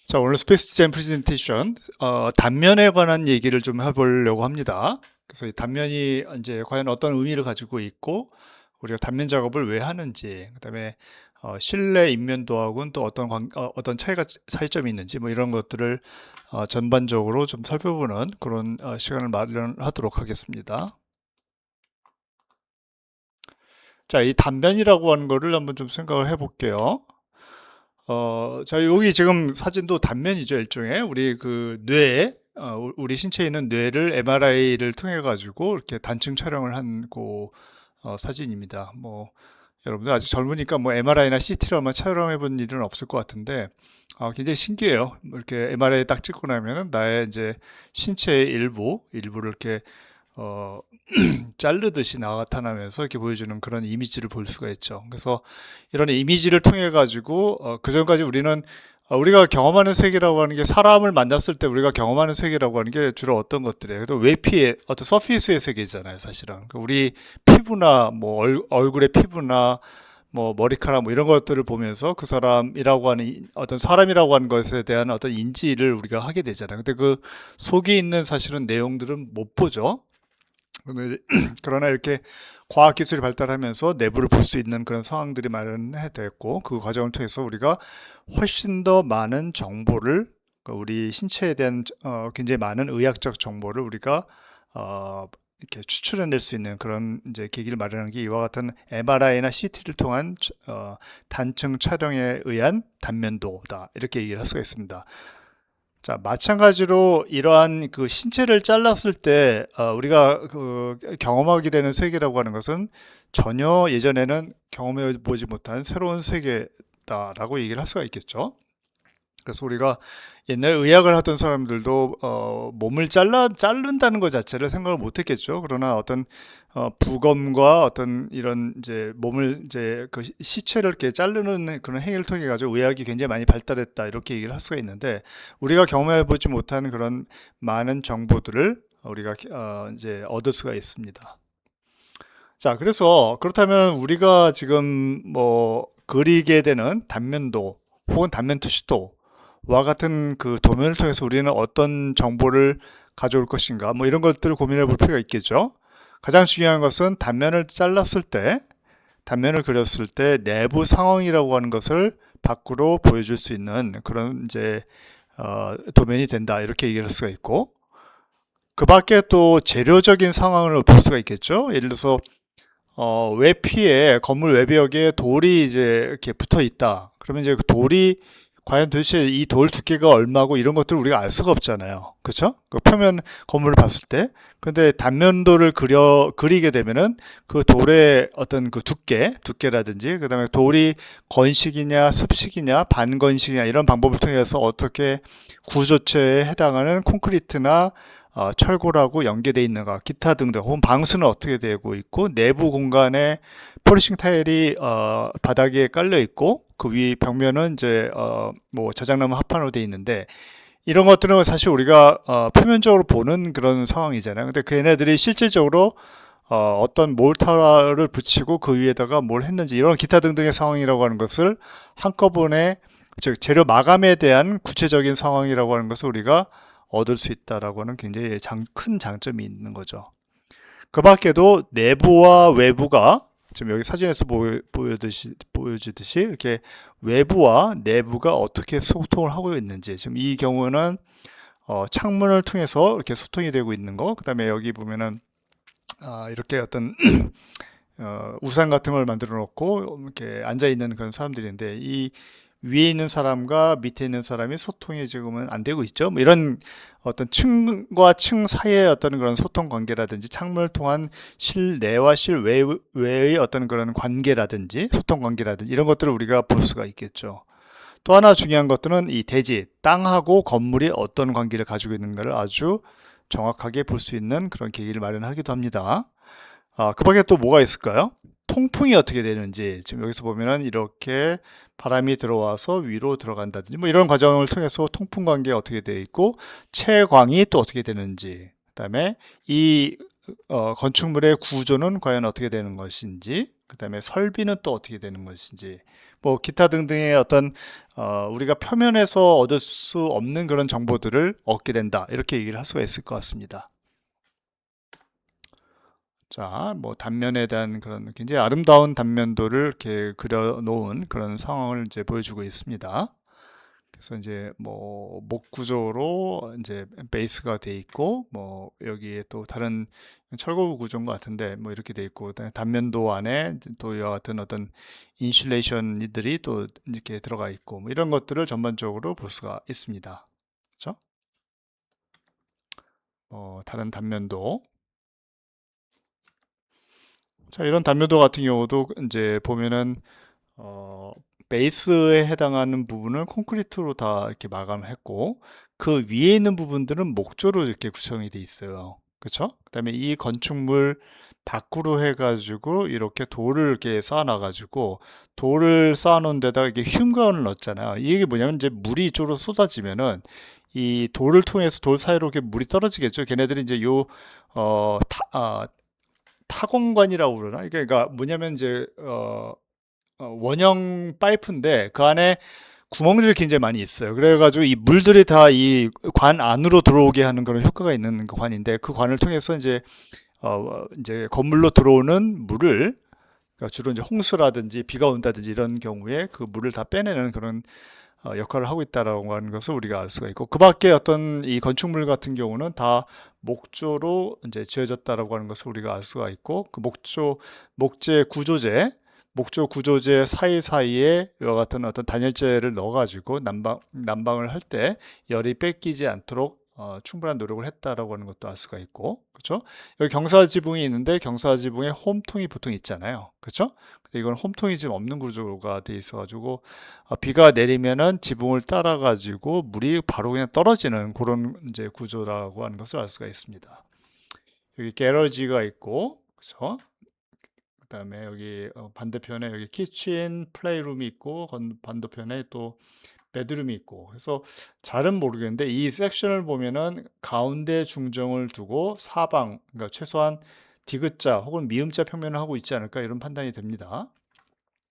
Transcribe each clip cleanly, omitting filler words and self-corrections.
자, 오늘 스페이스 디자인 프레젠테이션 단면에 관한 얘기를 좀 해보려고 합니다. 그래서 이 단면이 이제 과연 어떤 의미를 가지고 있고 우리가 단면 작업을 왜 하는지, 그다음에 실내 인면도하고는 또 어떤 차이점이 있는지 뭐 이런 것들을 전반적으로 좀 살펴보는 그런 시간을 마련하도록 하겠습니다. 자, 이 단면이라고 하는 거를 한번 좀 생각을 해볼게요. 자, 여기 지금 사진도 단면이죠, 일종의. 우리 그 우리 신체에 있는 뇌를 MRI를 통해 가지고 이렇게 단층 촬영을 한 사진입니다. 뭐, 여러분들 아직 젊으니까 뭐 MRI나 CT로만 촬영해 본 일은 없을 것 같은데, 굉장히 신기해요. 뭐 이렇게 MRI 딱 찍고 나면은 나의 이제 신체의 일부를 이렇게 어, 자르듯이 나타나면서 이렇게 보여주는 그런 이미지를 볼 수가 있죠. 그래서 이런 이미지를 통해 가지고 그 전까지 우리가 경험하는 세계라고 하는 게 사람을 만났을 때 우리가 경험하는 세계라고 하는 게 주로 어떤 것들이에요. 그래도 외피의 어떤 서피스의 세계잖아요, 사실은. 그러니까 우리 피부나 뭐 얼굴의 피부나 뭐 머리카락 뭐 이런 것들을 보면서 그 사람이라고 하는 어떤 사람이라고 하는 것에 대한 어떤 인지를 우리가 하게 되잖아요. 근데 그 속에 있는 사실은 내용들은 못 보죠. 그러나 이렇게 과학기술이 발달하면서 내부를 볼 수 있는 그런 상황들이 마련해 됐고, 그 과정을 통해서 우리가 훨씬 더 많은 정보를, 우리 신체에 대한 굉장히 많은 의학적 정보를 우리가 이렇게 추출해낼 수 있는 그런 이제 계기를 마련한 게 이와 같은 MRI나 CT를 통한 단층 촬영에 의한 단면도다, 이렇게 얘기를 할 수가 있습니다. 자, 마찬가지로 이러한 그 신체를 잘랐을 때 우리가 그 경험하게 되는 세계라고 하는 것은 전혀 예전에는 경험해 보지 못한 새로운 세계다라고 얘기를 할 수가 있겠죠. 그래서 우리가 옛날 의학을 하던 사람들도 몸을 자른다는 것 자체를 생각을 못 했겠죠. 그러나 어떤 부검과 어떤 이런 이제 몸을 이제 그 시체를 이렇게 자르는 그런 행위를 통해 가지고 의학이 굉장히 많이 발달했다, 이렇게 얘기를 할 수가 있는데, 우리가 경험해 보지 못한 그런 많은 정보들을 우리가 이제 얻을 수가 있습니다. 자, 그래서 그렇다면 우리가 지금 뭐 그리게 되는 단면도 혹은 단면 투시도와 같은 그 도면을 통해서 우리는 어떤 정보를 가져올 것인가, 뭐 이런 것들을 고민해 볼 필요가 있겠죠. 가장 중요한 것은 단면을 그렸을 때 내부 상황이라고 하는 것을 밖으로 보여줄 수 있는 그런 이제 도면이 된다, 이렇게 얘기할 수가 있고, 그 밖에 또 재료적인 상황을 볼 수가 있겠죠. 예를 들어서 외피에 건물 외벽에 돌이 이제 이렇게 붙어 있다. 그러면 이제 그 돌이 과연 도대체 이 돌 두께가 얼마고 이런 것들을 우리가 알 수가 없잖아요. 그렇죠? 그 표면 건물을 봤을 때. 근데 단면도를 그리게 되면은 그 돌의 어떤 그 두께라든지, 그다음에 돌이 건식이냐 습식이냐 반건식이냐 이런 방법을 통해서 어떻게 구조체에 해당하는 콘크리트나 철골하고 연계되어 있는가, 기타 등등, 혹은 방수는 어떻게 되고 있고, 내부 공간에 폴리싱 타일이 바닥에 깔려 있고, 그 위 벽면은 이제 뭐 자작나무 합판으로 되어 있는데, 이런 것들은 사실 우리가 표면적으로 보는 그런 상황이잖아요. 근데 그 얘네들이 실질적으로 어떤 몰타를 붙이고 그 위에다가 뭘 했는지, 이런 기타 등등의 상황이라고 하는 것을 한꺼번에, 즉 재료 마감에 대한 구체적인 상황이라고 하는 것을 우리가 얻을 수 있다라고 하는 굉장히 큰 장점이 있는 거죠. 그 밖에도 내부와 외부가, 지금 여기 사진에서 보여주듯이 이렇게 외부와 내부가 어떻게 소통을 하고 있는지, 지금 이 경우는 창문을 통해서 이렇게 소통이 되고 있는 거, 그 다음에 여기 보면은 이렇게 어떤 우산 같은 걸 만들어 놓고 이렇게 앉아 있는 그런 사람들인데, 이 위에 있는 사람과 밑에 있는 사람이 소통이 지금은 안 되고 있죠. 뭐 이런 어떤 층과 층 사이의 어떤 그런 소통 관계라든지, 창문을 통한 실내와 실외의 어떤 그런 관계라든지 소통 관계라든지, 이런 것들을 우리가 볼 수가 있겠죠. 또 하나 중요한 것들은 이 대지, 땅하고 건물이 어떤 관계를 가지고 있는가를 아주 정확하게 볼 수 있는 그런 계기를 마련하기도 합니다. 그 밖에 또 뭐가 있을까요? 통풍이 어떻게 되는지, 지금 여기서 보면은 이렇게 바람이 들어와서 위로 들어간다든지 뭐 이런 과정을 통해서 통풍 관계가 어떻게 되어 있고, 채광이 또 어떻게 되는지, 그다음에 이 건축물의 구조는 과연 어떻게 되는 것인지, 그 다음에 설비는 또 어떻게 되는 것인지, 뭐 기타 등등의 어떤 우리가 표면에서 얻을 수 없는 그런 정보들을 얻게 된다, 이렇게 얘기를 할 수가 있을 것 같습니다. 자, 뭐 단면에 대한 그런 굉장히 아름다운 단면도를 이렇게 그려놓은 그런 상황을 이제 보여주고 있습니다. 그래서 이제 뭐 목 구조로 이제 베이스가 돼 있고, 뭐 여기에 또 다른 철골 구조인 것 같은데 뭐 이렇게 돼 있고, 그다음에 단면도 안에 또 이와 같은 어떤 인슐레이션들이 또 이렇게 들어가 있고, 뭐 이런 것들을 전반적으로 볼 수가 있습니다. 그렇죠? 다른 단면도. 자, 이런 단면도 같은 경우도 이제 보면은 어, 베이스에 해당하는 부분을 콘크리트로 다 이렇게 마감을 했고, 그 위에 있는 부분들은 목조로 이렇게 구성이 돼 있어요. 그렇죠? 그다음에 이 건축물 밖으로 해가지고 이렇게 돌을 이렇게 쌓아놔가지고, 돌을 쌓아놓은 데다가 이게 흉가원을 넣었잖아요. 이게 뭐냐면 이제 물이 이쪽으로 쏟아지면은 이 돌을 통해서 돌 사이로 이렇게 물이 떨어지겠죠. 걔네들이 이제 타공관이라고 그러나? 그러니까 뭐냐면 이제 원형 파이프인데 그 안에 구멍들이 굉장히 많이 있어요. 그래가지고 이 물들이 다 이 관 안으로 들어오게 하는 그런 효과가 있는 그 관인데, 그 관을 통해서 이제 건물로 들어오는 물을, 그러니까 주로 이제 홍수라든지 비가 온다든지 이런 경우에 그 물을 다 빼내는 그런 역할을 하고 있다라고 하는 것을 우리가 알 수가 있고, 그 밖에 어떤 이 건축물 같은 경우는 다 목조로 이제 지어졌다라고 하는 것을 우리가 알 수가 있고, 그 목재 구조재 사이사이에 이와 같은 어떤 단열재를 넣어가지고 난방을 할 때 열이 뺏기지 않도록 충분한 노력을 했다라고 하는 것도 알 수가 있고, 그렇죠? 여기 경사지붕이 있는데 경사지붕에 홈통이 보통 있잖아요, 그렇죠? 근데 이건 홈통이 지금 없는 구조가 돼 있어가지고 비가 내리면은 지붕을 따라 가지고 물이 바로 그냥 떨어지는 그런 이제 구조라고 하는 것을 알 수가 있습니다. 여기 게러지가 있고, 그렇죠? 그다음에 여기 반대편에 여기 키친 플레이룸이 있고, 반대편에 또 베드룸이 있고. 그래서 잘은 모르겠는데 이 섹션을 보면은 가운데 중정을 두고 사방, 그러니까 최소한 디귿자 혹은 미음자 평면을 하고 있지 않을까, 이런 판단이 됩니다.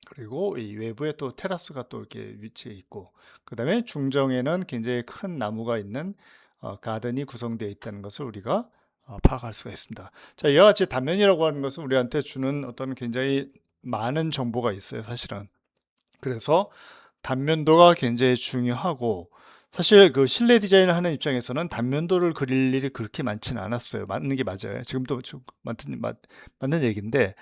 그리고 이 외부에 또 테라스가 또 이렇게 위치해 있고, 그 다음에 중정에는 굉장히 큰 나무가 있는 가든이 구성되어 있다는 것을 우리가 파악할 수가 있습니다. 자, 이와 같이 단면이라고 하는 것은 우리한테 주는 어떤 굉장히 많은 정보가 있어요, 사실은. 그래서 단면도가 굉장히 중요하고, 사실 그 실내 디자인을 하는 입장에서는 단면도를 그릴 일이 그렇게 많지는 않았어요. 맞는 게 맞아요. 지금도 맞는 얘기인데,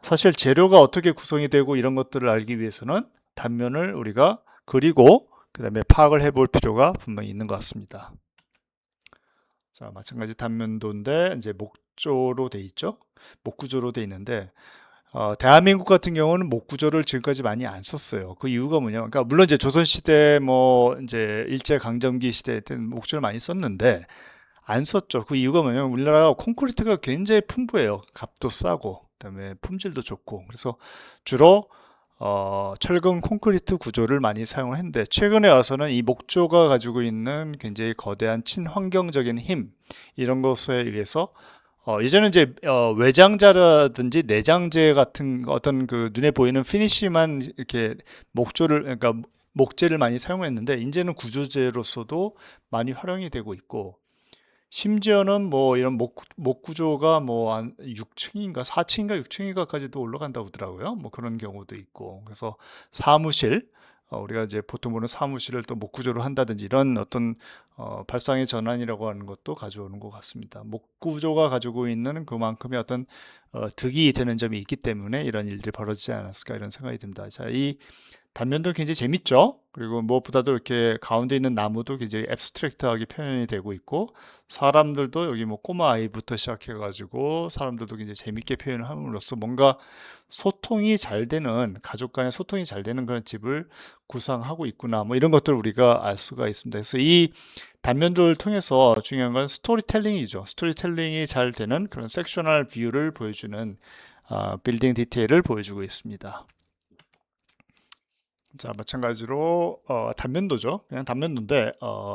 사실 재료가 어떻게 구성이 되고 이런 것들을 알기 위해서는 단면을 우리가 그리고 그 다음에 파악을 해볼 필요가 분명히 있는 것 같습니다. 자, 마찬가지 단면도인데 이제 목조로 돼 있죠. 목구조로 돼 있는데 대한민국 같은 경우는 목구조를 지금까지 많이 안 썼어요. 그 이유가 뭐냐면, 그러니까 물론 이제 조선시대 뭐 이제 일제강점기 시대 때는 목조를 많이 썼는데 안 썼죠. 그 이유가 뭐냐면 우리나라가 콘크리트가 굉장히 풍부해요. 값도 싸고, 그다음에 품질도 좋고. 그래서 주로 철근 콘크리트 구조를 많이 사용을 했는데, 최근에 와서는 이 목조가 가지고 있는 굉장히 거대한 친환경적인 힘, 이런 것에 의해서 예전에 이제 외장재라든지 내장재 같은 어떤 그 눈에 보이는 피니쉬만 이렇게 그러니까 목재를 많이 사용했는데, 이제는 구조재로서도 많이 활용이 되고 있고, 심지어는 뭐 이런 목 구조가 뭐 한 6층인가 4층인가 6층인가까지도 올라간다고 하더라고요. 뭐 그런 경우도 있고. 그래서 사무실, 우리가 이제 보통 보는 사무실을 또 목 구조로 한다든지 이런 어떤 발상의 전환이라고 하는 것도 가져오는 것 같습니다. 목 구조가 가지고 있는 그만큼의 어떤 득이 되는 점이 있기 때문에 이런 일들이 벌어지지 않았을까, 이런 생각이 듭니다. 자, 이 단면도 굉장히 재밌죠. 그리고 무엇보다도 이렇게 가운데 있는 나무도 굉장히 앱스트랙트하게 표현이 되고 있고, 사람들도 여기 뭐 꼬마 아이부터 시작해가지고 사람들도 굉장히 재밌게 표현을 함으로써 뭔가 소통이 잘 되는, 가족 간의 소통이 잘 되는 그런 집을 구상하고 있구나, 뭐 이런 것들을 우리가 알 수가 있습니다. 그래서 이 단면도를 통해서 중요한 건 스토리텔링이죠. 스토리텔링이 잘 되는 그런 섹셔널 뷰를 보여주는 빌딩 디테일을 보여주고 있습니다. 자, 마찬가지로 단면도죠. 그냥 단면도인데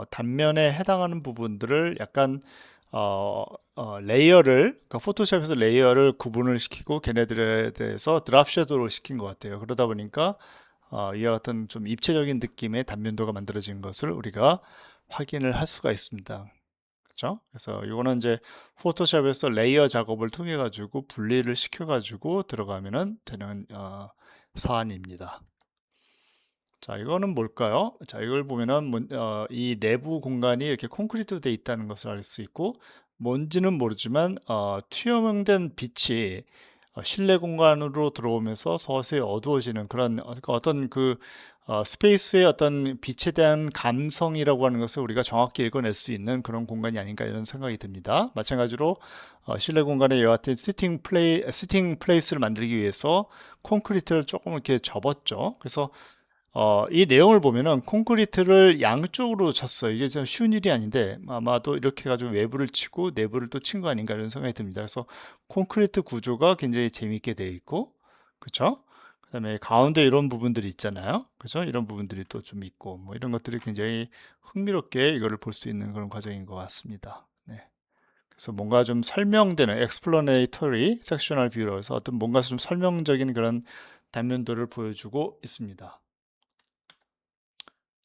단면에 해당하는 부분들을 약간 레이어를, 그러니까 포토샵에서 레이어를 구분을 시키고 걔네들에 대해서 드랍 섀도우를 시킨 것 같아요. 그러다 보니까 이와 같은 좀 입체적인 느낌의 단면도가 만들어진 것을 우리가 확인을 할 수가 있습니다. 그렇죠? 그래서 이거는 이제 포토샵에서 레이어 작업을 통해 가지고 분리를 시켜 가지고 들어가면은 되는 사안입니다. 자, 이거는 뭘까요? 자, 이걸 보면은 이 내부 공간이 이렇게 콘크리트로 되어 있다는 것을 알 수 있고, 뭔지는 모르지만 투영된 빛이 실내 공간으로 들어오면서 서서히 어두워지는 그런 그러니까 어떤 그 스페이스의 어떤 빛에 대한 감성이라고 하는 것을 우리가 정확히 읽어낼 수 있는 그런 공간이 아닌가 이런 생각이 듭니다. 마찬가지로 실내 공간에 이와 같은 시팅 플레이스를 만들기 위해서 콘크리트를 조금 이렇게 접었죠. 그래서 이 내용을 보면은 콘크리트를 양쪽으로 쳤어요. 이게 좀 쉬운 일이 아닌데 아마도 이렇게 가지고 외부를 치고 내부를 또 친 거 아닌가 이런 생각이 듭니다. 그래서 콘크리트 구조가 굉장히 재밌게 되어 있고, 그렇죠? 그다음에 가운데 이런 부분들이 있잖아요. 그렇죠? 이런 부분들이 또 좀 있고 뭐 이런 것들이 굉장히 흥미롭게 이거를 볼 수 있는 그런 과정인 것 같습니다. 네. 그래서 뭔가 좀 설명되는 explanatory sectional view로서 어떤 뭔가 좀 설명적인 그런 단면도를 보여주고 있습니다.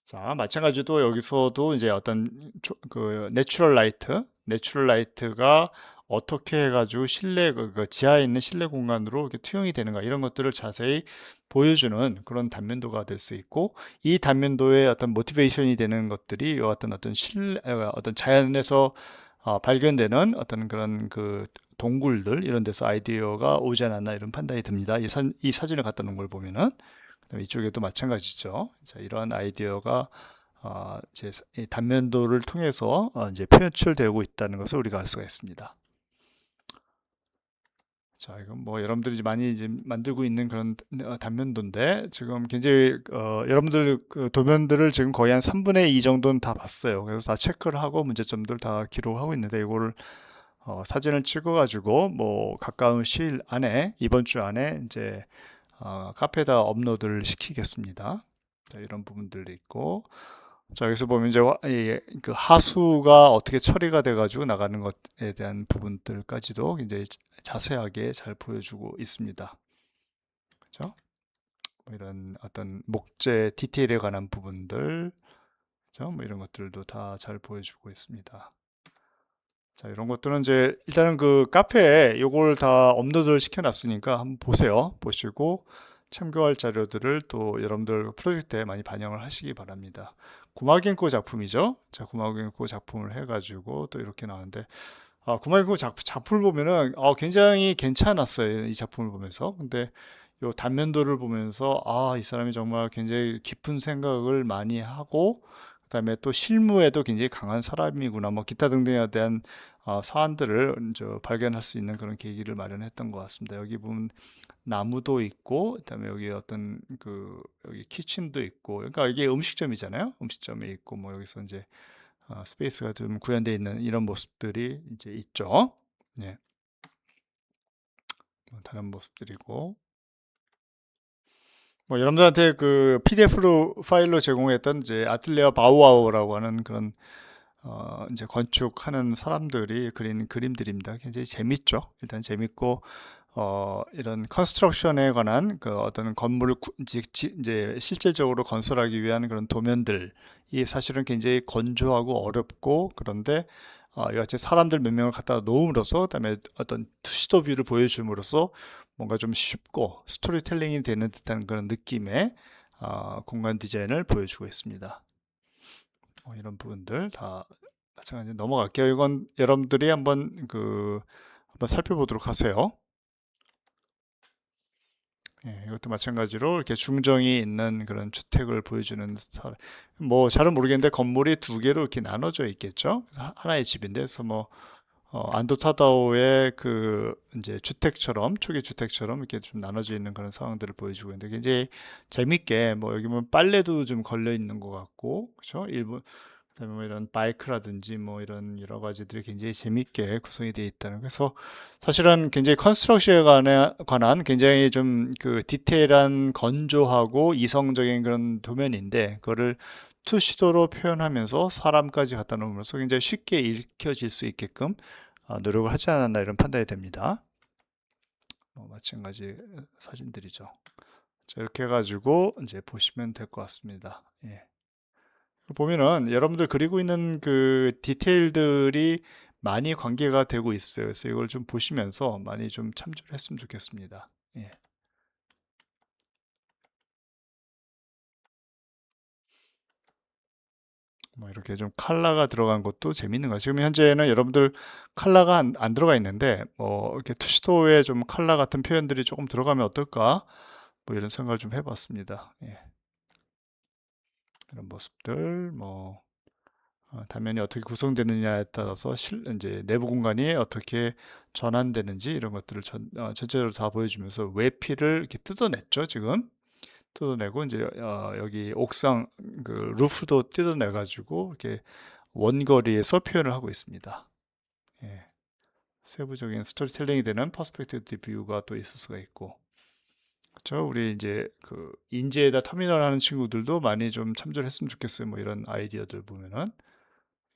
자, 마찬가지로 여기서도 이제 어떤 그 내추럴 라이트가 어떻게 해가지고 실내 그 지하에 있는 실내 공간으로 이렇게 투영이 되는가 이런 것들을 자세히 보여주는 그런 단면도가 될 수 있고, 이 단면도의 어떤 모티베이션이 되는 것들이 이 같은 어떤 자연에서 발견되는 어떤 그런 그 동굴들 이런 데서 아이디어가 오지 않았나 이런 판단이 듭니다. 이 사진을 갖다 놓은 걸 보면은. 그다음에 이쪽에도 마찬가지죠. 자, 이러한 아이디어가 이제 이 단면도를 통해서 이제 표출되고 있다는 것을 우리가 알 수가 있습니다. 자, 이건 뭐 여러분들이 이제 많이 이제 만들고 있는 그런 단면도인데 지금 굉장히 여러분들 그 도면들을 지금 거의 한 3분의 2 정도는 다 봤어요. 그래서 다 체크를 하고 문제점들 다 기록하고 있는데 이거를 사진을 찍어가지고 뭐 가까운 시일 안에 이번 주 안에 이제 카페에다 업로드를 시키겠습니다. 자, 이런 부분들도 있고, 자, 여기서 보면 이제 그 하수가 어떻게 처리가 돼가지고 나가는 것에 대한 부분들까지도 굉장히 자세하게 잘 보여주고 있습니다. 그죠? 뭐 이런 어떤 목재 디테일에 관한 부분들, 그죠? 뭐 이런 것들도 다 잘 보여주고 있습니다. 자, 이런 것들은 이제 일단은 그 카페에 요걸 다 업로드를 시켜놨으니까 한번 보세요. 보시고 참고할 자료들을 또 여러분들 프로젝트에 많이 반영을 하시기 바랍니다. 구마겐코 작품이죠. 자, 구마겐코 작품을 해가지고 또 이렇게 나오는데, 구마겐코 작품을 보면은 굉장히 괜찮았어요. 이 작품을 보면서. 근데 요 단면도를 보면서 이 사람이 정말 굉장히 깊은 생각을 많이 하고 그다음에 또 실무에도 굉장히 강한 사람이구나 뭐 기타 등등에 대한 사안들을 발견할 수 있는 그런 계기를 마련했던 것 같습니다. 여기 보면 나무도 있고 그다음에 여기 어떤 그 여기 키친도 있고 그러니까 이게 음식점이잖아요. 음식점이 있고 뭐 여기서 이제 스페이스가 좀 구현되어 있는 이런 모습들이 이제 있죠. 네. 다른 모습들이고 뭐 여러분들한테 그 PDF로 파일로 제공했던 이제 아틀리아 바우아우라고 하는 그런 이제 건축하는 사람들이 그린 그림들입니다. 굉장히 재밌죠. 일단 재밌고 이런 컨스트럭션에 관한 그 어떤 건물을 이제 실질적으로 건설하기 위한 그런 도면들이 사실은 굉장히 건조하고 어렵고 그런데 이같이 사람들 몇 명을 갖다 놓음으로써 그다음에 어떤 투시도 뷰를 보여줌으로써 뭔가 좀 쉽고 스토리텔링이 되는 듯한 그런 느낌의 공간 디자인을 보여주고 있습니다. 이런 부분들 다 마찬가지로 넘어갈게요. 이건 여러분들이 한번 살펴보도록 하세요. 예, 이것도 마찬가지로 이렇게 중정이 있는 그런 주택을 보여주는 뭐 잘은 모르겠는데 건물이 두 개로 이렇게 나눠져 있겠죠. 하나의 집인데 그래서 뭐 안도타다오의 그 이제 주택처럼 초기 주택처럼 이렇게 좀 나눠져 있는 그런 상황들을 보여주고 있는데 굉장히 재밌게 뭐 여기 보면 빨래도 좀 걸려 있는 것 같고 그렇죠. 일부 그다음에 뭐 이런 바이크라든지 뭐 이런 여러 가지들이 굉장히 재밌게 구성이 되어 있다는. 그래서 사실은 굉장히 컨스트럭션에 관한 굉장히 좀 그 디테일한 건조하고 이성적인 그런 도면인데, 그거를 투시도로 표현하면서 사람까지 갖다 놓으면서 굉장히 쉽게 읽혀질 수 있게끔 노력을 하지 않았나, 이런 판단이 됩니다. 마찬가지 사진들이죠. 자, 이렇게 해가지고 이제 보시면 될 것 같습니다. 예. 보면은 여러분들 그리고 있는 그 디테일들이 많이 관계가 되고 있어요. 그래서 이걸 좀 보시면서 많이 좀 참조를 했으면 좋겠습니다. 예. 뭐 이렇게 좀 컬러가 들어간 것도 재밌는 거죠. 지금 현재는 여러분들 컬러가 안 들어가 있는데, 뭐 이렇게 투시도에 좀 컬러 같은 표현들이 조금 들어가면 어떨까? 뭐 이런 생각을 좀 해봤습니다. 예. 이런 모습들, 뭐 단면이 어떻게 구성되느냐에 따라서 이제 내부 공간이 어떻게 전환되는지 이런 것들을 전체적으로 다 보여주면서 외피를 이렇게 뜯어냈죠. 지금 뜯어내고 이제 여기 옥상 그 루프도 뜯어내 가지고 이렇게 원거리에서 표현을 하고 있습니다. 예. 세부적인 스토리텔링이 되는 퍼스펙티브 뷰가 또 있을 수가 있고, 그렇죠. 우리 이제 그 인제에다 터미널 하는 친구들도 많이 좀 참조를 했으면 좋겠어요. 뭐 이런 아이디어들 보면은.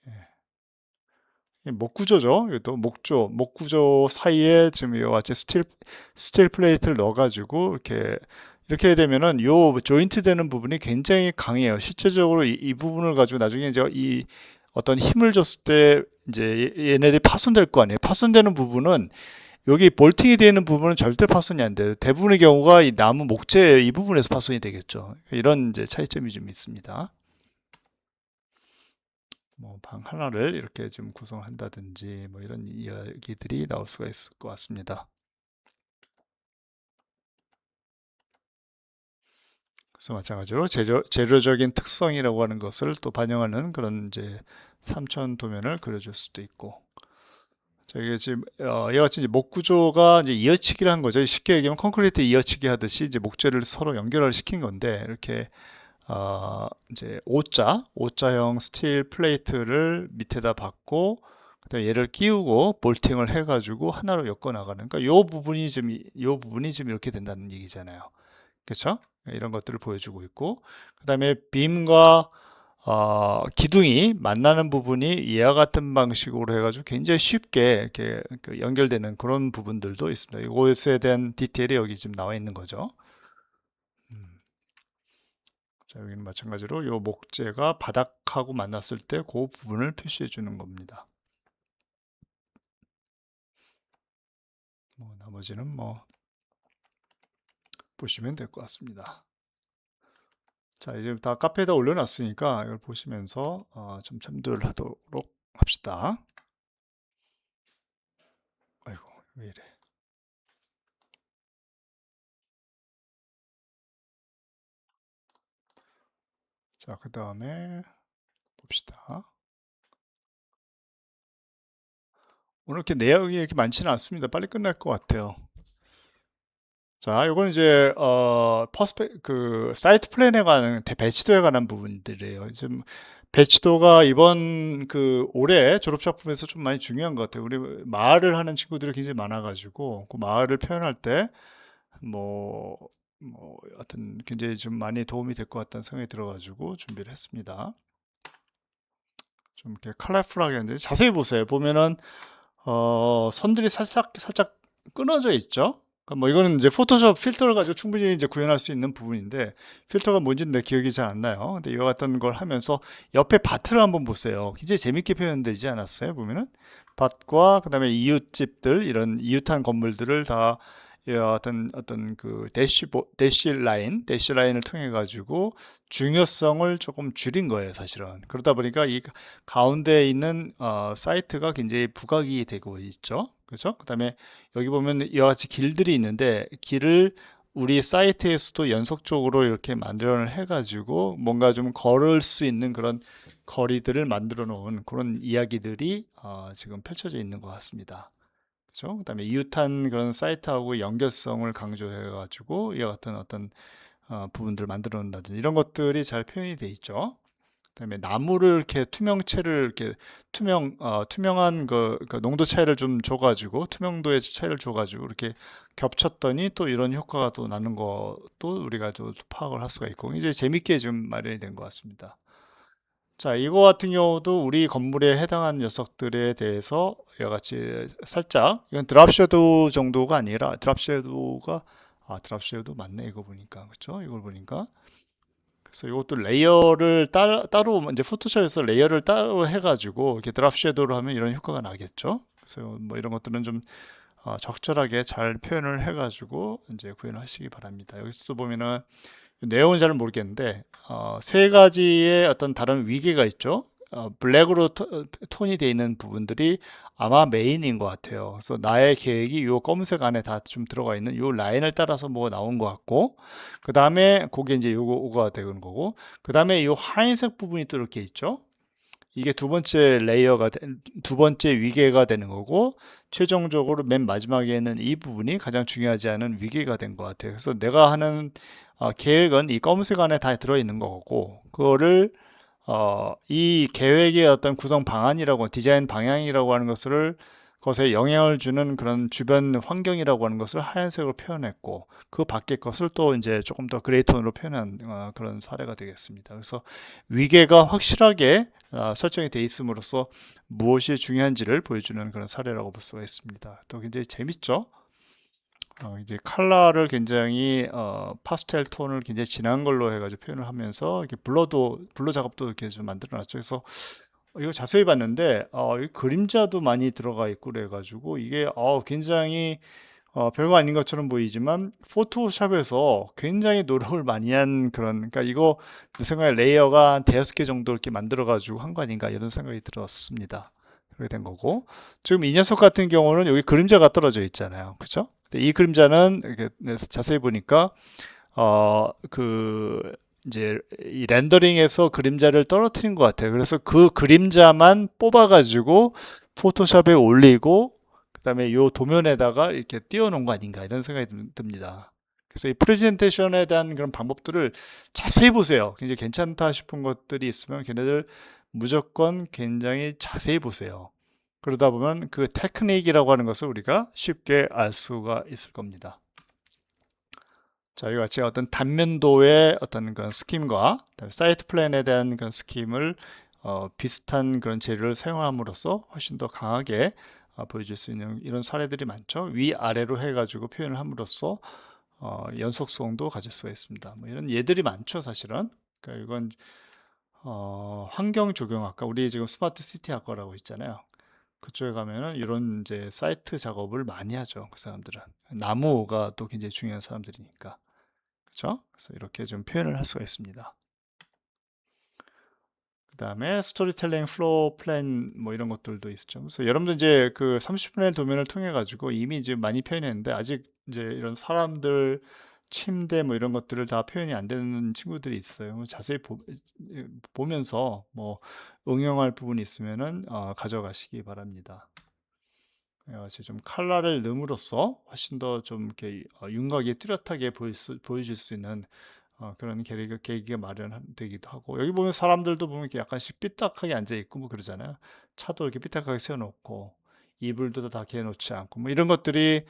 예. 목구조죠. 이것도 목구조 사이에 지금 이와 같이 스틸 플레이트를 넣어가지고 이렇게 되면은 요 조인트 되는 부분이 굉장히 강해요. 실제적으로 이 부분을 가지고 나중에 이제 이 어떤 힘을 줬을 때 이제 얘네들이 파손될 거 아니에요. 파손되는 부분은 여기 볼팅이 되어 있는 부분은 절대 파손이 안 돼요. 대부분의 경우가 이 나무 목재 이 부분에서 파손이 되겠죠. 이런 이제 차이점이 좀 있습니다. 뭐 방 하나를 이렇게 좀 구성한다든지 뭐 이런 이야기들이 나올 수가 있을 것 같습니다. 그래서 마찬가지로 재료적인 특성이라고 하는 것을 또 반영하는 그런 이제 3천 도면을 그려줄 수도 있고. 자, 이게 지금 이와 같이 이제 목 구조가 이제 이어치기라는 거죠. 쉽게 얘기하면 콘크리트 이어치기 하듯이 이제 목재를 서로 연결을 시킨 건데, 이렇게 이제 O자형 스틸 플레이트를 밑에다 박고, 그다음에 얘를 끼우고 볼팅을 해가지고 하나로 엮어 나가는. 그러니까 요 부분이 지금 이렇게 된다는 얘기잖아요. 그렇죠? 이런 것들을 보여주고 있고, 그다음에 빔과 기둥이 만나는 부분이 이와 같은 방식으로 해가지고 굉장히 쉽게 이렇게 그 연결되는 그런 부분들도 있습니다. 이것에 대한 디테일이 여기 지금 나와 있는 거죠. 음. 자, 여기는 마찬가지로 이 목재가 바닥하고 만났을 때 그 부분을 표시해 주는 겁니다. 뭐 나머지는 뭐 보시면 될 것 같습니다. 자, 이제 다 카페에다 올려놨으니까 이걸 보시면서 좀 참조를 하도록 합시다. 아이고, 왜 이래. 자, 그 다음에 봅시다. 오늘 이렇게 내용이 이렇게 많지는 않습니다. 빨리 끝날 것 같아요. 자, 이건 이제 그 사이트 플랜에 관한 배치도에 관한 부분들이에요. 지금 배치도가 이번 그 올해 졸업 작품에서 좀 많이 중요한 것 같아요. 우리 마을을 하는 친구들이 굉장히 많아가지고 그 마을을 표현할 때 뭐 하여튼 굉장히 좀 많이 도움이 될 것 같다는 생각이 들어가지고 준비를 했습니다. 좀 이렇게 컬러풀하게 했는데 자세히 보세요. 보면은 선들이 살짝 끊어져 있죠. 그러니까 뭐 이거는 이제 포토샵 필터를 가지고 충분히 이제 구현할 수 있는 부분인데, 필터가 뭔지는 내 기억이 잘 안 나요. 근데 이와 같은 걸 하면서 옆에 밭을 한번 보세요. 굉장히 재밌게 표현되지 않았어요? 보면은 밭과 그다음에 이웃집들, 이런 이웃한 건물들을 다 어떤 그 대시 라인을 통해 가지고 중요성을 조금 줄인 거예요, 사실은. 그러다 보니까 이 가운데에 있는 사이트가 굉장히 부각이 되고 있죠. 그렇죠? 그다음에 여기 보면 이와 같이 길들이 있는데, 길을 우리 사이트에서도 연속적으로 이렇게 만들어 해가지고 뭔가 좀 걸을 수 있는 그런 거리들을 만들어 놓은 그런 이야기들이 지금 펼쳐져 있는 것 같습니다. 그렇죠? 그다음에 이웃한 그런 사이트하고 연결성을 강조해 가지고 이와 같은 어떤 부분들을 만들어 놓는다든지 이런 것들이 잘 표현이 돼 있죠. 그다음에 나무를 이렇게 투명체를 이렇게 투명한 그 농도 차이를 좀 줘가지고 투명도의 차이를 줘가지고 이렇게 겹쳤더니 또 이런 효과가 또 나는 것도 우리가 좀 파악을 할 수가 있고 이제 재밌게 좀 마련이 된 것 같습니다. 자, 이거 같은 경우도 우리 건물에 해당하는 녀석들에 대해서 이와 같이 살짝 이건 드랍 섀도우 정도가 아니라 드랍 섀도우 맞네 이거 보니까 그렇죠? 이걸 보니까 그래서 이것도 레이어를 따로 이제 포토샵에서 레이어를 따로 해가지고 이렇게 드랍 섀도우로 하면 이런 효과가 나겠죠. 그래서 뭐 이런 것들은 좀 적절하게 잘 표현을 해가지고 이제 구현을 하시기 바랍니다. 여기서도 보면은 내용은 잘 모르겠는데 세 가지의 어떤 다른 위계가 있죠. 블랙으로 톤이 되어 있는 부분들이 아마 메인인 것 같아요. 그래서 나의 계획이 이 검은색 안에 다 좀 들어가 있는 이 라인을 따라서 뭐가 나온 것 같고, 그 다음에 그게 이제 요거가 되는 거고, 그 다음에 이 하얀색 부분이 또 이렇게 있죠. 이게 두 번째 두 번째 위계가 되는 거고, 최종적으로 맨 마지막에는 이 부분이 가장 중요하지 않은 위계가 된 것 같아요. 그래서 내가 하는 계획은 이 검은색 안에 다 들어있는 거고, 그거를 이 계획의 어떤 구성 방안이라고 디자인 방향이라고 하는 것에 영향을 주는 그런 주변 환경이라고 하는 것을 하얀색으로 표현했고 그 밖의 것을 또 이제 조금 더 그레이 톤으로 표현한 그런 사례가 되겠습니다. 그래서 위계가 확실하게 설정이 돼 있음으로써 무엇이 중요한지를 보여주는 그런 사례라고 볼 수가 있습니다. 또 굉장히 재밌죠? 이제 컬러를 굉장히 파스텔 톤을 굉장히 진한 걸로 해가지고 표현을 하면서 이렇게 블러 작업도 이렇게 좀 만들어놨죠. 그래서 이거 자세히 봤는데 이 그림자도 많이 들어가 있고 그래가지고 이게 굉장히 별거 아닌 것처럼 보이지만 포토샵에서 굉장히 노력을 많이 한 그런 그러니까 이거 내 생각에 레이어가 한 대여섯 개 정도 이렇게 만들어 가지고 한 거 아닌가 이런 생각이 들었습니다. 그렇게 된 거고 지금 이 녀석 같은 경우는 여기 그림자가 떨어져 있잖아요. 그렇죠? 이 그림자는 이렇게 자세히 보니까 그 이제 이 렌더링에서 그림자를 떨어뜨린 것 같아요. 그래서 그 그림자만 뽑아가지고 포토샵에 올리고 그다음에 요 도면에다가 이렇게 띄워놓은 거 아닌가 이런 생각이 듭니다. 그래서 이 프레젠테이션에 대한 그런 방법들을 자세히 보세요. 굉장히 괜찮다 싶은 것들이 있으면 걔네들 무조건 굉장히 자세히 보세요. 그러다 보면 그 테크닉이라고 하는 것을 우리가 쉽게 알 수가 있을 겁니다. 자, 이와 같이 어떤 단면도의 어떤 그런 스킴과 사이트 플랜에 대한 그런 스킴을 비슷한 그런 재료를 사용함으로써 훨씬 더 강하게 보여줄 수 있는 이런 사례들이 많죠. 위아래로 해가지고 표현을 함으로써 연속성도 가질 수가 있습니다. 뭐 이런 예들이 많죠, 사실은. 그러니까 이건 환경 조경학과, 우리 지금 스마트 시티 학과라고 있잖아요. 그쪽에 가면은 이런 이제 사이트 작업을 많이 하죠. 그 사람들은 나무가 또 굉장히 중요한 사람들이니까. 그렇죠? 그래서 이렇게 좀 표현을 할 수가 있습니다. 그 다음에 스토리텔링, 플로우 플랜 뭐 이런 것들도 있죠. 그래서 여러분들 이제 그 30분의 도면을 통해 가지고 이미 이제 많이 표현했는데 아직 이제 이런 사람들 침대 뭐 이런 것들을 다 표현이 안 되는 친구들이 있어요. 뭐 자세히 보면서 뭐 응용할 부분이 있으면은 가져가시기 바랍니다. 같이 좀 컬러를 넣음으로써 훨씬 더 좀 이렇게 윤곽이 뚜렷하게 보여질 수 있는 그런 계기가 마련되기도 하고 여기 보면 사람들도 보면 이렇게 약간씩 삐딱하게 앉아 있고 뭐 그러잖아요. 차도 이렇게 삐딱하게 세워놓고 이불도 다 개놓지 않고 뭐 이런 것들이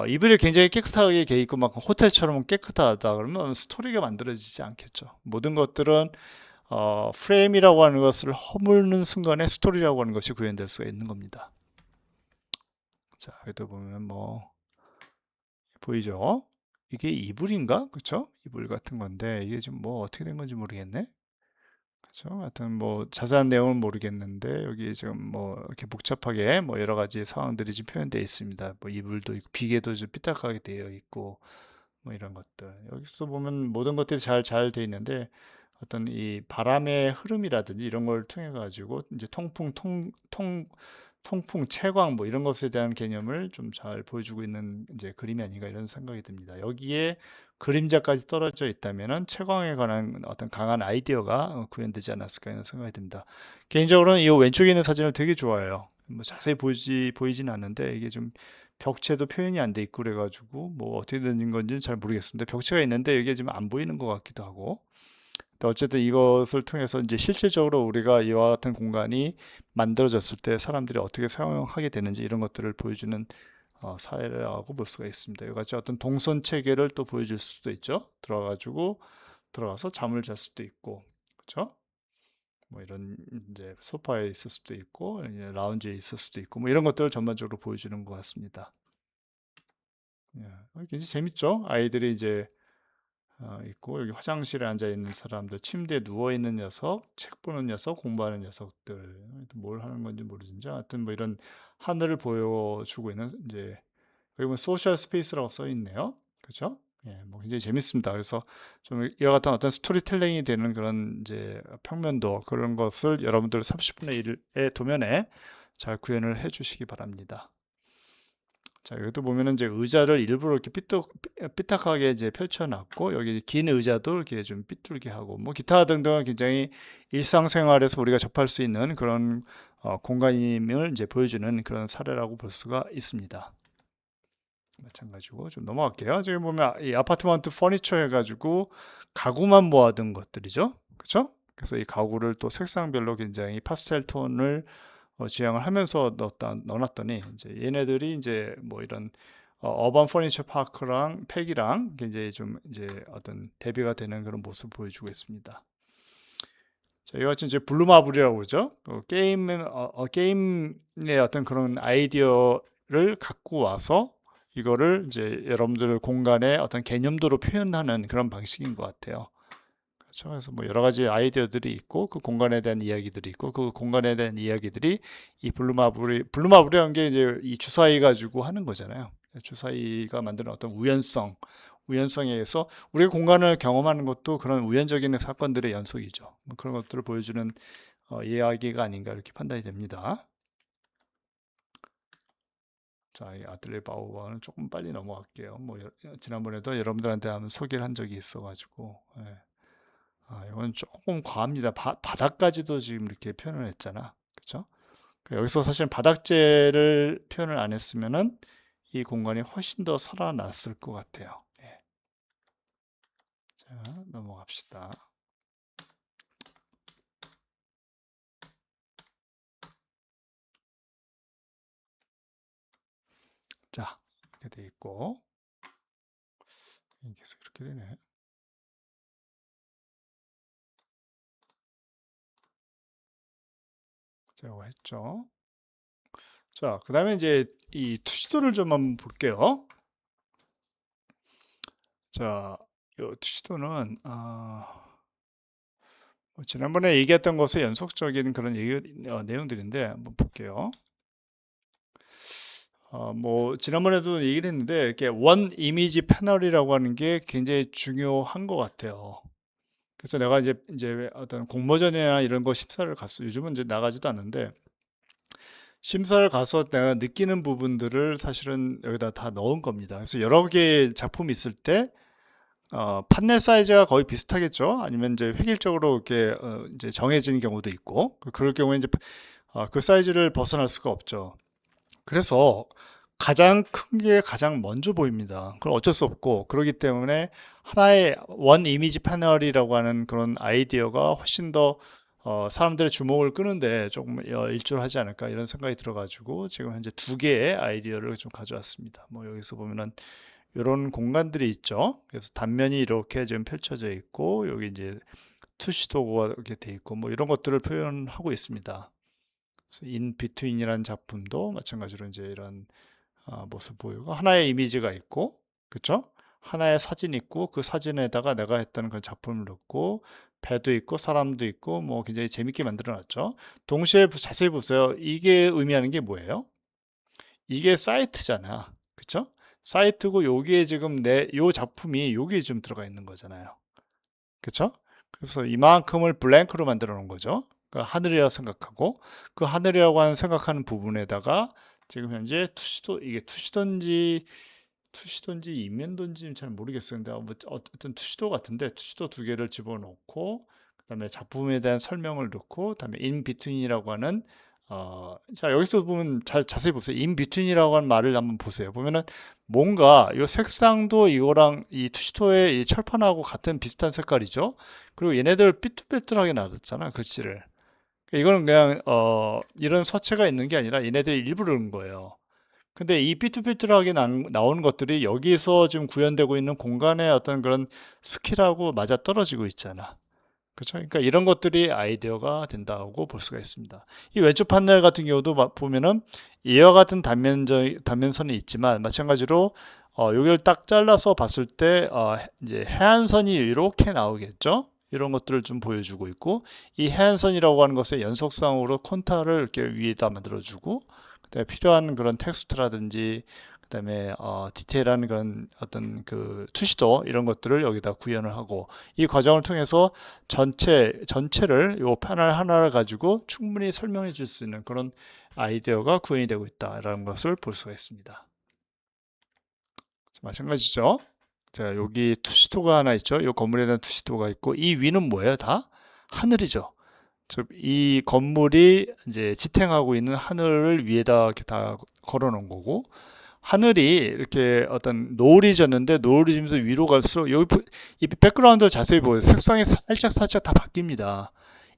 이불이 굉장히 깨끗하게 개 있고 막 호텔처럼 깨끗하다 그러면 스토리가 만들어지지 않겠죠. 모든 것들은 프레임이라고 하는 것을 허물는 순간에 스토리라고 하는 것이 구현될 수가 있는 겁니다. 자, 여기도 보면 뭐 보이죠? 이게 이불인가? 그쵸? 이불 같은 건데 이게 지금 뭐 어떻게 된 건지 모르겠네. 그쵸? 하여튼 뭐 자세한 내용은 모르겠는데 여기 지금 뭐 이렇게 복잡하게 뭐 여러 가지 상황들이 지금 표현되어 있습니다. 뭐 이불도 있고 비계도 좀 삐딱하게 되어 있고 뭐 이런 것들. 여기서 보면 모든 것들이 잘 되어 있는데 어떤 이 바람의 흐름이라든지 이런 걸 통해 가지고 이제 통풍, 채광 뭐 이런 것에 대한 개념을 좀 잘 보여주고 있는 이제 그림이 아닌가 이런 생각이 듭니다. 여기에 그림자까지 떨어져 있다면은 채광에 관한 어떤 강한 아이디어가 구현되지 않았을까 이런 생각이 듭니다. 개인적으로는 이 왼쪽에 있는 사진을 되게 좋아해요. 뭐 자세히 보이진 않는데 이게 좀 벽체도 표현이 안 돼 있고 그래가지고 뭐 어떻게 된 건지는 잘 모르겠습니다. 벽체가 있는데 이게 지금 안 보이는 것 같기도 하고 근데 어쨌든 이것을 통해서 이제 실질적으로 우리가 이와 같은 공간이 만들어졌을 때 사람들이 어떻게 사용하게 되는지 이런 것들을 보여주는 사례라고 볼 수가 있습니다. 이와 같이 어떤 동선 체계를 또 보여줄 수도 있죠. 들어가서 잠을 잘 수도 있고, 그렇죠? 뭐 이런 이제 소파에 있을 수도 있고, 이제 라운지에 있을 수도 있고, 뭐 이런 것들을 전반적으로 보여주는 것 같습니다. 예, 굉장히 재밌죠? 아이들이 이제 있고 여기 화장실에 앉아 있는 사람들, 침대에 누워 있는 녀석, 책 보는 녀석, 공부하는 녀석들, 뭘 하는 건지 모르겠는데 하여튼 뭐 이런 하늘을 보여주고 있는 이제 여기 보면 소셜 스페이스라고 써 있네요. 그렇죠? 예, 뭐 굉장히 재밌습니다. 그래서 좀 이와 같은 어떤 스토리텔링이 되는 그런 이제 평면도 그런 것을 여러분들 30분의 1의 도면에 잘 구현을 해 주시기 바랍니다. 자, 여기도 보면은 이제 의자를 일부러 이렇게 삐딱하게 이제 펼쳐놨고, 여기 긴 의자도 이렇게 좀 삐뚤게 하고, 뭐 기타 등등은 굉장히 일상생활에서 우리가 접할 수 있는 그런 공간임을 이제 보여주는 그런 사례라고 볼 수가 있습니다. 마찬가지고 좀 넘어갈게요. 지금 보면 이 아파트먼트 퍼니처 해가지고 가구만 모아둔 것들이죠. 그렇죠? 그래서 이 가구를 또 색상별로 굉장히 파스텔 톤을 지향을 하면서 넣어놨더니 이제 얘네들이 이제 뭐 이런 어반 퍼니처 파크랑 팩이랑 굉장히 좀 이제 어떤 대비가 되는 그런 모습을 보여주고 있습니다. 자, 이와 같이 이제 블루마블이라고 그러죠. 게임의 어떤 그런 아이디어를 갖고 와서 이거를 이제 여러분들 공간의 어떤 개념도로 표현하는 그런 방식인 것 같아요. 그렇죠. 그래서 뭐 여러 가지 아이디어들이 있고 그 공간에 대한 이야기들이 있고 그 공간에 대한 이야기들이 이 블루마블이라는 게 이제 이 주사위 가지고 하는 거잖아요. 주사위가 만드는 어떤 우연성에 의해서 우리가 공간을 경험하는 것도 그런 우연적인 사건들의 연속이죠. 뭐 그런 것들을 보여주는 이야기가 아닌가 이렇게 판단이 됩니다. 자, 이 아틀레 바우어는 조금 빨리 넘어갈게요. 뭐 지난번에도 여러분들한테 한번 소개를 한 적이 있어가지고. 예. 이건 조금 과합니다. 바닥까지도 지금 이렇게 표현을 했잖아. 그쵸? 여기서 사실 바닥재를 표현을 안 했으면은 이 공간이 훨씬 더 살아났을 것 같아요. 예. 자, 넘어갑시다. 자, 이렇게 돼 있고, 계속 이렇게 되네. 제가 했죠. 자, 그 다음에 이제 이 투시도를 좀 한번 볼게요. 자, 이 투시도는, 뭐 지난번에 얘기했던 것의 연속적인 그런 내용들인데 한번 볼게요. 뭐 지난번에도 얘기를 했는데 이렇게 원 이미지 패널이라고 하는 게 굉장히 중요한 것 같아요. 그래서 내가 이제 어떤 공모전이나 이런 거 심사를 갔어. 요즘은 이제 나가지도 않는데 심사를 가서 내가 느끼는 부분들을 사실은 여기다 다 넣은 겁니다. 그래서 여러 개의 작품이 있을 때 판넬 사이즈가 거의 비슷하겠죠. 아니면 이제 획일적으로 이렇게 이제 정해지는 경우도 있고 그럴 경우에 이제 그 사이즈를 벗어날 수가 없죠. 그래서 가장 큰 게 가장 먼저 보입니다. 그건 어쩔 수 없고 그렇기 때문에 하나의 원 이미지 패널이라고 하는 그런 아이디어가 훨씬 더 사람들의 주목을 끄는데 조금 일조하지 않을까 이런 생각이 들어가지고 지금 현재 두 개의 아이디어를 좀 가져왔습니다. 뭐 여기서 보면은 이런 공간들이 있죠. 그래서 단면이 이렇게 지금 펼쳐져 있고 여기 이제 투시도가 이렇게 돼 있고 뭐 이런 것들을 표현하고 있습니다. 인 비트윈이라는 작품도 마찬가지로 이제 이런 모습 보이고 하나의 이미지가 있고 그쵸? 하나의 사진이 있고 그 사진에다가 내가 했던 그런 작품을 넣고 배도 있고 사람도 있고 뭐 굉장히 재밌게 만들어 놨죠. 동시에 자세히 보세요. 이게 의미하는 게 뭐예요? 이게 사이트잖아. 그쵸? 사이트고 여기에 지금 요 작품이 여기에 좀 들어가 있는 거잖아요. 그쵸? 그래서 이만큼을 블랭크로 만들어 놓은 거죠. 그러니까 하늘이라고 생각하고 그 하늘이라고 하는 생각하는 부분에다가 지금 현재 이게 투시도인지 인면도인지는 잘 모르겠어요. 근데 뭐 어떤 투시도 같은데 투시도 두 개를 집어넣고 그다음에 작품에 대한 설명을 넣고 그다음에 인비트윈이라고 하는 자, 여기서 보면 자세히 보세요. in between이라고 하는 말을 한번 보세요. 보면은 뭔가 이 색상도 이거랑 이 투시토의 이 철판하고 같은 비슷한 색깔이죠. 그리고 얘네들 삐뚤빼뚤하게 놔뒀잖아, 글씨를. 이거는 그냥 이런 서체가 있는 게 아니라 얘네들이 일부러 그런 거예요. 근데 이 삐뚤삐뚤하게 나오는 것들이 여기서 지금 구현되고 있는 공간의 어떤 그런 스킬하고 맞아 떨어지고 있잖아. 그렇죠? 그러니까 이런 것들이 아이디어가 된다고 볼 수가 있습니다. 이 왼쪽 판넬 같은 경우도 보면은 이와 같은 단면선이 있지만 마찬가지로 여기를 딱 잘라서 봤을 때 이제 해안선이 이렇게 나오겠죠? 이런 것들을 좀 보여주고 있고 이 해안선이라고 하는 것의 연속상으로 콘타를 이렇게 위에다 만들어주고 그다음에 필요한 그런 텍스트라든지 그다음에 디테일한 그런 어떤 그 투시도 이런 것들을 여기다 구현을 하고 이 과정을 통해서 전체를 요 패널 하나를 가지고 충분히 설명해 줄 수 있는 그런 아이디어가 구현이 되고 있다라는 것을 볼 수가 있습니다. 마찬가지죠. 자, 여기 투시도가 하나 있죠. 이 건물에 대한 투시도가 있고 이 위는 뭐예요? 다 하늘이죠. 즉, 이 건물이 이제 지탱하고 있는 하늘을 위에다 이렇게 다 걸어 놓은 거고 하늘이 이렇게 어떤 노을이 졌는데 노을이 지면서 위로 갈수록 여기 이 백그라운드를 자세히 보세요. 색상이 살짝 다 바뀝니다.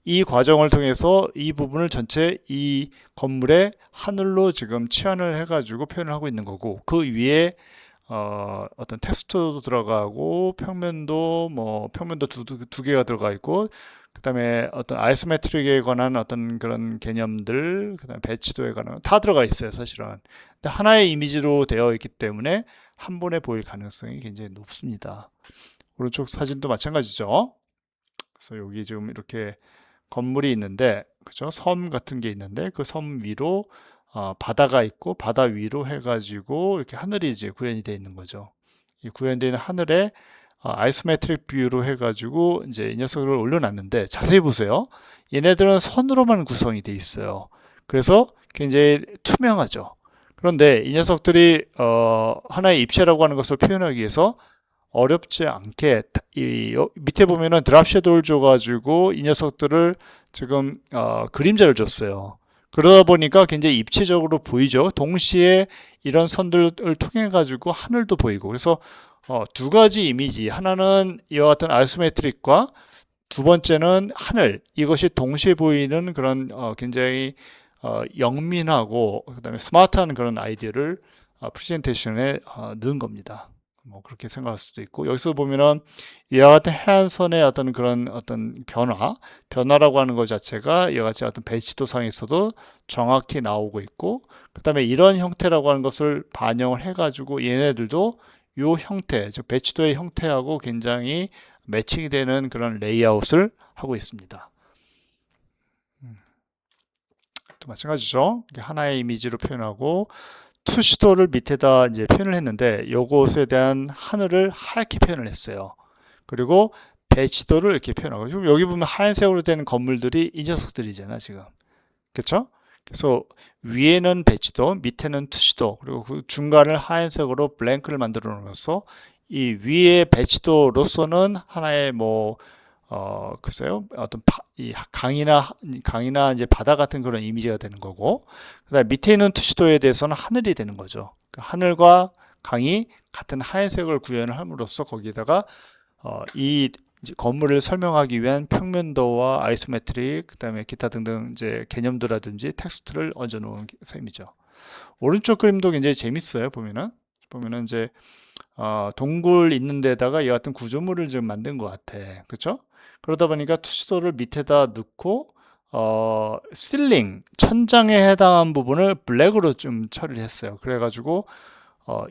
이 과정을 통해서 이 부분을 전체 이 건물의 하늘로 지금 치환을 해가지고 표현을 하고 있는 거고 그 위에 어떤 텍스트도 들어가고 평면도 두 개가 들어가 있고 그다음에 어떤 아이소메트릭에 관한 어떤 그런 개념들 그다음에 배치도에 관한 다 들어가 있어요 사실은. 근데 하나의 이미지로 되어 있기 때문에 한 번에 보일 가능성이 굉장히 높습니다. 오른쪽 사진도 마찬가지죠. 그래서 여기 지금 이렇게 건물이 있는데 그죠? 섬 같은 게 있는데 그 섬 위로 바다가 있고 바다 위로 해가지고 이렇게 하늘이 이제 구현이 되어 있는 거죠. 이 구현되어 있는 하늘에 아이소메트릭 뷰로 해가지고 이제 이 녀석을 올려놨는데 자세히 보세요. 얘네들은 선으로만 구성이 되어 있어요. 그래서 굉장히 투명하죠. 그런데 이 녀석들이 하나의 입체라고 하는 것을 표현하기 위해서 어렵지 않게 이 밑에 보면은 드랍 섀도우를 줘가지고 이 녀석들을 지금 그림자를 줬어요. 그러다 보니까 굉장히 입체적으로 보이죠. 동시에 이런 선들을 통해 가지고 하늘도 보이고 그래서 두 가지 이미지 하나는 이와 같은 아이소메트릭과 두 번째는 하늘 이것이 동시에 보이는 그런 굉장히 영민하고 그다음에 스마트한 그런 아이디어를 프레젠테이션에 넣은 겁니다. 뭐 그렇게 생각할 수도 있고 여기서 보면은 이와 같은 해안선의 어떤 그런 어떤 변화라고 하는 것 자체가 이와 같이 어떤 배치도상에서도 정확히 나오고 있고 그다음에 이런 형태라고 하는 것을 반영을 해가지고 얘네들도 요 형태 즉 배치도의 형태하고 굉장히 매칭이 되는 그런 레이아웃을 하고 있습니다. 또 마찬가지죠. 하나의 이미지로 표현하고 투시도를 밑에다 이제 표현을 했는데 요것에 대한 하늘을 하얗게 표현을 했어요. 그리고 배치도를 이렇게 표현하고 지금 여기 보면 하얀색으로 된 건물들이 이 녀석들이잖아 지금. 그렇죠? 그래서 위에는 배치도, 밑에는 투시도, 그리고 그 중간을 하얀색으로 블랭크를 만들어 놓아서 이 위에 배치도로서는 하나의 글쎄요, 어떤 이 강이나 이제 바다 같은 그런 이미지가 되는 거고, 그다음 밑에 있는 투시도에 대해서는 하늘이 되는 거죠. 그러니까 하늘과 강이 같은 하얀색을 구현을 함으로써 거기다가 이 이제 건물을 설명하기 위한 평면도와 아이소메트릭, 그다음에 기타 등등 이제 개념도라든지 텍스트를 얹어 놓은 셈이죠. 오른쪽 그림도 굉장히 재밌어요. 보면은 이제 동굴 있는 데다가 이 같은 구조물을 좀 만든 것 같아. 그렇죠? 그러다 보니까 투시도를 밑에다 넣고 실링 천장에 해당한 부분을 블랙으로 좀 처리를 했어요. 그래가지고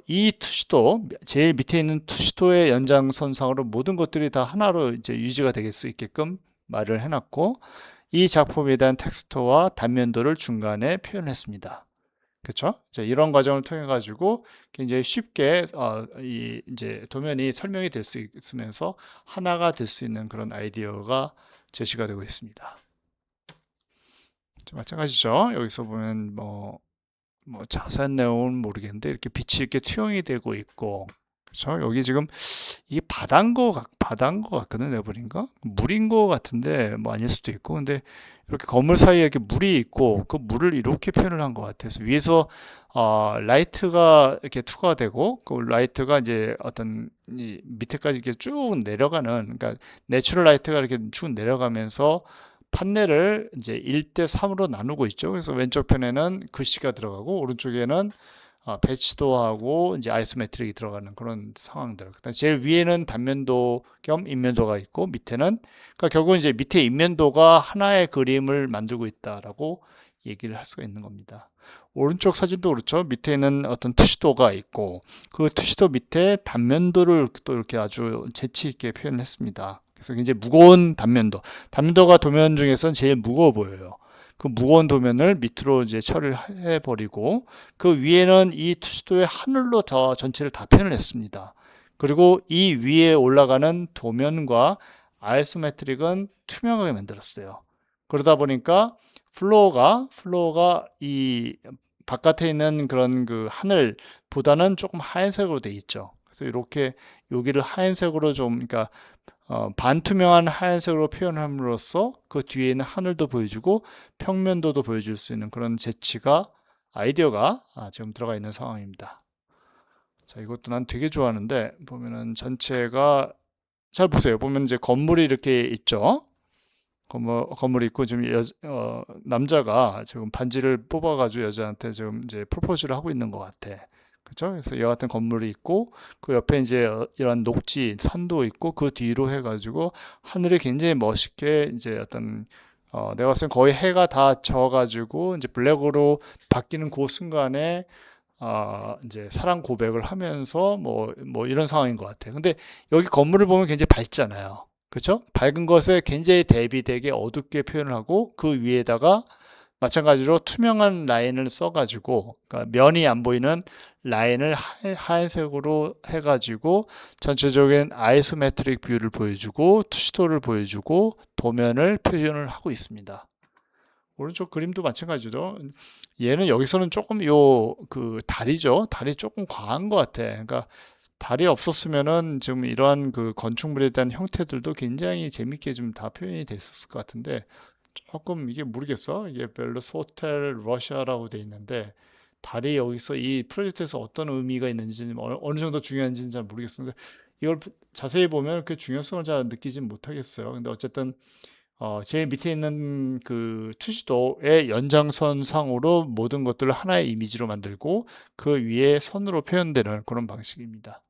이 투시도 제일 밑에 있는 투시도의 연장선상으로 모든 것들이 다 하나로 이제 유지가 될 수 있게끔 말을 해놨고 이 작품에 대한 텍스트와 단면도를 중간에 표현했습니다. 그렇죠? 이런 과정을 통해 가지고 굉장히 쉽게 이 이제 도면이 설명이 될 수 있으면서 하나가 될 수 있는 그런 아이디어가 제시가 되고 있습니다. 마찬가지죠. 여기서 보면 뭐 자세한 내용은 모르겠는데 이렇게 빛이 이렇게 투영이 되고 있고 그렇죠? 여기 지금 이게 바다인 거 같거든, 내가 보니까. 물인 거 같은데, 뭐 아닐 수도 있고. 근데 이렇게 건물 사이에 이렇게 물이 있고, 그 물을 이렇게 표현을 한 것 같아서, 위에서, 라이트가 이렇게 투과가 되고, 그 라이트가 이제 어떤, 이 밑에까지 이렇게 쭉 내려가는, 그러니까, 내추럴 라이트가 이렇게 쭉 내려가면서, 판넬을 이제 1대 3으로 나누고 있죠. 그래서 왼쪽 편에는 글씨가 들어가고, 오른쪽에는 배치도하고 이제 아이소메트릭이 들어가는 그런 상황들. 그다음 제일 위에는 단면도 겸 인면도가 있고 밑에는 그러니까 결국 이제 밑에 인면도가 하나의 그림을 만들고 있다라고 얘기를 할 수가 있는 겁니다. 오른쪽 사진도 그렇죠. 밑에는 어떤 투시도가 있고 그 투시도 밑에 단면도를 또 이렇게 아주 재치 있게 표현을 했습니다. 그래서 굉장히 무거운 단면도가 도면 중에서는 제일 무거워 보여요. 그 무거운 도면을 밑으로 이제 처리해 버리고 그 위에는 이 투시도의 하늘로 더 전체를 다 표현을 했습니다. 그리고 이 위에 올라가는 도면과 아이소메트릭은 투명하게 만들었어요. 그러다 보니까 플로어가 이 바깥에 있는 그런 그 하늘보다는 조금 하얀색으로 돼 있죠. 그래서 이렇게 여기를 하얀색으로 좀 그러니까 반투명한 하얀색으로 표현함으로써 그 뒤에 있는 하늘도 보여주고 평면도도 보여줄 수 있는 그런 아이디어가 지금 들어가 있는 상황입니다. 자, 이것도 난 되게 좋아하는데 보면은 전체가 잘 보세요. 보면 이제 건물이 이렇게 있죠. 건물이 있고 지금 남자가 지금 반지를 뽑아가지고 여자한테 지금 이제 프로포즈를 하고 있는 것 같아. 그죠? 그래서 이와 같은 건물이 있고 그 옆에 이제 이런 녹지 산도 있고 그 뒤로 해가지고 하늘이 굉장히 멋있게 이제 어떤 내가 봤을 땐 거의 해가 다 져가지고 이제 블랙으로 바뀌는 그 순간에 이제 사랑 고백을 하면서 뭐 이런 상황인 것 같아요. 근데 여기 건물을 보면 굉장히 밝잖아요. 그렇죠? 밝은 것에 굉장히 대비되게 어둡게 표현을 하고 그 위에다가 마찬가지로 투명한 라인을 써가지고 그러니까 면이 안 보이는 라인을 하얀색으로 해가지고 전체적인 아이소메트릭 뷰를 보여주고 투시도를 보여주고 도면을 표현을 하고 있습니다. 오른쪽 그림도 마찬가지죠. 얘는 여기서는 조금 그 다리죠. 다리 조금 과한 것 같아. 그러니까 다리 없었으면은 지금 이러한 그 건축물에 대한 형태들도 굉장히 재밌게 좀 다 표현이 됐었을 것 같은데 조금 이게 모르겠어. 이게 벨로스 호텔 러시아라고 돼 있는데 달이 여기서 이 프로젝트에서 어떤 의미가 있는지 어느 정도 중요한지는 잘 모르겠는데 이걸 자세히 보면 그 중요성을 잘 느끼진 못하겠어요. 근데 어쨌든 제일 밑에 있는 그 투시도의 연장선상으로 모든 것들을 하나의 이미지로 만들고 그 위에 선으로 표현되는 그런 방식입니다.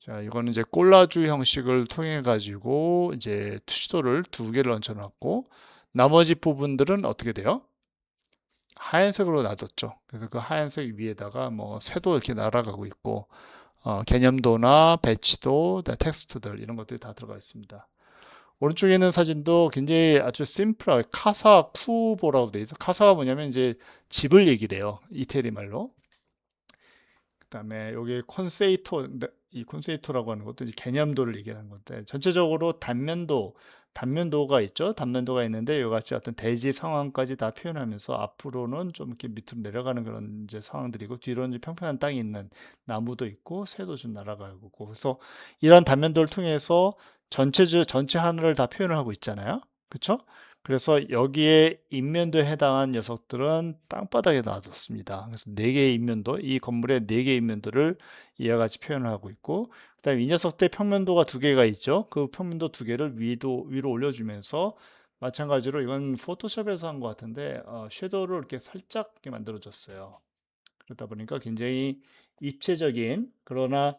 자, 이거는 이제 콜라주 형식을 통해 가지고 이제 투시도를 두 개를 얹혀놨고 나머지 부분들은 어떻게 돼요? 하얀색으로 놔뒀죠. 그래서 그 하얀색 위에다가 뭐 새도 이렇게 날아가고 있고 개념도나 배치도, 텍스트들 이런 것들이 다 들어가 있습니다. 오른쪽에 있는 사진도 굉장히 아주 심플하게 카사 쿠보라고 돼 있어. 카사가 뭐냐면 이제 집을 얘기래요. 이태리 말로. 그다음에 여기 이 콘세이토라고 하는 것도 이제 개념도를 얘기하는 건데 전체적으로 단면도가 있죠. 단면도가 있는데 이와 같이 어떤 대지 상황까지 다 표현하면서 앞으로는 좀 이렇게 밑으로 내려가는 그런 이제 상황들이고 뒤로는 이제 평평한 땅이 있는 나무도 있고 새도 좀 날아가고 그래서 이런 단면도를 통해서 전체 하늘을 다 표현을 하고 있잖아요. 그렇죠? 그래서 여기에 인면도에 해당한 녀석들은 땅바닥에 놔뒀습니다. 그래서 네 개의 인면도, 이 건물의 네 개의 인면도를 이와 같이 표현을 하고 있고, 그다음에 이 녀석들 평면도가 두 개가 있죠. 그 평면도 두 개를 위로 올려주면서 마찬가지로 이건 포토샵에서 한 것 같은데 섀도우를 이렇게 살짝 이렇게 만들어줬어요. 그러다 보니까 굉장히 입체적인 그러나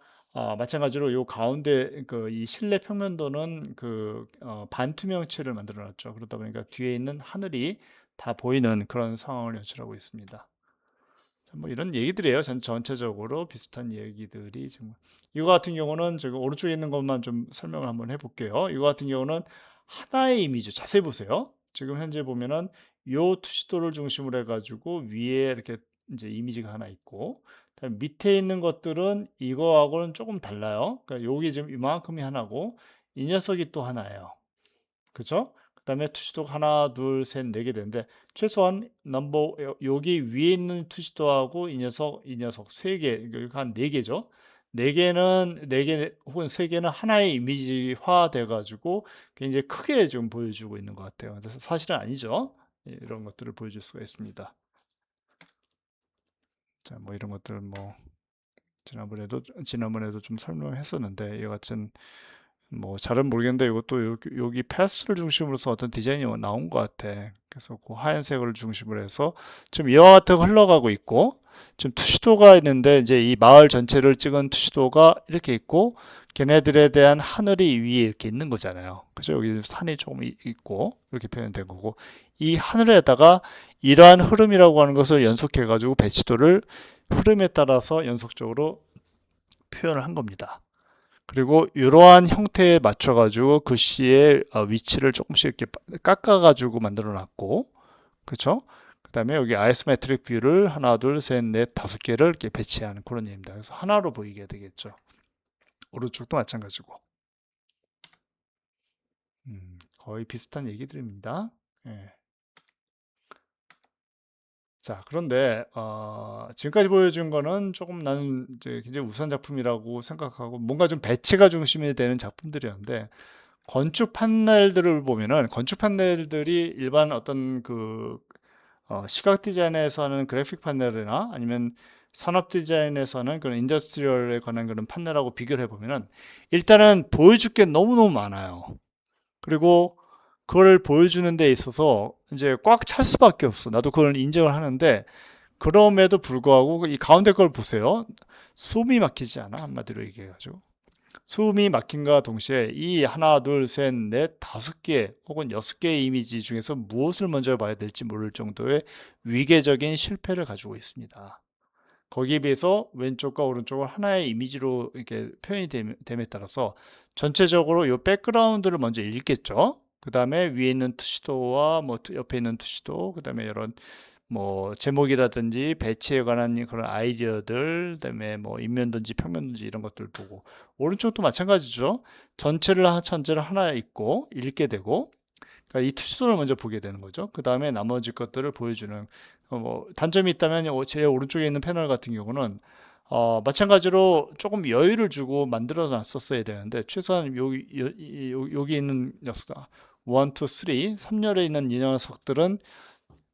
마찬가지로 요 가운데 그 이 실내 평면도는 그 반투명체를 만들어 놨죠. 그러다 보니까 뒤에 있는 하늘이 다 보이는 그런 상황을 연출하고 있습니다. 자, 뭐 이런 얘기들이에요. 전체적으로 비슷한 얘기들이 지금 이거 같은 경우는 지금 오른쪽에 있는 것만 좀 설명을 한번 해볼게요. 이거 같은 경우는 하나의 이미지 자세히 보세요. 지금 현재 보면은 요 투시도를 중심으로 해가지고 위에 이렇게 이제 이미지가 하나 있고 그다음에 밑에 있는 것들은 이거하고는 조금 달라요. 그러니까 여기 지금 이만큼이 하나고 이 녀석이 또 하나예요. 그죠? 그다음에 투시도 하나, 둘, 셋, 네 개 되는데 최소한 여기 위에 있는 투시도하고 이 녀석 세 개, 여기 한 네 개죠. 네 개 혹은 세 개는 하나의 이미지화 돼가지고 굉장히 크게 지금 보여주고 있는 것 같아요. 그래서 사실은 아니죠. 예, 이런 것들을 보여줄 수가 있습니다. 자, 뭐 이런 것들 뭐 지난번에도 좀 설명했었는데 이와 같은 뭐 잘은 모르겠는데 이것도 여기 패스를 중심으로서 어떤 디자인이 나온 것 같아. 그래서 그 하얀색을 중심으로 해서 지금 이와 같은 흘러가고 있고 지금 투시도가 있는데 이제 이 마을 전체를 찍은 투시도가 이렇게 있고 걔네들에 대한 하늘이 위에 이렇게 있는 거잖아요. 그죠? 여기 산이 조금 있고 이렇게 표현된 거고 이 하늘에다가 이러한 흐름이라고 하는 것을 연속해 가지고 배치도를 흐름에 따라서 연속적으로 표현을 한 겁니다. 그리고 이러한 형태에 맞춰 가지고 글씨의 위치를 조금씩 이렇게 깎아 가지고 만들어 놨고 그렇죠? 그다음에 여기 아이소메트릭 뷰를 하나, 둘, 셋, 넷, 다섯 개를 이렇게 배치하는 그런 얘기입니다. 그래서 하나로 보이게 되겠죠. 오른쪽도 마찬가지고. 거의 비슷한 얘기들입니다. 예. 자, 그런데 지금까지 보여준 거는 조금 나는 이제 굉장히 우수한 작품이라고 생각하고 뭔가 좀 배치가 중심이 되는 작품들이었는데 건축 판넬들을 보면은 건축 판넬들이 일반 어떤 그 시각 디자인에서 하는 그래픽 판넬이나 아니면 산업 디자인에서는 그런 인더스트리얼에 관한 그런 판넬하고 비교를 해보면은 일단은 보여줄 게 너무너무 많아요. 그리고 그걸 보여주는 데 있어서 이제 꽉 찰 수밖에 없어. 나도 그걸 인정을 하는데 그럼에도 불구하고 이 가운데 걸 보세요. 숨이 막히지 않아? 한마디로 얘기해가지고. 숨이 막힌과 동시에 이 하나, 둘, 셋, 넷, 다섯 개 혹은 여섯 개의 이미지 중에서 무엇을 먼저 봐야 될지 모를 정도의 위계적인 실패를 가지고 있습니다. 거기에 비해서 왼쪽과 오른쪽을 하나의 이미지로 이렇게 표현이 됨에 따라서 전체적으로 이 백그라운드를 먼저 읽겠죠. 그 다음에 위에 있는 투시도와 뭐 옆에 있는 투시도, 그 다음에 이런 뭐 제목이라든지 배치에 관한 그런 아이디어들, 그다음에 뭐 인면도인지 평면도인지 이런 것들 보고 오른쪽도 마찬가지죠. 전체를 하나 읽고 읽게 되고 그러니까 이 투시도를 먼저 보게 되는 거죠. 그 다음에 나머지 것들을 보여주는 뭐 단점이 있다면 제 오른쪽에 있는 패널 같은 경우는 마찬가지로 조금 여유를 주고 만들어 놨었어야 되는데 최소한 여기 있는 녀석 1, 2, 3, 3열에 있는 이 녀석들은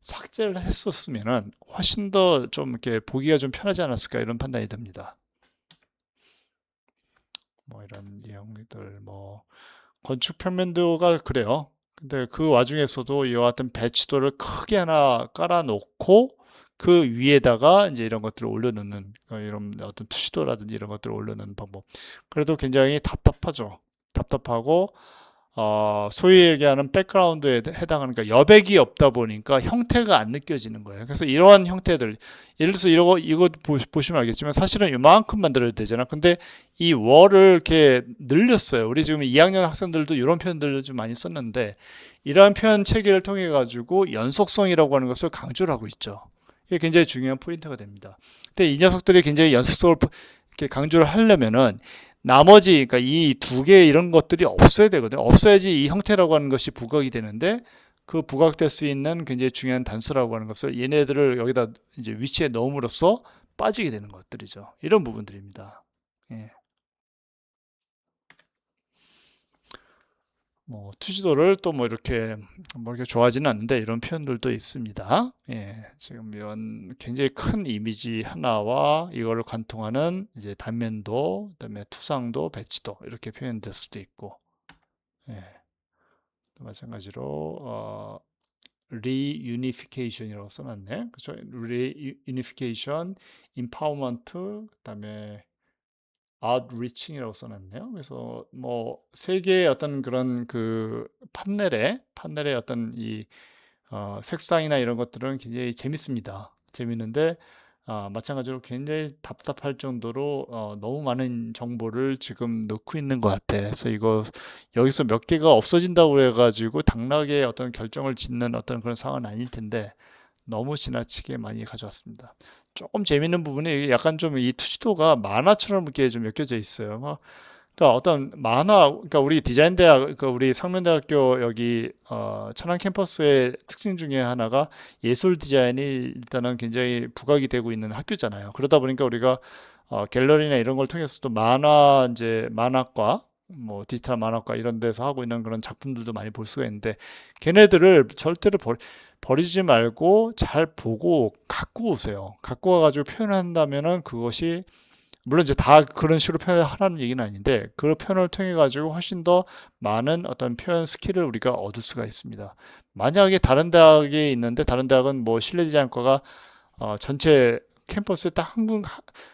삭제를 했었으면은 훨씬 더 좀 이렇게 보기가 좀 편하지 않았을까 이런 판단이 듭니다. 뭐 이런 내용들 뭐 건축 평면도가 그래요. 근데 그 와중에서도 이와 같은 배치도를 크게 하나 깔아놓고 그 위에다가 이제 이런 것들을 올려놓는 이런 어떤 투시도라든지 이런 것들을 올려놓는 방법. 그래도 굉장히 답답하죠. 답답하고 소위 얘기하는 백그라운드에 해당하는 그러니까 여백이 없다 보니까 형태가 안 느껴지는 거예요. 그래서 이러한 형태들, 예를 들어서 이거 보시면 알겠지만 사실은 이만큼 만들어야 되잖아. 근데 이 월을 이렇게 늘렸어요. 우리 지금 2학년 학생들도 이런 표현들을 좀 많이 썼는데 이러한 표현 체계를 통해 가지고 연속성이라고 하는 것을 강조를 하고 있죠. 이게 굉장히 중요한 포인트가 됩니다. 근데 이 녀석들이 굉장히 연속성을 이렇게 강조를 하려면은 나머지 그러니까 이 두 개 이런 것들이 없어야 되거든요. 없어야지 이 형태라고 하는 것이 부각이 되는데 그 부각될 수 있는 굉장히 중요한 단서라고 하는 것을 얘네들을 여기다 이제 위치에 넣음으로써 빠지게 되는 것들이죠. 이런 부분들입니다. 예. 뭐 투지도를 또 뭐 이렇게 좋아하지는 않는데 이런 표현들도 있습니다. 예, 지금 이런 굉장히 큰 이미지 하나와 이거를 관통하는 이제 단면도, 그다음에 투상도, 배치도 이렇게 표현될 수도 있고, 예, 또 마찬가지로 리유니피케이션이라고 써놨네. 그렇죠? 리유니피케이션, 임파워먼트, 그다음에 아웃리칭이라고 써놨네요. 그래서 뭐 세 개의 어떤 그런 그 판넬의 어떤 이 색상이나 이런 것들은 굉장히 재밌습니다. 재밌는데 마찬가지로 굉장히 답답할 정도로 너무 많은 정보를 지금 넣고 있는 것 같아. 그래서 이거 여기서 몇 개가 없어진다고 해가지고 당락의 어떤 결정을 짓는 어떤 그런 상황은 아닐 텐데 너무 지나치게 많이 가져왔습니다. 조금 재밌는 부분이 약간 좀 이 투시도가 만화처럼 이렇게 좀 엮여져 있어요. 그러니까 어떤 만화, 그러니까 우리 디자인대학, 그러니까 우리 상면대학교 여기 천안 캠퍼스의 특징 중에 하나가 예술 디자인이 일단은 굉장히 부각이 되고 있는 학교잖아요. 그러다 보니까 우리가 갤러리나 이런 걸 통해서도 만화 이제 만화과 뭐 디지털 만화과 이런 데서 하고 있는 그런 작품들도 많이 볼 수가 있는데 걔네들을 절대로 버리지 말고 잘 보고 갖고 오세요. 갖고 와가지고 표현한다면은 그것이 물론 이제 다 그런 식으로 표현하라는 얘기는 아닌데 그 표현을 통해 가지고 훨씬 더 많은 어떤 표현 스킬을 우리가 얻을 수가 있습니다. 만약에 다른 대학에 있는데 다른 대학은 뭐 실내 디자인과가 전체 캠퍼스에 딱 한 군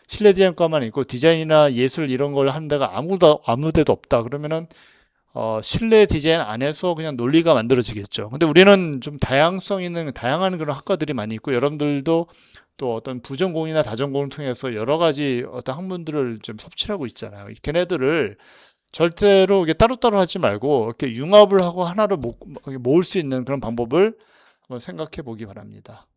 실내 디자인과만 있고 디자인이나 예술 이런 걸 하는 데가 아무 데도 없다. 그러면은 실내 디자인 안에서 그냥 논리가 만들어지겠죠. 근데 우리는 좀 다양성 있는 다양한 그런 학과들이 많이 있고 여러분들도 또 어떤 부전공이나 다전공을 통해서 여러 가지 어떤 학문들을 좀 섭취를 하고 있잖아요. 걔네들을 절대로 이게 따로따로 하지 말고 이렇게 융합을 하고 하나로 모을 수 있는 그런 방법을 한번 생각해 보기 바랍니다.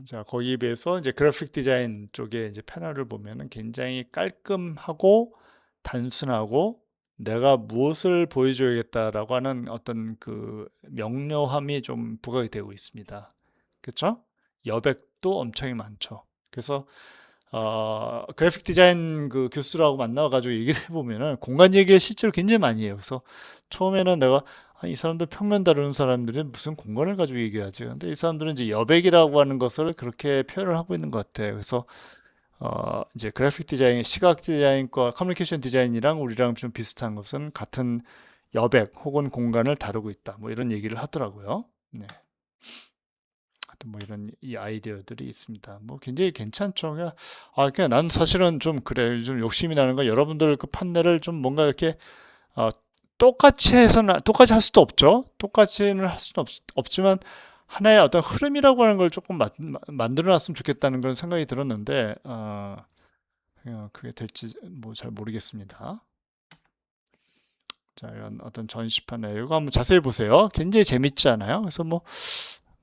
자, 거기에 비해서 이제 그래픽 디자인 쪽에 이제 패널을 보면은 굉장히 깔끔하고 단순하고 내가 무엇을 보여줘야겠다라고 하는 어떤 그 명료함이 좀 부각이 되고 있습니다. 그렇죠? 여백도 엄청 많죠. 그래서 그래픽 디자인 그 교수라고 만나가지고 얘기를 해보면은 공간 얘기를 실제로 굉장히 많이 해요. 그래서 처음에는 내가 이 사람들 평면 다루는 사람들은 무슨 공간을 가지고 얘기하지? 근데 이 사람들은 이제 여백이라고 하는 것을 그렇게 표현을 하고 있는 것 같아요. 그래서 이제 그래픽 디자인, 시각 디자인과 커뮤니케이션 디자인이랑 우리랑 좀 비슷한 것은 같은 여백 혹은 공간을 다루고 있다. 뭐 이런 얘기를 하더라고요. 네. 뭐 이런 이 아이디어들이 있습니다. 뭐 굉장히 괜찮죠. 그냥 난 사실은 좀 그래. 좀 욕심이 나는 거 여러분들 그 판넬을 좀 뭔가 이렇게 어, 똑같이 할 수도 없죠. 똑같이는 할 수는 없지만 하나의 어떤 흐름이라고 하는 걸 조금 만들어 놨으면 좋겠다는 그런 생각이 들었는데 그게 될지 뭐 잘 모르겠습니다. 자, 이런 어떤 전시판에 이거 한번 자세히 보세요. 굉장히 재밌지 않아요? 그래서 뭐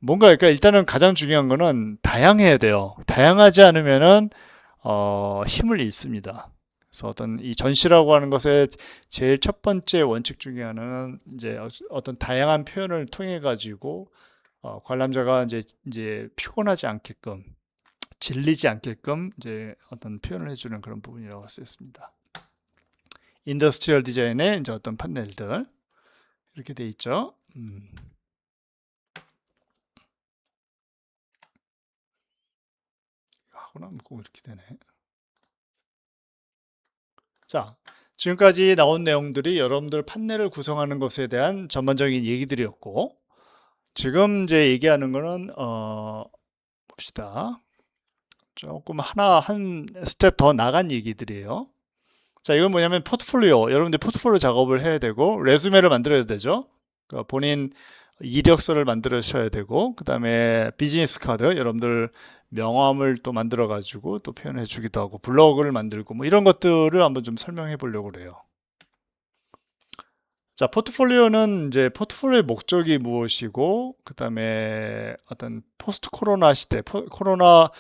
뭔가 그러니까 일단은 가장 중요한 거는 다양해야 돼요. 다양하지 않으면은 힘을 잃습니다. 그래서 어떤 이 전시라고 하는 것의 제일 첫 번째 원칙 중에 하나는 이제 어떤 다양한 표현을 통해 가지고 관람자가 이제 피곤하지 않게끔 질리지 않게끔 이제 어떤 표현을 해주는 그런 부분이라고 할 수 있습니다. 인더스트리얼 디자인의 이제 어떤 판넬들 이렇게 돼 있죠. 하고 나면 꼭 이렇게 되네. 자, 지금까지 나온 내용들이 여러분들 판넬을 구성하는 것에 대한 전반적인 얘기들이었고, 지금 이제 얘기하는 거는 봅시다. 조금 한 스텝 더 나간 얘기들이에요. 자, 이건 뭐냐면 포트폴리오. 여러분들 포트폴리오 작업을 해야 되고, 레주메를 만들어야 되죠. 그러니까 본인 이력서를 만들으셔야 되고, 그 다음에 비즈니스 카드, 여러분들 명함을 또 만들어 가지고 또 표현해 주기도 하고, 블로그를 만들고, 뭐 이런 것들을 한번 좀 설명해 보려고 그래요. 자, 포트폴리오는 이제 포트폴리오의 목적이 무엇이고, 그 다음에 어떤 포스트 코로나 시대, 코로나가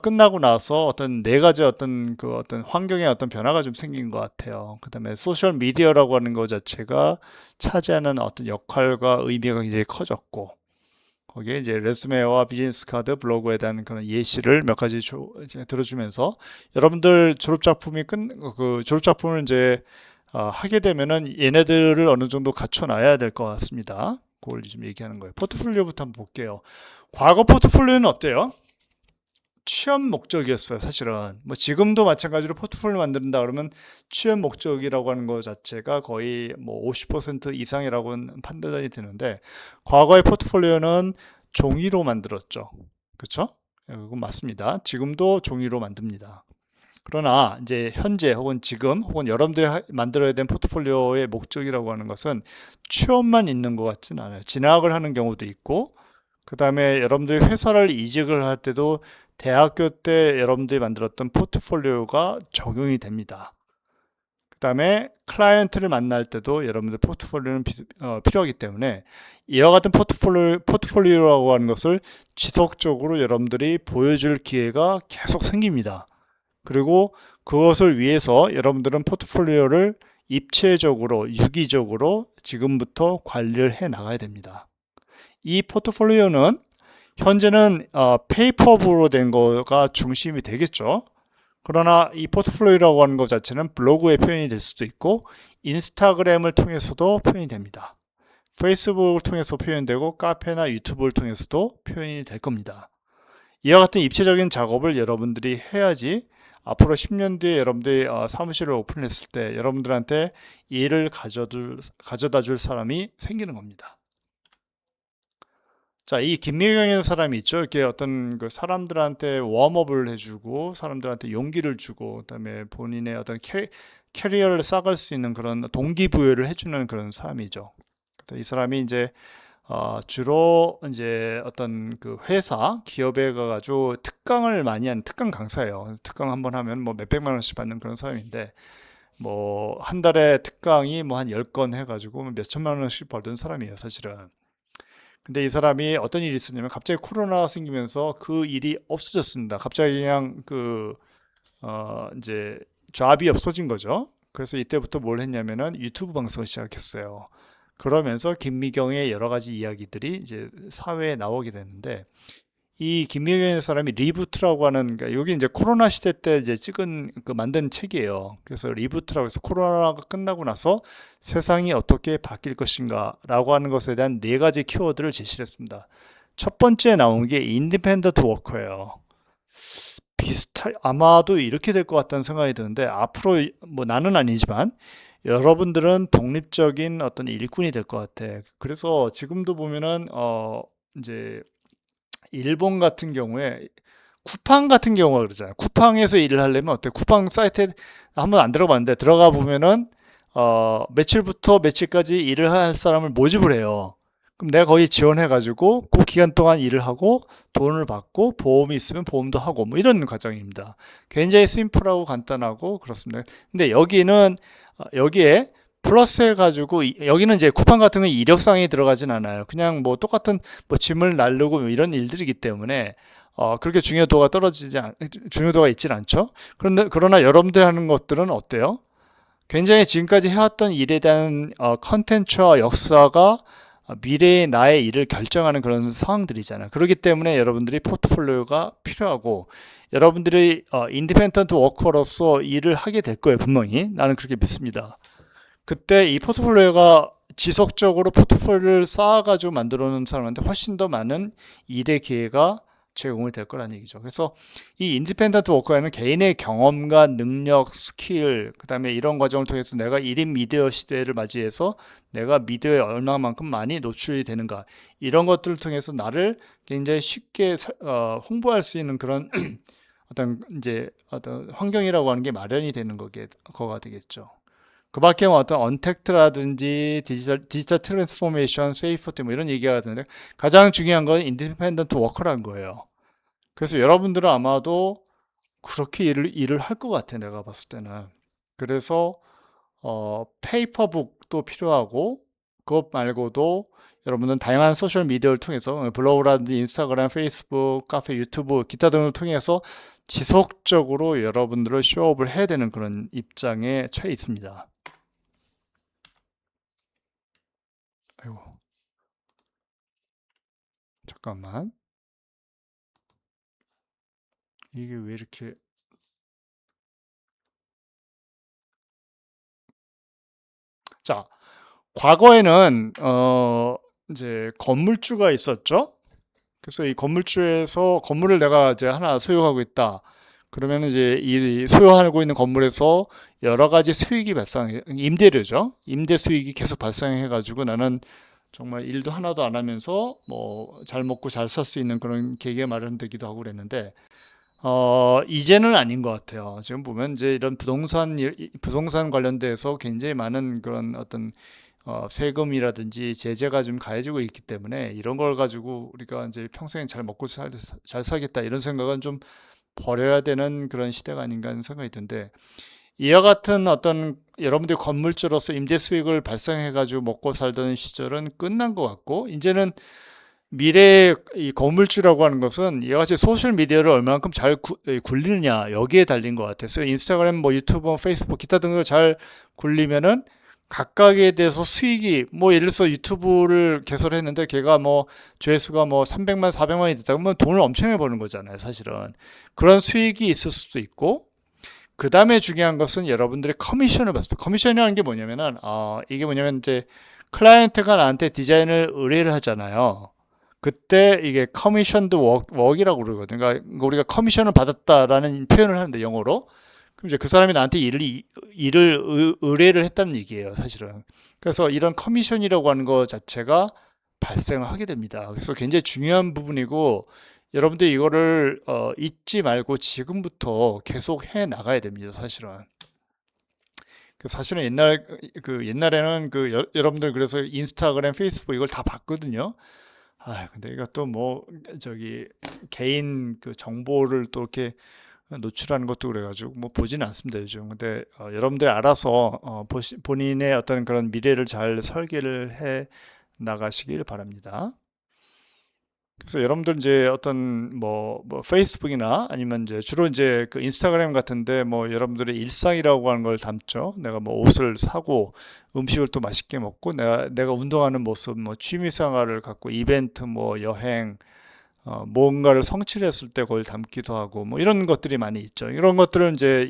끝나고 나서 어떤 네 가지 어떤 그 어떤 환경의 어떤 변화가 좀 생긴 것 같아요. 그 다음에 소셜 미디어라고 하는 것 자체가 차지하는 어떤 역할과 의미가 굉장히 커졌고, 거기에 이제 레sume와 비즈니스 카드, 블로그에 대한 그런 예시를 몇 가지 이제 들어주면서 여러분들 졸업 작품을 이제 하게 되면은 얘네들을 어느 정도 갖춰놔야 될 것 같습니다. 그걸 지금 얘기하는 거예요. 포트폴리오부터 한번 볼게요. 과거 포트폴리오는 어때요? 취업 목적이었어요, 사실은. 뭐 지금도 마찬가지로 포트폴리오 만든다 그러면 취업 목적이라고 하는 것 자체가 거의 뭐 50% 이상이라고는 판단이 되는데 과거의 포트폴리오는 종이로 만들었죠. 그렇죠? 그건 맞습니다. 지금도 종이로 만듭니다. 그러나 이제 현재 혹은 지금 혹은 여러분들이 만들어야 된 포트폴리오의 목적이라고 하는 것은 취업만 있는 것 같지는 않아요. 진학을 하는 경우도 있고 그 다음에 여러분들이 회사를 이직을 할 때도 대학교 때 여러분들이 만들었던 포트폴리오가 적용이 됩니다. 그 다음에 클라이언트를 만날 때도 여러분들 포트폴리오는 필요하기 때문에 이와 같은 포트폴리오라고 하는 것을 지속적으로 여러분들이 보여줄 기회가 계속 생깁니다. 그리고 그것을 위해서 여러분들은 포트폴리오를 입체적으로, 유기적으로 지금부터 관리를 해 나가야 됩니다. 이 포트폴리오는 현재는 페이퍼북으로 된 거가 중심이 되겠죠. 그러나 이 포트폴리오라고 하는 것 자체는 블로그에 표현이 될 수도 있고 인스타그램을 통해서도 표현이 됩니다. 페이스북을 통해서 표현되고 카페나 유튜브를 통해서도 표현이 될 겁니다. 이와 같은 입체적인 작업을 여러분들이 해야지 앞으로 10년 뒤에 여러분들이 사무실을 오픈했을 때 여러분들한테 일을 가져다 줄 사람이 생기는 겁니다. 자, 이 김미경이라는 사람이 있죠. 이렇게 어떤 그 사람들한테 웜업을 해주고 사람들한테 용기를 주고 그다음에 본인의 어떤 캐리어를 쌓을 수 있는 그런 동기부여를 해주는 그런 사람이죠. 이 사람이 이제 주로 이제 어떤 그 회사 기업에 가가지고 특강을 많이 하는 특강 강사예요. 특강 한번 하면 뭐 몇백만 원씩 받는 그런 사람인데 뭐 한 달에 특강이 뭐 한 10건 해가지고 몇천만 원씩 벌던 사람이에요, 사실은. 근데 이 사람이 어떤 일이 있었냐면 갑자기 코로나가 생기면서 그 일이 없어졌습니다. 갑자기 그냥 이제 잡이 없어진 거죠. 그래서 이때부터 뭘 했냐면은 유튜브 방송을 시작했어요. 그러면서 김미경의 여러 가지 이야기들이 이제 사회에 나오게 되는데 이 김미경의 사람이 리부트라고 하는 그러니까 여기 이제 코로나 시대 때 이제 찍은 그 만든 책이에요. 그래서 리부트라고 해서 코로나가 끝나고 나서 세상이 어떻게 바뀔 것인가라고 하는 것에 대한 4가지 키워드를 제시를 했습니다. 첫 번째 나온 게 인디펜던트 워커예요. 아마도 이렇게 될 것 같다는 생각이 드는데 앞으로 뭐 나는 아니지만 여러분들은 독립적인 어떤 일꾼이 될 것 같아. 그래서 지금도 보면은 이제 일본 같은 경우에 쿠팡 같은 경우가 그러잖아요. 쿠팡에서 일을 하려면 어때? 쿠팡 사이트에 한번 안 들어봤는데 들어가 보면은 며칠부터 며칠까지 일을 할 사람을 모집을 해요. 그럼 내가 거기 지원해가지고 그 기간 동안 일을 하고 돈을 받고 보험이 있으면 보험도 하고 뭐 이런 과정입니다. 굉장히 심플하고 간단하고 그렇습니다. 근데 여기는 여기에 플러스 해가지고 여기는 이제 쿠팡 같은 경우 이력상에 들어가진 않아요. 그냥 뭐 똑같은 뭐 짐을 나르고 뭐 이런 일들이기 때문에 그렇게 중요도가 있진 않죠. 그러나 여러분들 하는 것들은 어때요? 굉장히 지금까지 해왔던 일에 대한 컨텐츠와 역사가 미래의 나의 일을 결정하는 그런 상황들이잖아요. 그렇기 때문에 여러분들이 포트폴리오가 필요하고 여러분들이 인디펜던트 워커로서 일을 하게 될 거예요. 분명히 나는 그렇게 믿습니다. 그때 이 포트폴리오가 지속적으로 포트폴리오를 쌓아가지고 만들어 놓은 사람한테 훨씬 더 많은 일의 기회가 제공이 될 거란 얘기죠. 그래서 이 인디펜던트 워커에는 개인의 경험과 능력, 스킬, 그 다음에 이런 과정을 통해서 내가 1인 미디어 시대를 맞이해서 내가 미디어에 얼마만큼 많이 노출이 되는가 이런 것들을 통해서 나를 굉장히 쉽게 홍보할 수 있는 그런 어떤 환경이라고 하는 게 마련이 되는 거가 되겠죠. 그 밖에 어떤 언택트라든지 디지털 트랜스포메이션, 세이프티 뭐 이런 얘기가 하는데 가장 중요한 건 인디펜던트 워커라는 거예요. 그래서 여러분들은 아마도 그렇게 일을 할 것 같아, 내가 봤을 때는. 그래서 페이퍼북도 필요하고 그것 말고도 여러분은 다양한 소셜 미디어를 통해서 블로그라든지 인스타그램, 페이스북, 카페, 유튜브, 기타 등을 통해서 지속적으로 여러분들을 쇼업을 해야 되는 그런 입장에 처해 있습니다. 아이고, 잠깐만. 이게 왜 이렇게 자, 과거에는 이제 건물주가 있었죠. 그래서 이 건물주에서 건물을 내가 이제 하나 소유하고 있다. 그러면 이제 이 소유하고 있는 건물에서 여러 가지 수익이 임대료죠. 임대 수익이 계속 발생해 가지고 나는 정말 일도 하나도 안 하면서 뭐 잘 먹고 잘 살 수 있는 그런 계기가 마련되기도 하고 그랬는데 이제는 아닌 것 같아요. 지금 보면 이제 이런 부동산 관련돼서 굉장히 많은 그런 어떤 세금이라든지 제재가 좀 가해지고 있기 때문에 이런 걸 가지고 우리가 이제 평생 잘 먹고 잘 살겠다 이런 생각은 좀 버려야 되는 그런 시대가 아닌가 하는 생각이 드는데 이와 같은 어떤 여러분들 건물주로서 임대 수익을 발생해 가지고 먹고 살던 시절은 끝난 것 같고 이제는 미래의 이 건물주라고 하는 것은 이와 같이 소셜 미디어를 얼마만큼 잘 굴리느냐 여기에 달린 것 같아서 인스타그램, 뭐 유튜브, 페이스북, 기타 등을 잘 굴리면은 각각에 대해서 수익이 뭐 예를 들어서 유튜브를 개설했는데 걔가 뭐 조회수가 뭐 300만 400만이 됐다 그러면 돈을 엄청나게 버는 거잖아요 사실은. 그런 수익이 있을 수도 있고, 그 다음에 중요한 것은 여러분들의 커미션을 봤을 때, 커미션이라는 게 뭐냐면은 이게 뭐냐면 이제 클라이언트가 나한테 디자인을 의뢰를 하잖아요. 그때 이게 커미션드 웍이라고 그러거든요. 그러니까 우리가 커미션을 받았다라는 표현을 하는데 영어로, 그럼 이제 그 사람이 나한테 일을 의뢰를 했다는 얘기예요, 사실은. 그래서 이런 커미션이라고 하는 것 자체가 발생을 하게 됩니다. 그래서 굉장히 중요한 부분이고, 여러분들 이거를 잊지 말고 지금부터 계속 해 나가야 됩니다, 사실은. 사실은 옛날에는 여러분들 그래서 인스타그램, 페이스북 이걸 다 봤거든요. 근데 이거 또 뭐 저기 개인 그 정보를 또 이렇게 노출하는 것도 그래가지고 뭐 보지는 않습니다 요즘. 근데 여러분들 알아서 본인의 어떤 그런 미래를 잘 설계를 해 나가시길 바랍니다. 그래서 여러분들 이제 어떤 뭐 페이스북이나 아니면 이제 주로 이제 그 인스타그램 같은데 뭐 여러분들의 일상이라고 하는 걸 담죠. 내가 뭐 옷을 사고 음식을 또 맛있게 먹고 내가 운동하는 모습, 뭐 취미 생활을 갖고 이벤트, 뭐 여행, 뭔가를 성취했을 때 그걸 담기도 하고 뭐 이런 것들이 많이 있죠. 이런 것들을 이제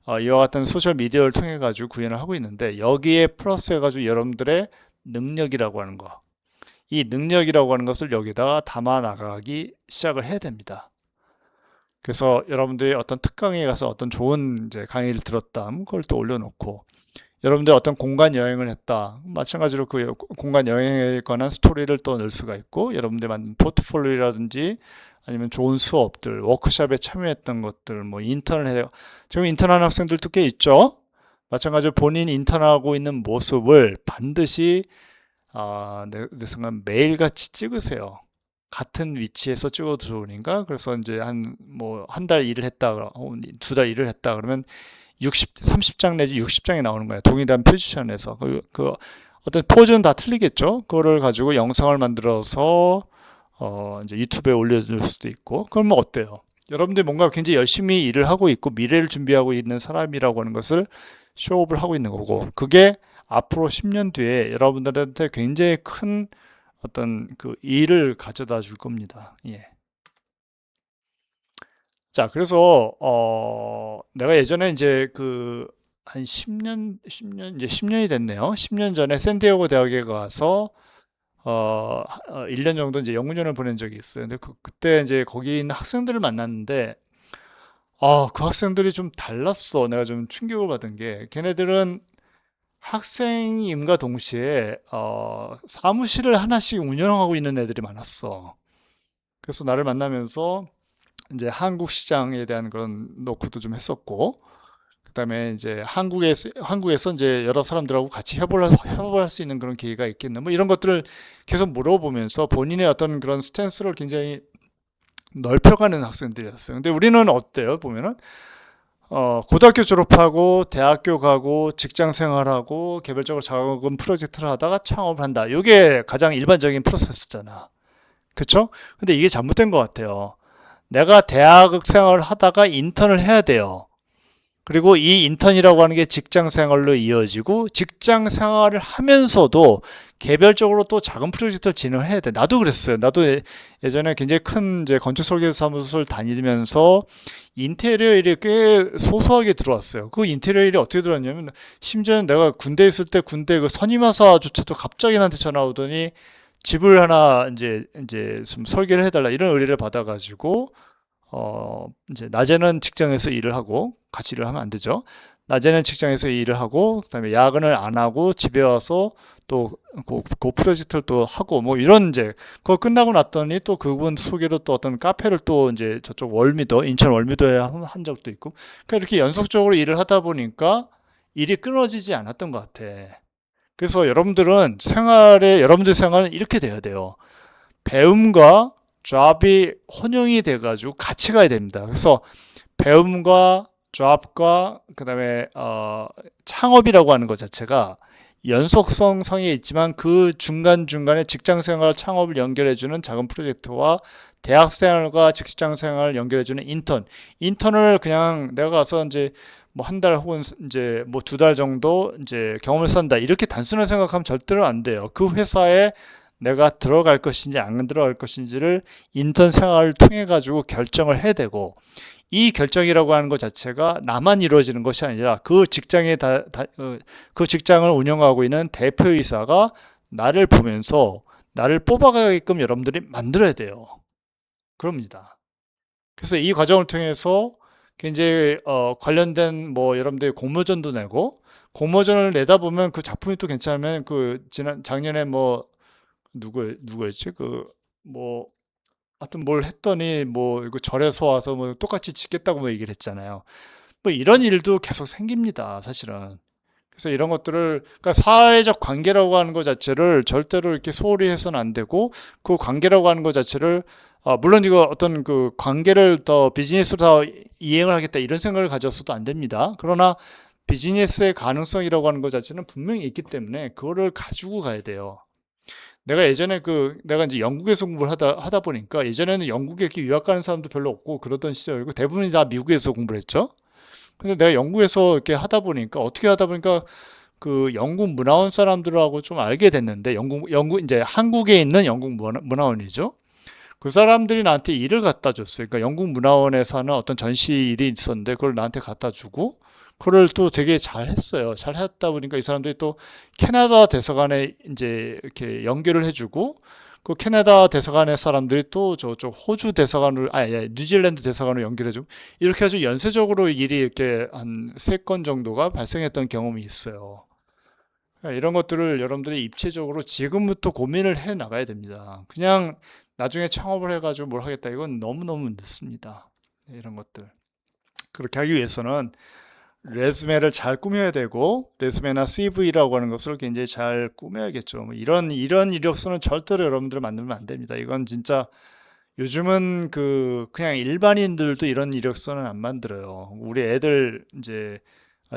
이와 같은 소셜 미디어를 통해 가지고 구현을 하고 있는데, 여기에 플러스 해가지고 여러분들의 능력이라고 하는 거, 이 능력이라고 하는 것을 여기다가 담아 나가기 시작을 해야 됩니다. 그래서 여러분들이 어떤 특강에 가서 어떤 좋은 이제 강의를 들었다, 그걸 또 올려놓고, 여러분들 어떤 공간 여행을 했다, 마찬가지로 그 공간 여행에 관한 스토리를 또 넣을 수가 있고, 여러분들 만든 포트폴리오라든지 아니면 좋은 수업들, 워크숍에 참여했던 것들, 뭐 인턴을 해요. 지금 인턴하는 학생들도 꽤 있죠. 마찬가지로 본인 인턴하고 있는 모습을 반드시 내 생각엔 매일같이 찍으세요. 같은 위치에서 찍어도 좋으니까. 그래서 이제 한 달 일을 했다, 2달 일을 했다 그러면 30장 내지 60장이 나오는 거예요. 동일한 포지션에서. 어떤 포즈는 다 틀리겠죠. 그거를 가지고 영상을 만들어서 이제 유튜브에 올려줄 수도 있고. 그러면 어때요? 여러분들이 뭔가 굉장히 열심히 일을 하고 있고 미래를 준비하고 있는 사람이라고 하는 것을 쇼업을 하고 있는 거고, 그게 앞으로 10년 뒤에 여러분들한테 굉장히 큰 어떤 그 일을 가져다 줄 겁니다. 예. 자, 그래서 내가 예전에 이제 한 10년이 됐네요. 10년 전에 샌디에고 대학에 가서 1년 정도 이제 연구년을 보낸 적이 있어요. 근데 그때 이제 거기 있는 학생들을 만났는데, 그 학생들이 좀 달랐어. 내가 좀 충격을 받은 게, 걔네들은 학생임과 동시에 사무실을 하나씩 운영하고 있는 애들이 많았어. 그래서 나를 만나면서 이제 한국 시장에 대한 그런 노크도 좀 했었고, 그다음에 이제 한국에서 이제 여러 사람들하고 같이 협업을 할 수 있는 그런 기회가 있겠나, 뭐 이런 것들을 계속 물어보면서 본인의 어떤 그런 스탠스를 굉장히 넓혀가는 학생들이었어요. 근데 우리는 어때요? 보면은 고등학교 졸업하고 대학교 가고 직장 생활하고 개별적으로 작은 프로젝트를 하다가 창업을 한다. 이게 가장 일반적인 프로세스잖아. 그쵸? 근데 이게 잘못된 것 같아요. 내가 대학 생활을 하다가 인턴을 해야 돼요. 그리고 이 인턴이라고 하는 게 직장 생활로 이어지고, 직장 생활을 하면서도 개별적으로 또 작은 프로젝트를 진행을 해야 돼. 나도 그랬어요. 나도 예전에 굉장히 큰 이제 건축 설계 사무소를 다니면서 인테리어 일이 꽤 소소하게 들어왔어요. 그 인테리어 일이 어떻게 들어왔냐면, 심지어는 내가 군대에 있을 때 군대 그 선임하사조차도 갑자기 나한테 전화 오더니 집을 하나 이제 좀 설계를 해달라 이런 의뢰를 받아가지고, 이제 낮에는 직장에서 일을 하고, 같이 일을 하면 안 되죠. 낮에는 직장에서 일을 하고, 그다음에 야근을 안 하고 집에 와서 또 그 프로젝트를 또 하고, 뭐 이런 이제 그거 끝나고 났더니 또 그분 소개로 또 어떤 카페를 또 이제 저쪽 인천 월미도에 한 적도 있고. 그러니까 이렇게 연속적으로 일을 하다 보니까 일이 끊어지지 않았던 것 같아. 그래서 여러분들 생활은 이렇게 돼야 돼요. 배움과 잡이 혼용이 돼가지고 같이 가야 됩니다. 그래서 배움과 잡과 그다음에 창업이라고 하는 것 자체가 연속성상에 있지만, 그 중간중간에 직장생활 창업을 연결해주는 작은 프로젝트와 대학생활과 직장생활을 연결해주는 인턴을 그냥 내가 가서 이제 뭐 한 달 혹은 이제 뭐 두 달 정도 이제 경험을 쌓는다. 이렇게 단순한 생각하면 절대로 안 돼요. 그 회사에 내가 들어갈 것인지 안 들어갈 것인지를 인턴 생활을 통해 가지고 결정을 해야 되고, 이 결정이라고 하는 것 자체가 나만 이루어지는 것이 아니라 그 직장에 그 직장을 운영하고 있는 대표이사가 나를 보면서 나를 뽑아가게끔 여러분들이 만들어야 돼요. 그럽니다. 그래서 이 과정을 통해서 굉장히 관련된 뭐 여러분들이 공모전도 내고, 공모전을 내다 보면 그 작품이 또 괜찮으면 그 지난 작년에 뭐 누구였지 뭐 하여튼 뭘 했더니 뭐 이거 절에서 와서 뭐 똑같이 짓겠다고 뭐 얘기를 했잖아요. 뭐 이런 일도 계속 생깁니다, 사실은. 그래서 이런 것들을, 그러니까 사회적 관계라고 하는 것 자체를 절대로 이렇게 소홀히 해서는 안 되고, 그 관계라고 하는 것 자체를 물론 이거 어떤 그 관계를 더 비즈니스로 더 이행을 하겠다 이런 생각을 가졌어도 안 됩니다. 그러나 비즈니스의 가능성이라고 하는 것 자체는 분명히 있기 때문에 그거를 가지고 가야 돼요. 내가 예전에 내가 이제 영국에서 공부를 하다 보니까, 예전에는 영국에 이렇게 유학 가는 사람도 별로 없고 그러던 시절이고 대부분이 다 미국에서 공부를 했죠. 근데 내가 영국에서 이렇게 하다 보니까, 어떻게 하다 보니까 그 영국 문화원 사람들하고 좀 알게 됐는데, 영국 이제 한국에 있는 영국 문화원이죠. 그 사람들이 나한테 일을 갖다 줬어요. 그러니까 영국 문화원에서 하는 어떤 전시 일이 있었는데 그걸 나한테 갖다 주고, 그걸 또 되게 잘 했어요. 잘 했다 보니까 이 사람들이 또 캐나다 대사관에 이제 이렇게 연결을 해주고, 그 캐나다 대사관의 사람들이 또 저쪽 호주 대사관으로, 뉴질랜드 대사관으로 연결해주고, 이렇게 아주 연쇄적으로 일이 이렇게 한 3건 정도가 발생했던 경험이 있어요. 이런 것들을 여러분들이 입체적으로 지금부터 고민을 해 나가야 됩니다. 그냥 나중에 창업을 해가지고 뭘 하겠다, 이건 너무너무 늦습니다. 이런 것들. 그렇게 하기 위해서는 레즈메를 잘 꾸며야 되고, 레즈메나 CV라고 하는 것을 굉장히 잘 꾸며야겠죠. 뭐 이런 이력서는 절대로 여러분들 만들면 안 됩니다. 이건 진짜 요즘은 그냥 일반인들도 이런 이력서는 안 만들어요. 우리 애들 이제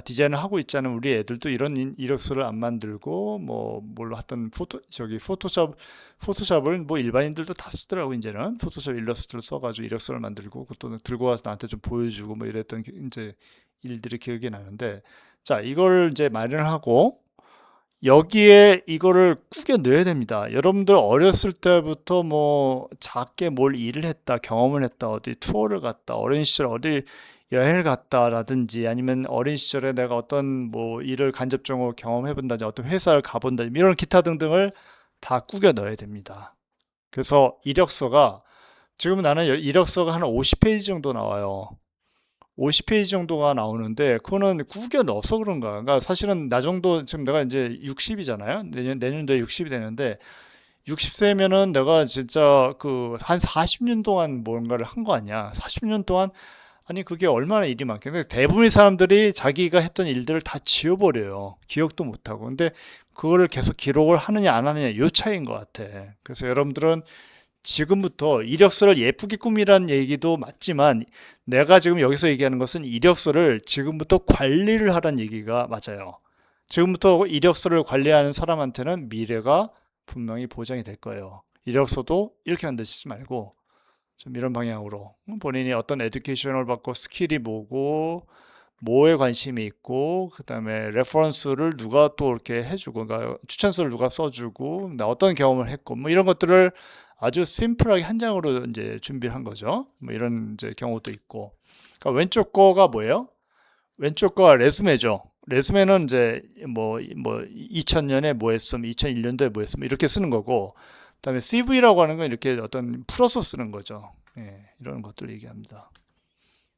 디자인을 하고 있잖아요. 우리 애들도 이런 이력서를 안 만들고, 뭐 뭘로 하던 포토샵을 뭐 일반인들도 다 쓰더라고. 이제는 포토샵 일러스트를 써가지고 이력서를 만들고 그것도 들고 와서 나한테 좀 보여주고 뭐 이랬던 이제 일들이 기억이 나는데, 자, 이걸 이제 마련하고 여기에 이거를 꾸겨 넣어야 됩니다. 여러분들 어렸을 때부터 뭐 작게 뭘 일을 했다, 경험을 했다, 어디 투어를 갔다, 어린 시절 어디 여행을 갔다라든지, 아니면 어린 시절에 내가 어떤 뭐 일을 간접적으로 경험해 본다든지, 어떤 회사를 가본다든지, 이런 기타 등등을 다 꾸겨 넣어야 됩니다. 그래서 이력서가, 지금 나는 이력서가 한 50페이지 정도 나와요. 50페이지 정도가 나오는데 그거는 구겨 넣어서 그런가. 그러니까 사실은 나 정도, 지금 내가 이제 60이잖아요. 내년도에 60이 되는데, 60세면은 내가 진짜 한 40년 동안 뭔가를 한 거 아니야. 40년 동안, 아니 그게 얼마나 일이 많겠는데, 대부분의 사람들이 자기가 했던 일들을 다 지워버려요. 기억도 못하고. 근데 그거를 계속 기록을 하느냐 안 하느냐, 요 차이인 것 같아. 그래서 여러분들은 지금부터 이력서를 예쁘게 꾸미라는 얘기도 맞지만, 내가 지금 여기서 얘기하는 것은 이력서를 지금부터 관리를 하라는 얘기가 맞아요. 지금부터 이력서를 관리하는 사람한테는 미래가 분명히 보장이 될 거예요. 이력서도 이렇게 만드시지 말고 좀 이런 방향으로, 본인이 어떤 에듀케이션을 받고 스킬이 뭐고 뭐에 관심이 있고, 그 다음에 레퍼런스를 누가 또 이렇게 해주고, 그러니까 추천서를 누가 써주고, 나 어떤 경험을 했고, 뭐 이런 것들을 아주 심플하게 한 장으로 이제 준비를 한 거죠. 뭐 이런 이제 경우도 있고. 그러니까 왼쪽 거가 뭐예요? 왼쪽 거가 레sume죠. 레sume는 이제 뭐 2000년에 뭐 했음, 2001년도에 뭐 했음, 이렇게 쓰는 거고, 그다음에 CV라고 하는 건 이렇게 어떤 풀어서 쓰는 거죠. 이런 것들 얘기합니다.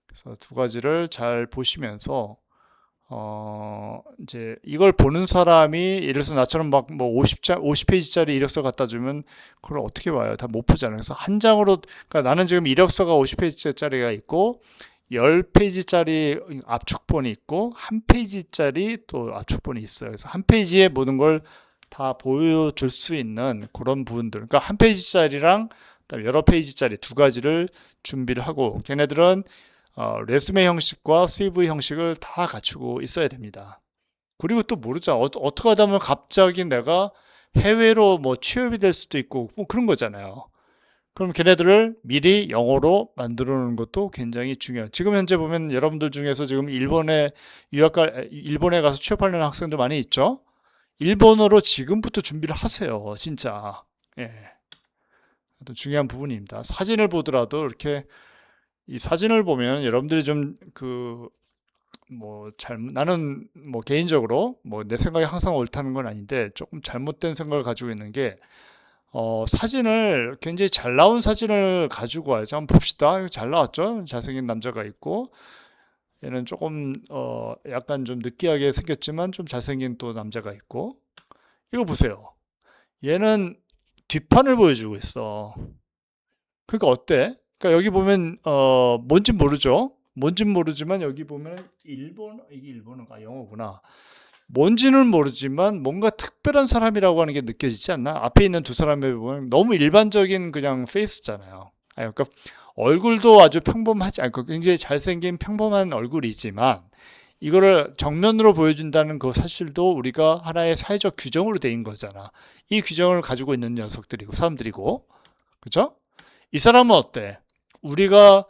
그래서 두 가지를 잘 보시면서, 이제 이걸 보는 사람이, 예를 들어서 나처럼 막 뭐 50페이지짜리 이력서 갖다 주면 그걸 어떻게 봐요? 다 못 보잖아요. 그래서 한 장으로, 그러니까 나는 지금 이력서가 50페이지짜리가 있고, 10페이지짜리 압축본이 있고, 1페이지짜리 또 압축본이 있어요. 그래서 한 페이지에 모든 걸 다 보여줄 수 있는 그런 부분들. 그러니까 한 페이지짜리랑 그다음에 여러 페이지짜리 두 가지를 준비를 하고, 걔네들은 레스메 형식과 CV 형식을 다 갖추고 있어야 됩니다. 그리고 또 모르죠. 어떻게 하다 보면 갑자기 내가 해외로 뭐 취업이 될 수도 있고 뭐 그런 거잖아요. 그럼 걔네들을 미리 영어로 만들어 놓는 것도 굉장히 중요해요. 지금 현재 보면 여러분들 중에서 지금 일본에 가서 취업하려는 학생들 많이 있죠? 일본어로 지금부터 준비를 하세요. 진짜. 예. 아주 중요한 부분입니다. 사진을 보더라도 이렇게 이 사진을 보면 여러분들이 좀 나는 개인적으로 내 생각이 항상 옳다는 건 아닌데 조금 잘못된 생각을 가지고 있는 게 사진을 굉장히 잘 나온 사진을 가지고 와야죠. 한번 봅시다. 이거 잘 나왔죠? 잘생긴 남자가 있고 얘는 조금 약간 좀 느끼하게 생겼지만 좀 잘생긴 또 남자가 있고 이거 보세요. 얘는 뒷판을 보여주고 있어. 그러니까 어때? 그러니까 여기 보면 뭔진 모르죠. 뭔진 모르지만 여기 보면 이게 일본어가 영어구나. 뭔지는 모르지만 뭔가 특별한 사람이라고 하는 게 느껴지지 않나? 앞에 있는 두 사람을 보면 너무 일반적인 그냥 페이스잖아요. 그러니까 얼굴도 아주 평범하지 않고 굉장히 잘생긴 평범한 얼굴이지만 이거를 정면으로 보여준다는 그 사실도 우리가 하나의 사회적 규정으로 돼 있는 거잖아. 이 규정을 가지고 있는 녀석들이고 사람들이고, 그렇죠? 이 사람은 어때? 우리가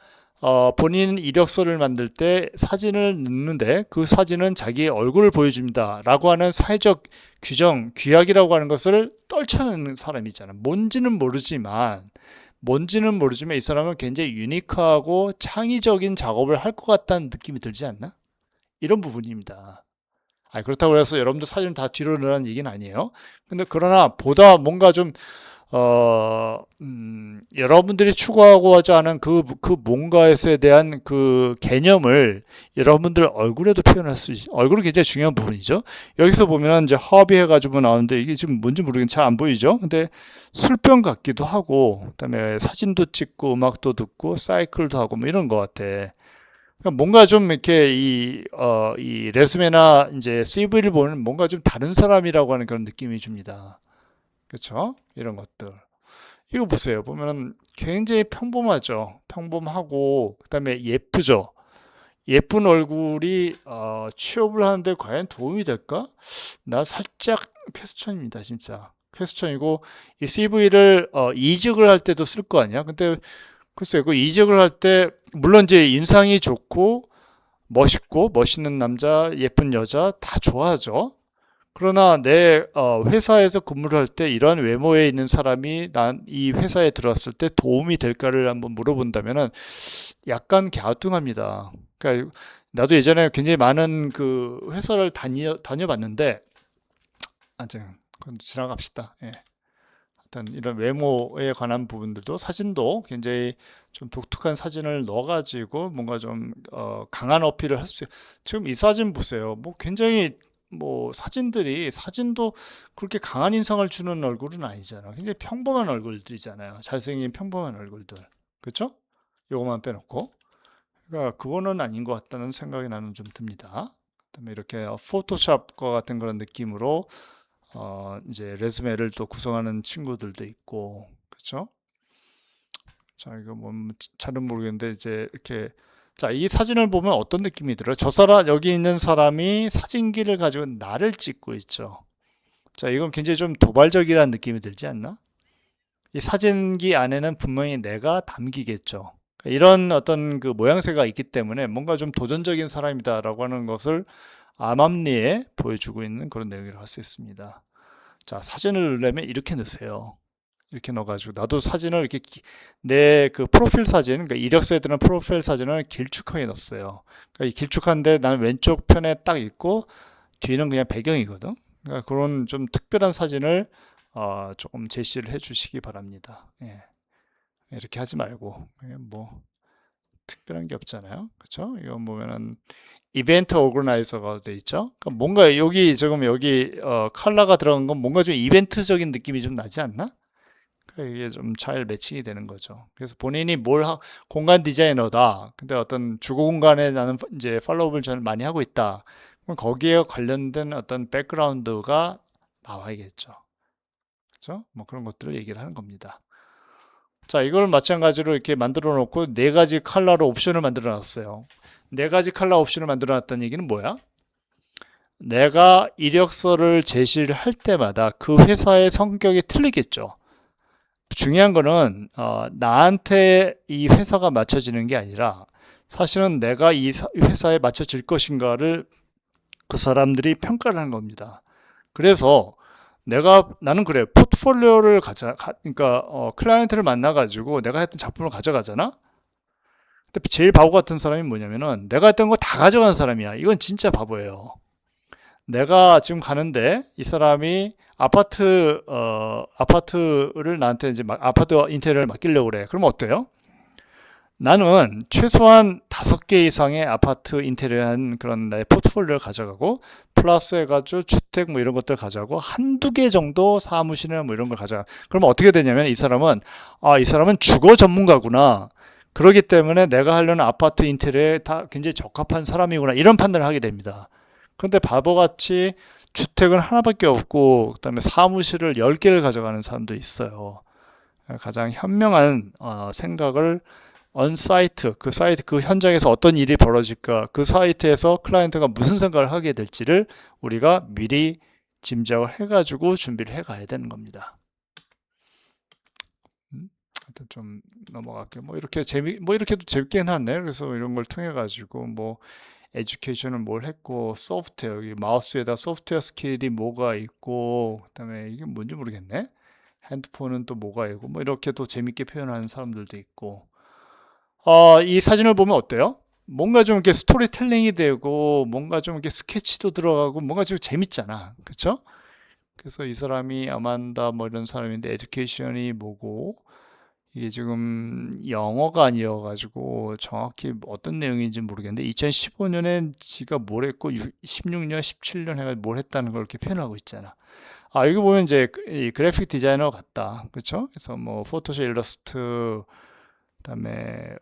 본인 이력서를 만들 때 사진을 넣는데 그 사진은 자기의 얼굴을 보여줍니다 라고 하는 사회적 규정, 규약이라고 하는 것을 떨쳐내는 사람이잖아. 뭔지는 모르지만 이 사람은 굉장히 유니크하고 창의적인 작업을 할 것 같다는 느낌이 들지 않나? 이런 부분입니다. 그렇다고 해서 여러분들 사진 다 뒤로 넣으라는 얘기는 아니에요. 근데 그러나 보다 뭔가 좀 여러분들이 추구하고자 하는 그 뭔가에 대한 그 개념을 여러분들 얼굴에도 표현할 수 있어요. 얼굴은 굉장히 중요한 부분이죠. 여기서 보면 이제 허비 해가지고 나오는데 이게 지금 뭔지 모르겠는데 잘 안 보이죠? 근데 술병 같기도 하고, 그다음에 사진도 찍고, 음악도 듣고, 사이클도 하고, 뭐 이런 것 같아. 그러니까 뭔가 좀 이렇게 이 레sume나 이제 CV를 보면 뭔가 좀 다른 사람이라고 하는 그런 느낌이 줍니다. 그렇죠? 이런 것들. 이거 보세요. 보면 굉장히 평범하죠. 평범하고 그다음에 예쁘죠. 예쁜 얼굴이 취업을 하는데 과연 도움이 될까? 나 살짝 퀘스천입니다, 진짜. 퀘스천이고 이 CV를 이직을 할 때도 쓸 거 아니야? 근데 글쎄요, 그 이직을 할 때 물론 이제 인상이 좋고 멋있고 멋있는 남자, 예쁜 여자 다 좋아하죠. 그러나 내 회사에서 근무를 할 때 이러한 외모에 있는 사람이 난 이 회사에 들어왔을 때 도움이 될까를 한번 물어본다면은 약간 갸우뚱합니다. 그러니까 나도 예전에 굉장히 많은 그 회사를 다녀봤는데, 그건 지나갑시다. 예. 하여튼 이런 외모에 관한 부분들도 사진도 굉장히 좀 독특한 사진을 넣어가지고 뭔가 좀 강한 어필을 할 수. 지금 이 사진 보세요. 굉장히 사진도 그렇게 강한 인상을 주는 얼굴은 아니잖아. 굉장히 평범한 얼굴들이잖아요. 잘생긴 평범한 얼굴들. 그렇죠? 요것만 빼놓고. 그러니까 그거는 아닌 것 같다는 생각이 나는 좀 듭니다. 그다음에 이렇게 포토샵과 같은 그런 느낌으로 이제 레즈메를 또 구성하는 친구들도 있고, 그렇죠? 자, 이거 잘은 모르겠는데 이제 이렇게 자, 이 사진을 보면 어떤 느낌이 들어요? 여기 있는 사람이 사진기를 가지고 나를 찍고 있죠. 자, 이건 굉장히 좀 도발적이라는 느낌이 들지 않나? 이 사진기 안에는 분명히 내가 담기겠죠. 이런 어떤 그 모양새가 있기 때문에 뭔가 좀 도전적인 사람이다라고 하는 것을 암암리에 보여주고 있는 그런 내용이라고 할 수 있습니다. 자, 사진을 넣으려면 이렇게 넣으세요. 이렇게 넣어가지고 나도 사진을 이렇게 내 그 프로필 사진, 그러니까 이력서에 드는 프로필 사진을 길쭉하게 넣었어요. 그러니까 이 길쭉한데 나는 왼쪽 편에 딱 있고 뒤는 그냥 배경이거든. 그러니까 그런 좀 특별한 사진을 조금 제시를 해주시기 바랍니다. 예. 이렇게 하지 말고 특별한 게 없잖아요. 그렇죠? 이건 보면은 이벤트 오거나이저가 돼 있죠. 그러니까 뭔가 지금 여기 컬러가 들어간 건 뭔가 좀 이벤트적인 느낌이 좀 나지 않나? 이게 좀 잘 매칭이 되는 거죠. 그래서 본인이 공간 디자이너다. 근데 어떤 주거 공간에 나는 이제 팔로우업을 저는 많이 하고 있다. 그럼 거기에 관련된 어떤 백그라운드가 나와야겠죠. 그렇죠? 그런 것들을 얘기를 하는 겁니다. 자, 이걸 마찬가지로 이렇게 만들어 놓고 네 가지 컬러로 옵션을 만들어 놨어요. 네 가지 컬러 옵션을 만들어 놨다는 얘기는 뭐야? 내가 이력서를 제시를 할 때마다 그 회사의 성격이 틀리겠죠. 중요한 거는 나한테 이 회사가 맞춰지는 게 아니라 사실은 내가 이 회사에 맞춰질 것인가를 그 사람들이 평가를 하는 겁니다. 그래서 나는 그래. 포트폴리오를 그러니까 클라이언트를 만나 가지고 내가 했던 작품을 가져가잖아. 근데 제일 바보 같은 사람이 뭐냐면은 내가 했던 거 다 가져간 사람이야. 이건 진짜 바보예요. 내가 지금 가는데 이 사람이 아파트를 나한테 이제 아파트 인테리어를 맡기려고 그래. 그럼 어때요? 나는 최소한 5개 이상의 아파트 인테리어한 그런 나의 포트폴리오를 가져가고 플러스 해가지고 주택 뭐 이런 것들 가져가고 한두 개 정도 사무실이나 뭐 이런 걸 가져가. 그러면 어떻게 되냐면 이 사람은 주거 전문가구나. 그렇기 때문에 내가 하려는 아파트 인테리어에 다 굉장히 적합한 사람이구나. 이런 판단을 하게 됩니다. 그런데 바보같이 주택은 하나밖에 없고 그다음에 사무실을 10개를 가져가는 사람도 있어요. 가장 현명한 생각을 언사이트, 그 현장에서 어떤 일이 벌어질까, 그 사이트에서 클라이언트가 무슨 생각을 하게 될지를 우리가 미리 짐작을 해가지고 준비를 해 가야 되는 겁니다. 하여튼 좀 넘어갈게요. 뭐 이렇게도 재밌게 해놨네. 그래서 이런 걸 통해 가지고 뭐 에듀케이션은 뭘 했고, 소프트웨어, 여기 마우스에다 소프트웨어 스킬이 뭐가 있고, 그다음에 이게 뭔지 모르겠네. 핸드폰은 또 뭐가 있고, 뭐 이렇게 또 재밌게 표현하는 사람들도 있고. 이 사진을 보면 어때요? 뭔가 좀 이렇게 스토리텔링이 되고, 뭔가 좀 이렇게 스케치도 들어가고, 뭔가 좀 재밌잖아. 그쵸? 그래서 이 사람이 아만다 뭐 이런 사람인데, 에듀케이션이 뭐고, 이게 지금 영어가 아니어가지고 정확히 어떤 내용인지 모르겠는데 2015년에 지가 뭘 했고 16년, 17년 해가지고 뭘 했다는 걸 이렇게 표현하고 있잖아. 여기 보면 이제 이 그래픽 디자이너 같다. 그쵸? 그래서 뭐 포토샵 일러스트 그다음에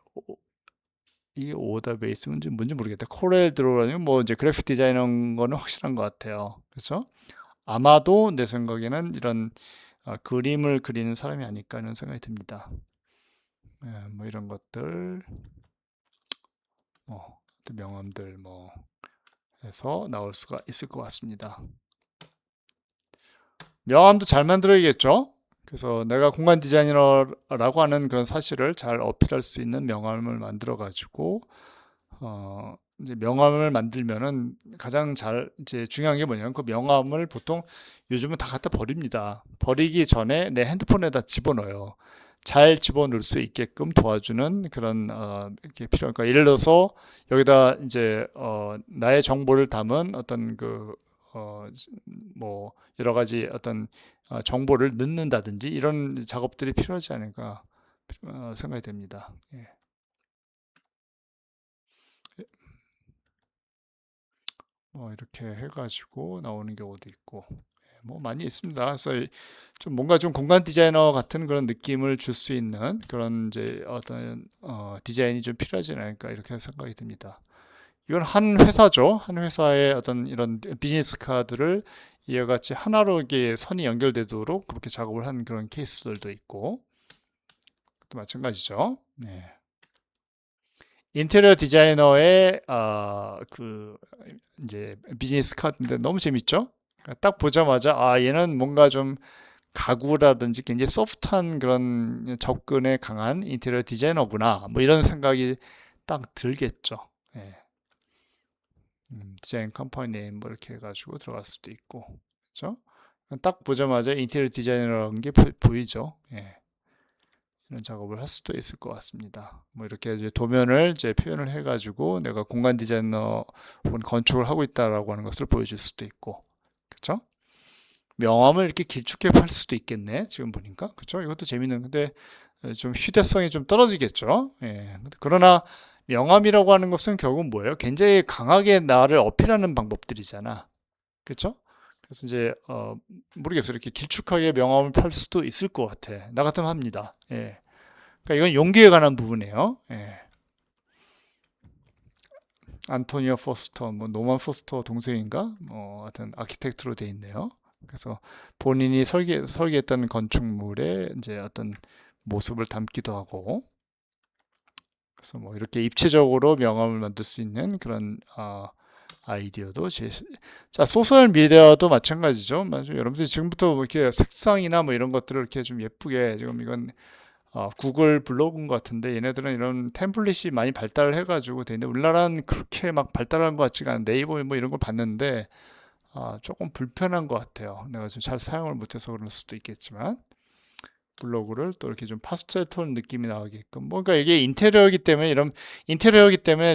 이게 오더 베이스 뭔지 모르겠다. 코렐 드로우라는 뭐 이제 그래픽 디자이너인 거는 확실한 것 같아요. 그렇죠? 아마도 내 생각에는 이런 그림을 그리는 사람이 아닐까 하는 생각이 듭니다. 뭐 이런 것들, 뭐 명함들 뭐 해서 나올 수가 있을 것 같습니다. 명함도 잘 만들어야겠죠? 그래서 내가 공간 디자이너라고 하는 그런 사실을 잘 어필할 수 있는 명함을 만들어 가지고 이제 명함을 만들면은 가장 이제 중요한 게 뭐냐면 그 명함을 보통 요즘은 다 갖다 버립니다. 버리기 전에 내 핸드폰에다 집어넣어요. 잘 집어넣을 수 있게끔 도와주는 그런 이렇게 그러니까 예를 들어서 여기다 이제 나의 정보를 담은 어떤 뭐 여러 가지 어떤 정보를 넣는다든지 이런 작업들이 필요하지 않을까 생각이 됩니다. 예. 뭐 이렇게 해가지고 나오는 경우도 있고 뭐 많이 있습니다. 그래서 좀 뭔가 좀 공간 디자이너 같은 그런 느낌을 줄 수 있는 그런 이제 어떤 디자인이 좀 필요하지 않을까 이렇게 생각이 듭니다. 이건 한 회사죠. 한 회사의 어떤 이런 비즈니스 카드를 이와 같이 하나로 이게 선이 연결되도록 그렇게 작업을 한 그런 케이스들도 있고 또 마찬가지죠. 네. 인테리어 디자이너의 이제 비즈니스 카드인데 너무 재밌죠? 그러니까 딱 보자마자 얘는 뭔가 좀 가구라든지 굉장히 소프트한 그런 접근에 강한 인테리어 디자이너구나 뭐 이런 생각이 딱 들겠죠. 예. 디자인 컴퍼니 네임 뭐 이렇게 해가지고 들어갈 수도 있고 그렇죠? 딱 보자마자 인테리어 디자이너라는 게 보이죠. 예. 이런 작업을 할 수도 있을 것 같습니다. 뭐 이렇게 이제 도면을 이제 표현을 해가지고 내가 공간 디자이너 혹은 건축을 하고 있다라고 하는 것을 보여줄 수도 있고, 그렇죠? 명함을 이렇게 길쭉하게 팔 수도 있겠네. 지금 보니까, 그렇죠? 이것도 재밌는 건데 좀 휴대성이 좀 떨어지겠죠. 예. 그러나 명함이라고 하는 것은 결국은 뭐예요? 굉장히 강하게 나를 어필하는 방법들이잖아. 그렇죠? 그래서 이제 모르겠어요. 이렇게 길쭉하게 명함을 팔 수도 있을 것 같아. 나 같으면 합니다. 예. 그러니까 이건 용기에 관한 부분이에요. 예. 안토니오 포스터, 뭐 노만 포스터 동생인가? 뭐 하여튼 아키텍트로 돼 있네요. 그래서 본인이 설계했던 건축물의 이제 어떤 모습을 담기도 하고, 그래서 뭐 이렇게 입체적으로 명함을 만들 수 있는 그런 아이디어도 자, 소셜 미디어도 마찬가지죠. 여러분들이 지금부터 뭐 이렇게 색상이나 뭐 이런 것들을 이렇게 좀 예쁘게, 지금 이건 구글 블로그인 것 같은데, 얘네들은 이런 템플릿이 많이 발달을 해가지고 되는데, 우리나라는 그렇게 막 발달한 것 같지가 않은, 네이버 뭐 이런 걸 봤는데 조금 불편한 것 같아요. 내가 좀 잘 사용을 못해서 그럴 수도 있겠지만, 블로그를 또 이렇게 좀 파스텔 톤 느낌이 나게끔, 뭔가 이게 인테리어이기 때문에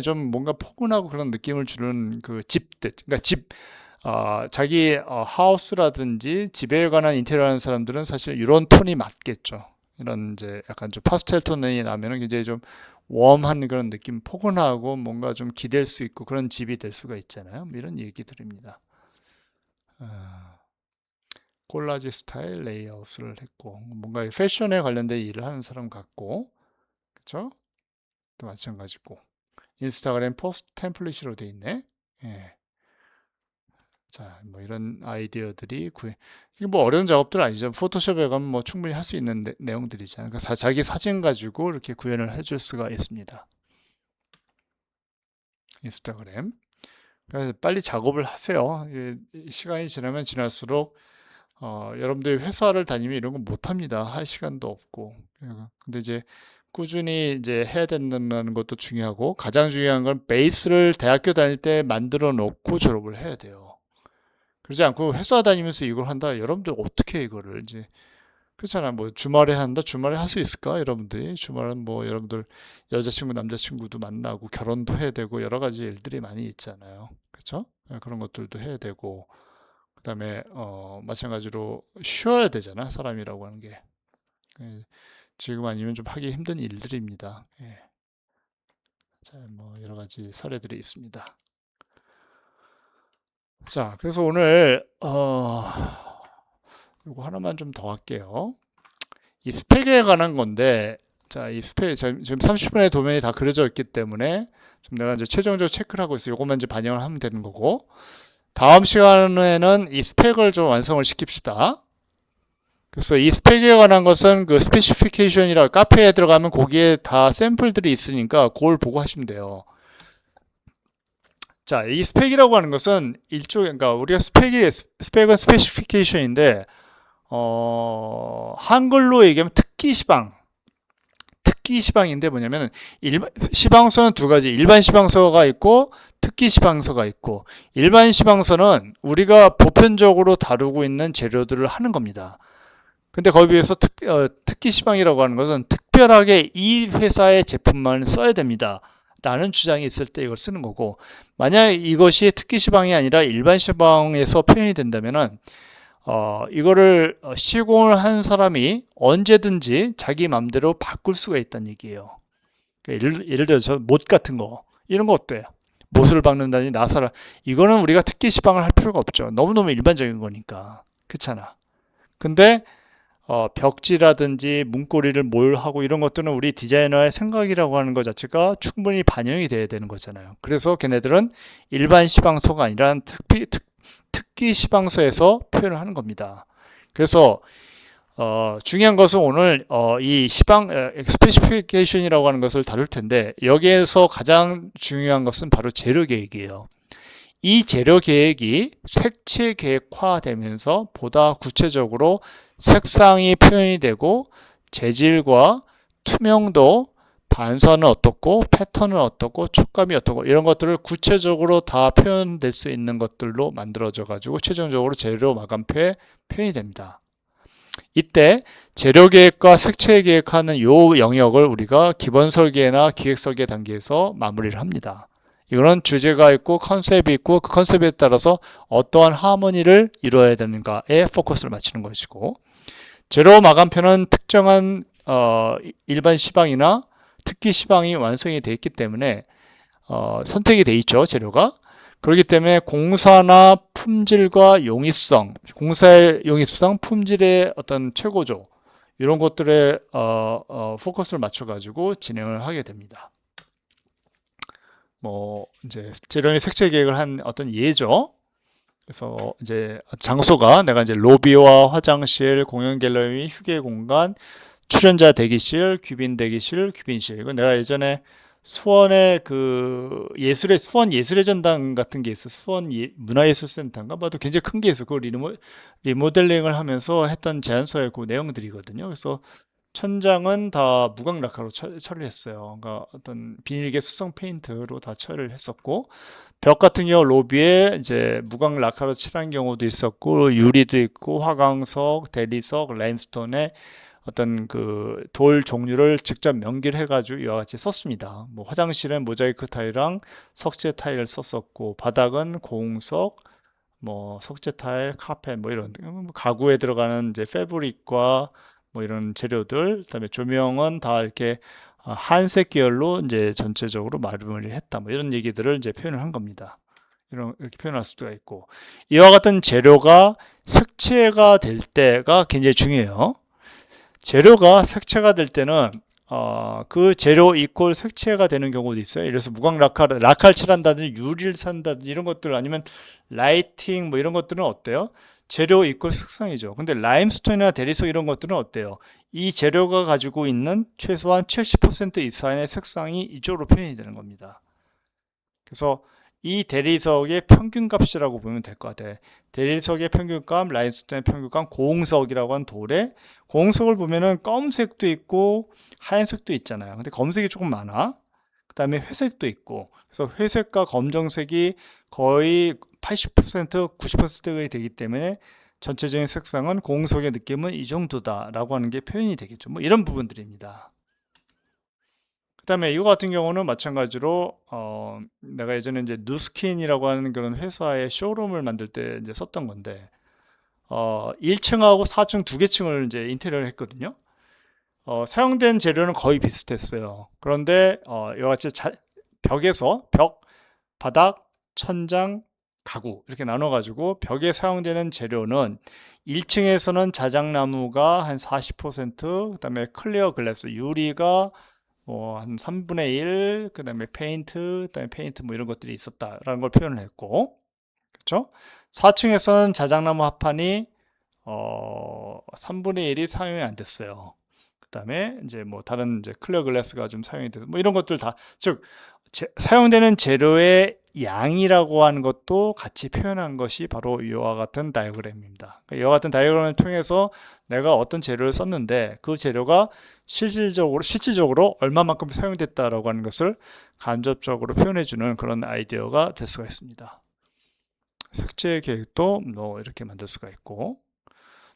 좀 뭔가 포근하고 그런 느낌을 주는 그 집들, 그러니까 자기 하우스라든지 집에 관한 인테리어 하는 사람들은 사실 이런 톤이 맞겠죠. 이런 이제 약간 좀 파스텔 톤이 나면은 굉장히 좀 웜한 그런 느낌, 포근하고 뭔가 좀 기댈 수 있고 그런 집이 될 수가 있잖아요. 뭐 이런 얘기들입니다. 콜라지 스타일 레이아웃을 했고, 뭔가 패션에 관련된 일을 하는 사람 같고, 그쵸? 또 마찬가지고, 인스타그램 포스트 템플릿으로 돼 있네. 예. 자, 뭐 이런 아이디어들이 이게 뭐 어려운 작업들 아니죠. 포토샵에 가면 뭐 충분히 할 수 있는 내용들이잖아요. 그러니까 자기 사진 가지고 이렇게 구현을 해줄 수가 있습니다. 인스타그램. 그래서 빨리 작업을 하세요. 시간이 지나면 지날수록 여러분들이 회사를 다니면 이런 거 못합니다. 할 시간도 없고. 근데 이제 꾸준히 이제 해야 된다는 것도 중요하고, 가장 중요한 건 베이스를 대학교 다닐 때 만들어 놓고 졸업을 해야 돼요. 그러지 않고 회사 다니면서 이걸 한다. 여러분들 어떻게 이거를 이제, 그렇잖아. 뭐 주말에 한다. 주말에 할 수 있을까? 여러분들이 주말은 뭐 여러분들 여자친구 남자친구도 만나고 결혼도 해야 되고 여러 가지 일들이 많이 있잖아요. 그렇죠? 그런 것들도 해야 되고, 그다음에 마찬가지로 쉬어야 되잖아. 사람이라고 하는 게. 예, 지금 아니면 좀 하기 힘든 일들입니다. 예. 자, 뭐 여러 가지 사례들이 있습니다. 자, 그래서 오늘 이거 하나만 좀 더 할게요. 이 스펙에 관한 건데, 자, 이 스펙 지금 30분의 도면이 다 그려져 있기 때문에 지금 내가 이제 최종적으로 체크를 하고 있어요. 이것만 이제 반영을 하면 되는 거고, 다음 시간에는 이 스펙을 좀 완성을 시킵시다. 그래서 이 스펙에 관한 것은 그 스페시피케이션이라 카페에 들어가면 거기에 다 샘플들이 있으니까 그걸 보고 하시면 돼요. 자, 이 스펙이라고 하는 것은 그러니까 우리가 스펙은 스페시피케이션인데, 한글로 얘기하면 특기 시방인데 뭐냐면 시방서는 두 가지, 일반 시방서가 있고 특기 시방서가 있고, 일반 시방서는 우리가 보편적으로 다루고 있는 재료들을 하는 겁니다. 근데 거기에 비해서 특기 시방이라고 하는 것은 특별하게 이 회사의 제품만 써야 됩니다 라는 주장이 있을 때 이걸 쓰는 거고, 만약 이것이 특기 시방이 아니라 일반 시방에서 표현이 된다면은 이거를 시공을 한 사람이 언제든지 자기 맘대로 바꿀 수가 있다는 얘기예요. 그러니까 예를 들어서 못 같은 거, 이런 거 어때요? 못을 박는다니 나사라, 이거는 우리가 특기 시방을 할 필요가 없죠. 너무너무 일반적인 거니까. 그렇잖아. 근데 벽지라든지 문고리를 뭘 하고 이런 것들은 우리 디자이너의 생각이라고 하는 것 자체가 충분히 반영이 돼야 되는 거잖아요. 그래서 걔네들은 일반 시방서가 아니라 특기 시방서에서 표현을 하는 겁니다. 그래서 중요한 것은 오늘 이 스페시피케이션이라고 하는 것을 다룰 텐데, 여기에서 가장 중요한 것은 바로 재료 계획이에요. 이 재료 계획이 색채 계획화되면서 보다 구체적으로 색상이 표현이 되고, 재질과 투명도, 반사는 어떻고, 패턴은 어떻고, 촉감이 어떻고, 이런 것들을 구체적으로 다 표현될 수 있는 것들로 만들어져 가지고 최종적으로 재료 마감표에 표현이 됩니다. 이때 재료 계획과 색채 계획하는 이 영역을 우리가 기본 설계나 기획 설계 단계에서 마무리를 합니다. 이거는 주제가 있고 컨셉이 있고, 그 컨셉에 따라서 어떠한 하모니를 이루어야 되는가에 포커스를 맞추는 것이고, 재료 마감표는 특정한 일반 시방이나 특기 시방이 완성이 되어 있기 때문에 선택이 되어 있죠, 재료가. 그렇기 때문에 공사나 품질과 용이성, 공사의 용이성, 품질의 어떤 최고조, 이런 것들에 포커스를 맞춰가지고 진행을 하게 됩니다. 뭐 이제 재료의 색채 계획을 한 어떤 예죠. 그래서 이제 장소가 내가 이제 로비와 화장실, 공연 갤러리, 휴게 공간, 출연자 대기실, 귀빈 대기실, 귀빈실. 이건 내가 예전에 수원에 그 예술의 수원 예술의 전당 같은 게 있어. 문화예술센터인가 봐도 굉장히 큰 게 있어. 리모델링을 하면서 했던 제안서의 그 내용들이거든요. 그래서 천장은 다 무광 라카로 처리를 했어요. 그러니까 어떤 비닐계 수성 페인트로 다 처리를 했었고, 벽 같은 경우 로비에 이제 무광 라카로 칠한 경우도 있었고, 유리도 있고, 화강석, 대리석, 라임스톤에 어떤 그 돌 종류를 직접 명기를 해가지고 이와 같이 썼습니다. 뭐 화장실은 모자이크 타일이랑 석재 타일을 썼었고, 바닥은 고홍석, 뭐 석재 타일, 카펫 뭐 이런 가구에 들어가는 이제 패브릭과 뭐 이런 재료들, 그다음에 조명은 다 이렇게 한색 계열로 이제 전체적으로 마무리를 했다. 뭐 이런 얘기들을 이제 표현을 한 겁니다. 이렇게 표현할 수가 있고, 이와 같은 재료가 색채가 될 때가 굉장히 중요해요. 재료가 색채가 될 때는 그 재료 이퀄 색채가 되는 경우도 있어요. 예를 들어서 무광 라카를 칠한다든지 유리를 산다든지 이런 것들, 아니면 라이팅 뭐 이런 것들은 어때요? 재료 이퀄 색상이죠. 근데 라임스톤이나 대리석 이런 것들은 어때요? 이 재료가 가지고 있는 최소한 70% 이상의 색상이 이쪽으로 표현이 되는 겁니다. 그래서 이 대리석의 평균값이라고 보면 될 것 같아요. 대리석의 평균값, 라인스톤의 평균값, 고홍석이라고 한 돌에, 고홍석을 보면은 검은색도 있고 하얀색도 있잖아요. 근데 검은색이 조금 많아. 그 다음에 회색도 있고, 그래서 회색과 검정색이 거의 80%, 90%가 되기 때문에 전체적인 색상은 고홍석의 느낌은 이 정도다라고 하는 게 표현이 되겠죠. 뭐 이런 부분들입니다. 그 다음에 이거 같은 경우는 마찬가지로 내가 예전에 이제 누스킨이라고 하는 그런 회사의 쇼룸을 만들 때 이제 썼던 건데 1층하고 4층 두 개 층을 이제 인테리어를 했거든요. 사용된 재료는 거의 비슷했어요. 그런데 이와 같이 벽에서 벽, 바닥, 천장, 가구 이렇게 나눠가지고 벽에 사용되는 재료는 1층에서는 자작나무가 한 40%, 그다음에 클리어 글라스 유리가 한 3분의 1, 그다음에 페인트 뭐 이런 것들이 있었다라는 걸 표현을 했고, 그렇죠? 4층에서는 자작나무 합판이 3분의 1이 사용이 안 됐어요. 그다음에 이제 뭐 다른 이제 클리어 글라스가 좀 사용이 돼서 뭐 이런 것들 다, 즉 사용되는 재료의 양이라고 하는 것도 같이 표현한 것이 바로 이와 같은 다이어그램입니다. 그러니까 이와 같은 다이어그램을 통해서 내가 어떤 재료를 썼는데 그 재료가 실질적으로 얼마만큼 사용됐다라고 하는 것을 간접적으로 표현해주는 그런 아이디어가 될 수가 있습니다. 색채 계획도 뭐 이렇게 만들 수가 있고,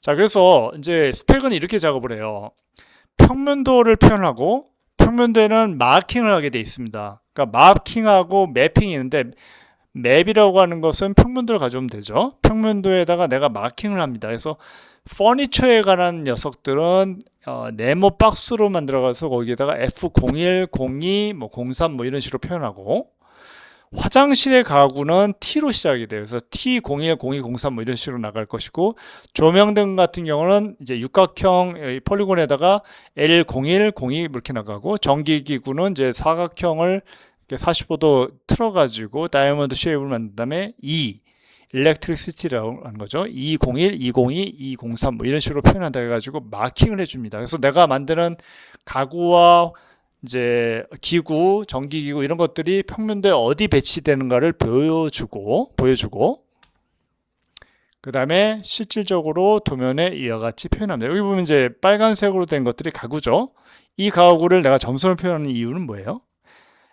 자, 그래서 이제 스펙은 이렇게 작업을 해요. 평면도를 표현하고, 평면도에는 마킹을 하게 돼 있습니다. 그러니까 마킹하고 매핑이 있는데, 맵이라고 하는 것은 평면도를 가져오면 되죠. 평면도에다가 내가 마킹을 합니다. 그래서 퍼니처에 관한 녀석들은 네모 박스로 만들어가서 거기에다가 F01, 02, 뭐 03 뭐 이런 식으로 표현하고, 화장실의 가구는 T로 시작이 돼요. 그래서 T01, 02, 03 뭐 이런 식으로 나갈 것이고, 조명등 같은 경우는 이제 육각형 폴리곤에다가 L01, 02 이렇게 나가고, 전기기구는 이제 사각형을 45도 틀어가지고 다이아몬드 쉐입을 만든 다음에 E, 일렉트리시티라고 하는 거죠. 201, 202, 203 뭐 이런 식으로 표현한다 해가지고 마킹을 해줍니다. 그래서 내가 만드는 가구와 이제 기구, 전기기구 이런 것들이 평면도에 어디 배치되는가를 보여주고 그 다음에 실질적으로 도면에 이와 같이 표현합니다. 여기 보면 이제 빨간색으로 된 것들이 가구죠. 이 가구를 내가 점선을 표현하는 이유는 뭐예요?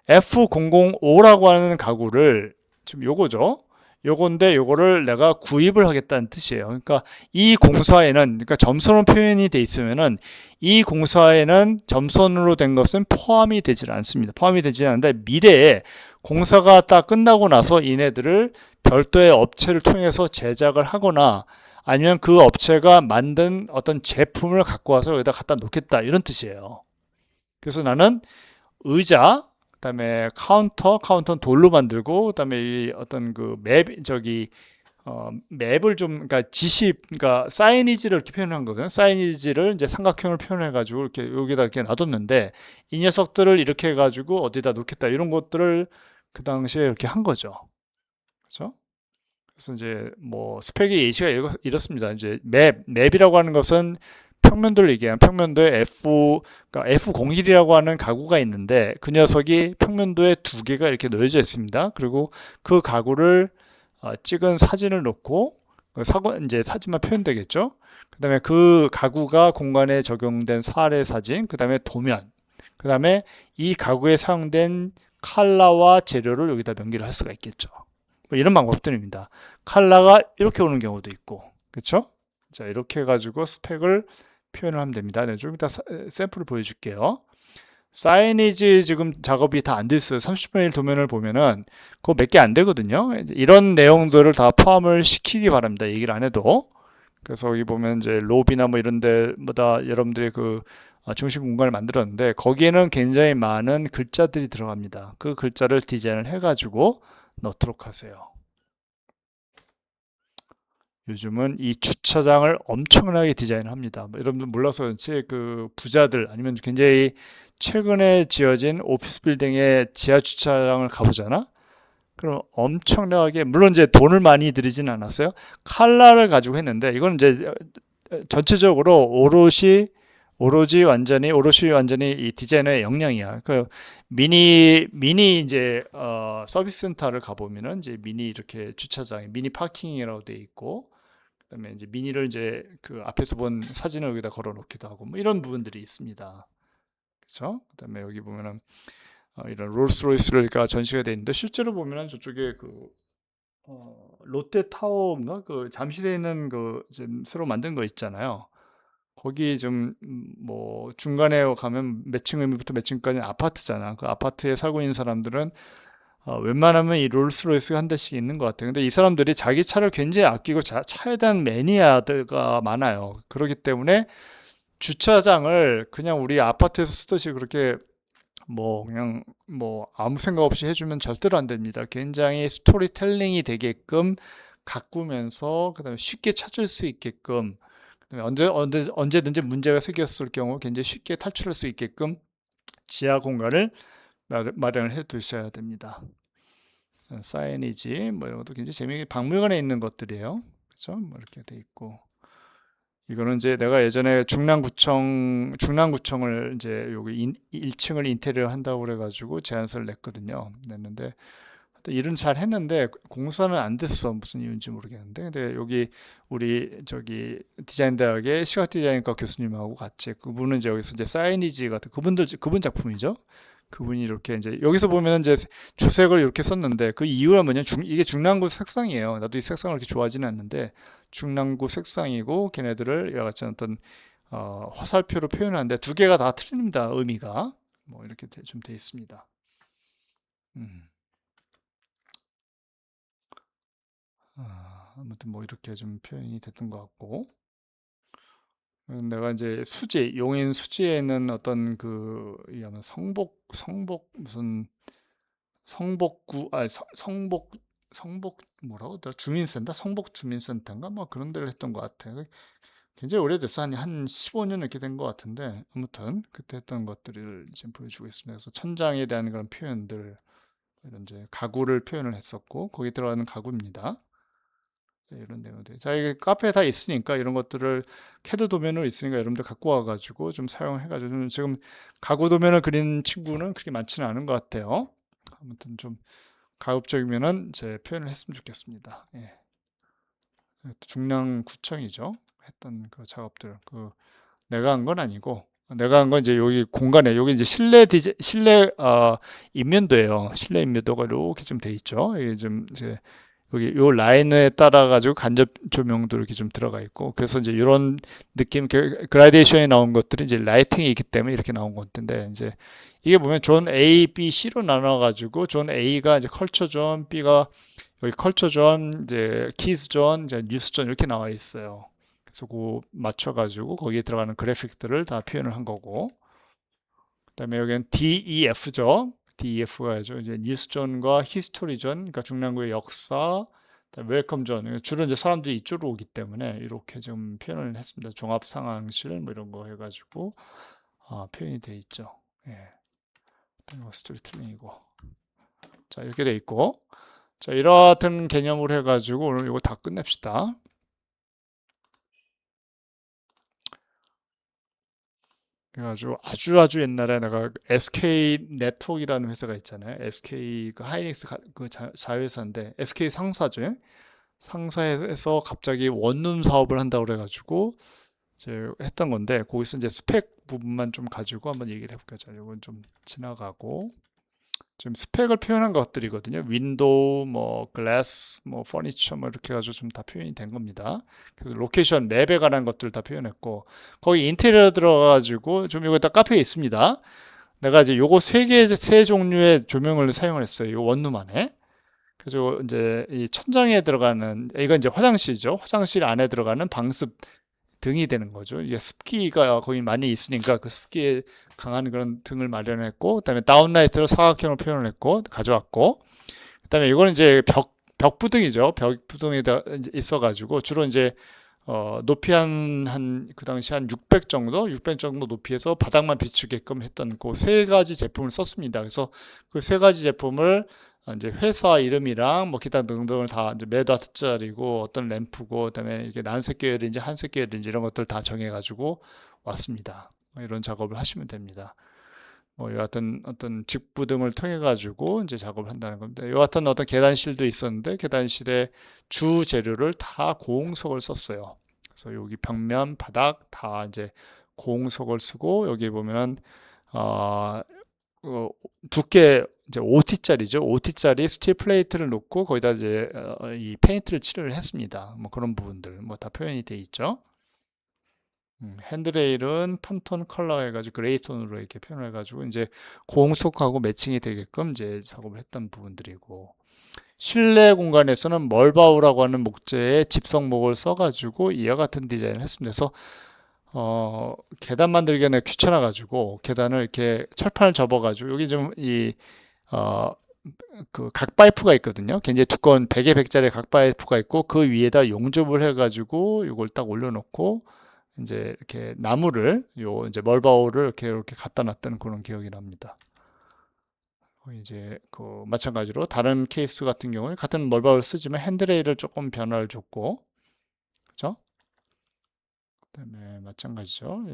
F005라고 하는 가구를 지금 요거죠. 요건데 요거를 내가 구입을 하겠다는 뜻이에요. 그러니까 이 공사에는, 그러니까 점선으로 표현이 돼 있으면은 이 공사에는 점선으로 된 것은 포함이 되질 않습니다. 포함이 되지 않는데 미래에 공사가 딱 끝나고 나서 이네들을 별도의 업체를 통해서 제작을 하거나 아니면 그 업체가 만든 어떤 제품을 갖고 와서 여기다 갖다 놓겠다 이런 뜻이에요. 그래서 나는 의자, 그다음에 카운터는 돌로 만들고, 그다음에 이 어떤 그 맵을 좀, 그러니까 그러니까 사이니지를 이렇게 표현한 거거든요. 사이니지를 이제 삼각형을 표현해가지고 이렇게 여기다 이렇게 놔뒀는데 이 녀석들을 이렇게 해가지고 어디다 놓겠다 이런 것들을 그 당시에 이렇게 한 거죠. 그렇죠? 그래서 이제 뭐 스펙의 예시가 이렇습니다. 이제 맵이라고 하는 것은 평면도를 얘기하면 평면도에 그러니까 F01이라고 하는 가구가 있는데 그 녀석이 평면도에 두 개가 이렇게 놓여져 있습니다. 그리고 그 가구를 찍은 사진을 놓고 이제 사진만 표현되겠죠. 그 다음에 그 가구가 공간에 적용된 사례 사진, 그 다음에 도면, 그 다음에 이 가구에 사용된 컬러와 재료를 여기다 명기를 할 수가 있겠죠. 뭐 이런 방법들입니다. 컬러가 이렇게 오는 경우도 있고, 그렇죠? 자, 이렇게 해가지고 스펙을 표현을 하면 됩니다. 네, 좀 이따 샘플을 보여줄게요. 사이니지 지금 작업이 다 안 돼 있어요. 30분의 1 도면을 보면은 그거 몇 개 안 되거든요. 이런 내용들을 다 포함을 시키기 바랍니다. 얘기를 안 해도. 그래서 여기 보면 이제 로비나 뭐 이런 데마다 여러분들이 그 중심 공간을 만들었는데 거기에는 굉장히 많은 글자들이 들어갑니다. 그 글자를 디자인을 해가지고 넣도록 하세요. 요즘은 이 주차장을 엄청나게 디자인합니다. 뭐 여러분들 몰라서 그렇지 그 부자들 아니면 굉장히 최근에 지어진 오피스 빌딩의 지하 주차장을 가보잖아. 그럼 엄청나게 물론 이제 돈을 많이 들이진 않았어요. 칼라를 가지고 했는데 이건 이제 전체적으로 오롯이 완전히 이 디자이너의 역량이야. 그 미니 이제 서비스 센터를 가보면은 이제 미니 이렇게 주차장, 미니 파킹이라고 돼 있고, 그다음에 이제 미니를 이제 그 앞에서 본 사진을 여기다 걸어 놓기도 하고 뭐 이런 부분들이 있습니다. 그렇죠? 그다음에 여기 보면은 이런 롤스로이스가 전시가 돼 있는데 실제로 보면은 저쪽에 그 롯데타워인가 그 잠실에 있는 그 지금 새로 만든 거 있잖아요. 거기 좀 뭐 중간에 가면 몇 층부터 몇 층까지 아파트잖아. 그 아파트에 살고 있는 사람들은 웬만하면 이 롤스로이스가 한 대씩 있는 것 같아요. 근데 이 사람들이 자기 차를 굉장히 아끼고 차에 대한 매니아가 많아요. 그렇기 때문에 주차장을 그냥 우리 아파트에서 쓰듯이 그렇게 뭐 그냥 뭐 아무 생각 없이 해주면 절대로 안 됩니다. 굉장히 스토리텔링이 되게끔 가꾸면서 그다음에 쉽게 찾을 수 있게끔 그다음에 언제든지 문제가 생겼을 경우 굉장히 쉽게 탈출할 수 있게끔 지하 공간을 마련을 해 두셔야 됩니다. 사이니지 뭐 이런 것도 굉장히 재미있게 박물관에 있는 것들이에요. 그렇죠? 뭐 이렇게 돼 있고 이거는 이제 내가 예전에 중랑구청을 이제 여기 1층을 인테리어 한다고 그래가지고 제안서를 냈거든요. 냈는데 일은 잘 했는데 공사는 안 됐어. 무슨 이유인지 모르겠는데. 근데 여기 우리 저기 디자인 대학의 시각 디자인과 교수님하고 같이 그분은 이제 여기서 이제 사이니지 같은 그분 작품이죠. 그분이 이렇게 이제 여기서 보면 이제 주색을 이렇게 썼는데 그 이유가 뭐냐 이게 중랑구 색상이에요. 나도 이 색상을 그렇게 좋아하지는 않는데 중랑구 색상이고 걔네들을 이와 같이 어떤 화살표로 표현하는데 두 개가 다 틀립니다. 의미가 뭐 이렇게 좀 돼 있습니다. 아무튼 뭐 이렇게 좀 표현이 됐던 것 같고 내가 이제 용인 수지에 있는 어떤 이 아마 성복 무슨 성복구 성복 뭐라고 주민센터 성복 주민센터인가 뭐 그런 데를 했던 것 같아요. 굉장히 오래됐어. 한 15년 이렇게 된 것 같은데 아무튼 그때 했던 것들을 지금 보여주고 있습니다. 그래서 천장에 대한 그런 표현들 이런 이제 가구를 표현을 했었고 거기 들어가는 가구입니다. 이런 내용들. 자, 이게 카페에 다 있으니까 이런 것들을 캐드 도면으로 있으니까 여러분들 갖고 와가지고 좀 사용해가지고 지금 가구 도면을 그린 친구는 그렇게 많지는 않은 것 같아요. 아무튼 좀 가급적이면은 제 표현을 했으면 좋겠습니다. 예. 중랑구청이죠. 했던 그 작업들. 내가 한 건 아니고 내가 한 건 이제 여기 공간에 여기 이제 실내 인면도예요. 실내 인면도가 이렇게 좀 돼 있죠. 이게 좀 이제 여기 요 라인에 따라 가지고 간접 조명도 이렇게 좀 들어가 있고 그래서 이제 이런 느낌 그라데이션이 나온 것들이 이제 라이팅이 있기 때문에 이렇게 나온 건데 이제 이게 보면 존 A, B, C로 나눠 가지고 존 A가 이제 컬처 존, B가 여기 컬처 존, 이제 키즈 존, 이제 뉴스 존 이렇게 나와 있어요. 그래서 그 맞춰 가지고 거기에 들어가는 그래픽들을 다 표현을 한 거고 그다음에 여기는 DEF죠. DEF가 이제 뉴스 존과 히스토리 존, 그러니까 중랑구의 역사, 웰컴 존. 주로 이제 사람들이 이쪽으로 오기 때문에 이렇게 좀 표현을 했습니다. 종합 상황실 뭐 이런 거 해가지고 표현이 돼 있죠. 예. 스토리텔링이고. 자 이렇게 돼 있고. 자 이러한 개념으로 해가지고 오늘 이거 다 끝냅시다. 그래가지고 아주 옛날에 내가 SK 네트워크라는 회사가 있잖아요. SK 그 하이닉스 그 자회사인데 SK 상사죠. 상사에서 갑자기 원룸 사업을 한다고 그래가지고 이제 했던 건데 거기서 이제 스펙 부분만 좀 가지고 한번 얘기를 해볼게요. 자, 이건 좀 지나가고 지금 스펙을 표현한 것들이거든요. 윈도우, 뭐 글래스, 뭐 퍼니처 뭐 이렇게 해가지고 좀 다 표현이 된 겁니다. 그래서 로케이션 맵에 관한 것들 다 표현했고 거기 인테리어 들어가가지고 좀 이거 다 카페에 있습니다. 내가 이제 요거 세 종류의 조명을 사용을 했어요. 이 원룸 안에. 그래서 이제 이 천장에 들어가는 이건 이제 화장실이죠. 화장실 안에 들어가는 방습 등이 되는 거죠. 이게 습기가 거의 많이 있으니까 그 습기에 강한 그런 등을 마련했고, 그다음에 다운라이트로 사각형을 표현을 했고 가져왔고, 그다음에 이거는 이제 벽부등이죠. 벽부등에 있어가지고 주로 이제 높이 그 당시 한 600 정도, 600 정도 높이에서 바닥만 비추게끔 했던 그 세 가지 제품을 썼습니다. 그래서 그 세 가지 제품을 이제 회사 이름이랑 뭐 기타 등등을 다 이제 몇 와트짜리고 어떤 램프고 그다음에 이게 난색 계열인지 한색 계열인지 이런 것들 다 정해가지고 왔습니다. 이런 작업을 하시면 됩니다. 뭐 여하튼 어떤 직부등을 통해 가지고 이제 작업을 한다는 겁니다. 여하튼 어떤 계단실도 있었는데 계단실의 주 재료를 다 고홍석을 썼어요. 그래서 여기 벽면, 바닥 다 이제 고홍석을 쓰고 여기 보면은 어, 두께 이제 5T짜리죠. 5T짜리 스틸 플레이트를 놓고 거기다 이제 이 페인트를 칠을 했습니다. 뭐 그런 부분들 뭐 다 표현이 돼 있죠. 핸드레일은 판톤 컬러 해가지고 그레이 톤으로 이렇게 표현을 해가지고 이제 고홍석하고 매칭이 되게끔 이제 작업을 했던 부분들이고 실내 공간에서는 멀바우라고 하는 목재의 집성목을 써가지고 이와 같은 디자인을 했습니다. 그래서 계단 만들기에 귀찮아가지고 계단을 이렇게 철판을 접어가지고 여기 어, 그 각파이프가 있거든요. 굉장히 두꺼운 100에 100짜리 각파이프가 있고 그 위에다 용접을 해가지고 이걸 딱 올려놓고 이제 이렇게 나무를 이제 멀바우를 이렇게 갖다 놨던 그런 기억이 납니다. 이제 그 마찬가지로 다른 케이스 같은 경우에 같은 멀바우를 쓰지만 핸드레일을 조금 변화를 줬고, 그죠? 그다음에 마찬가지죠.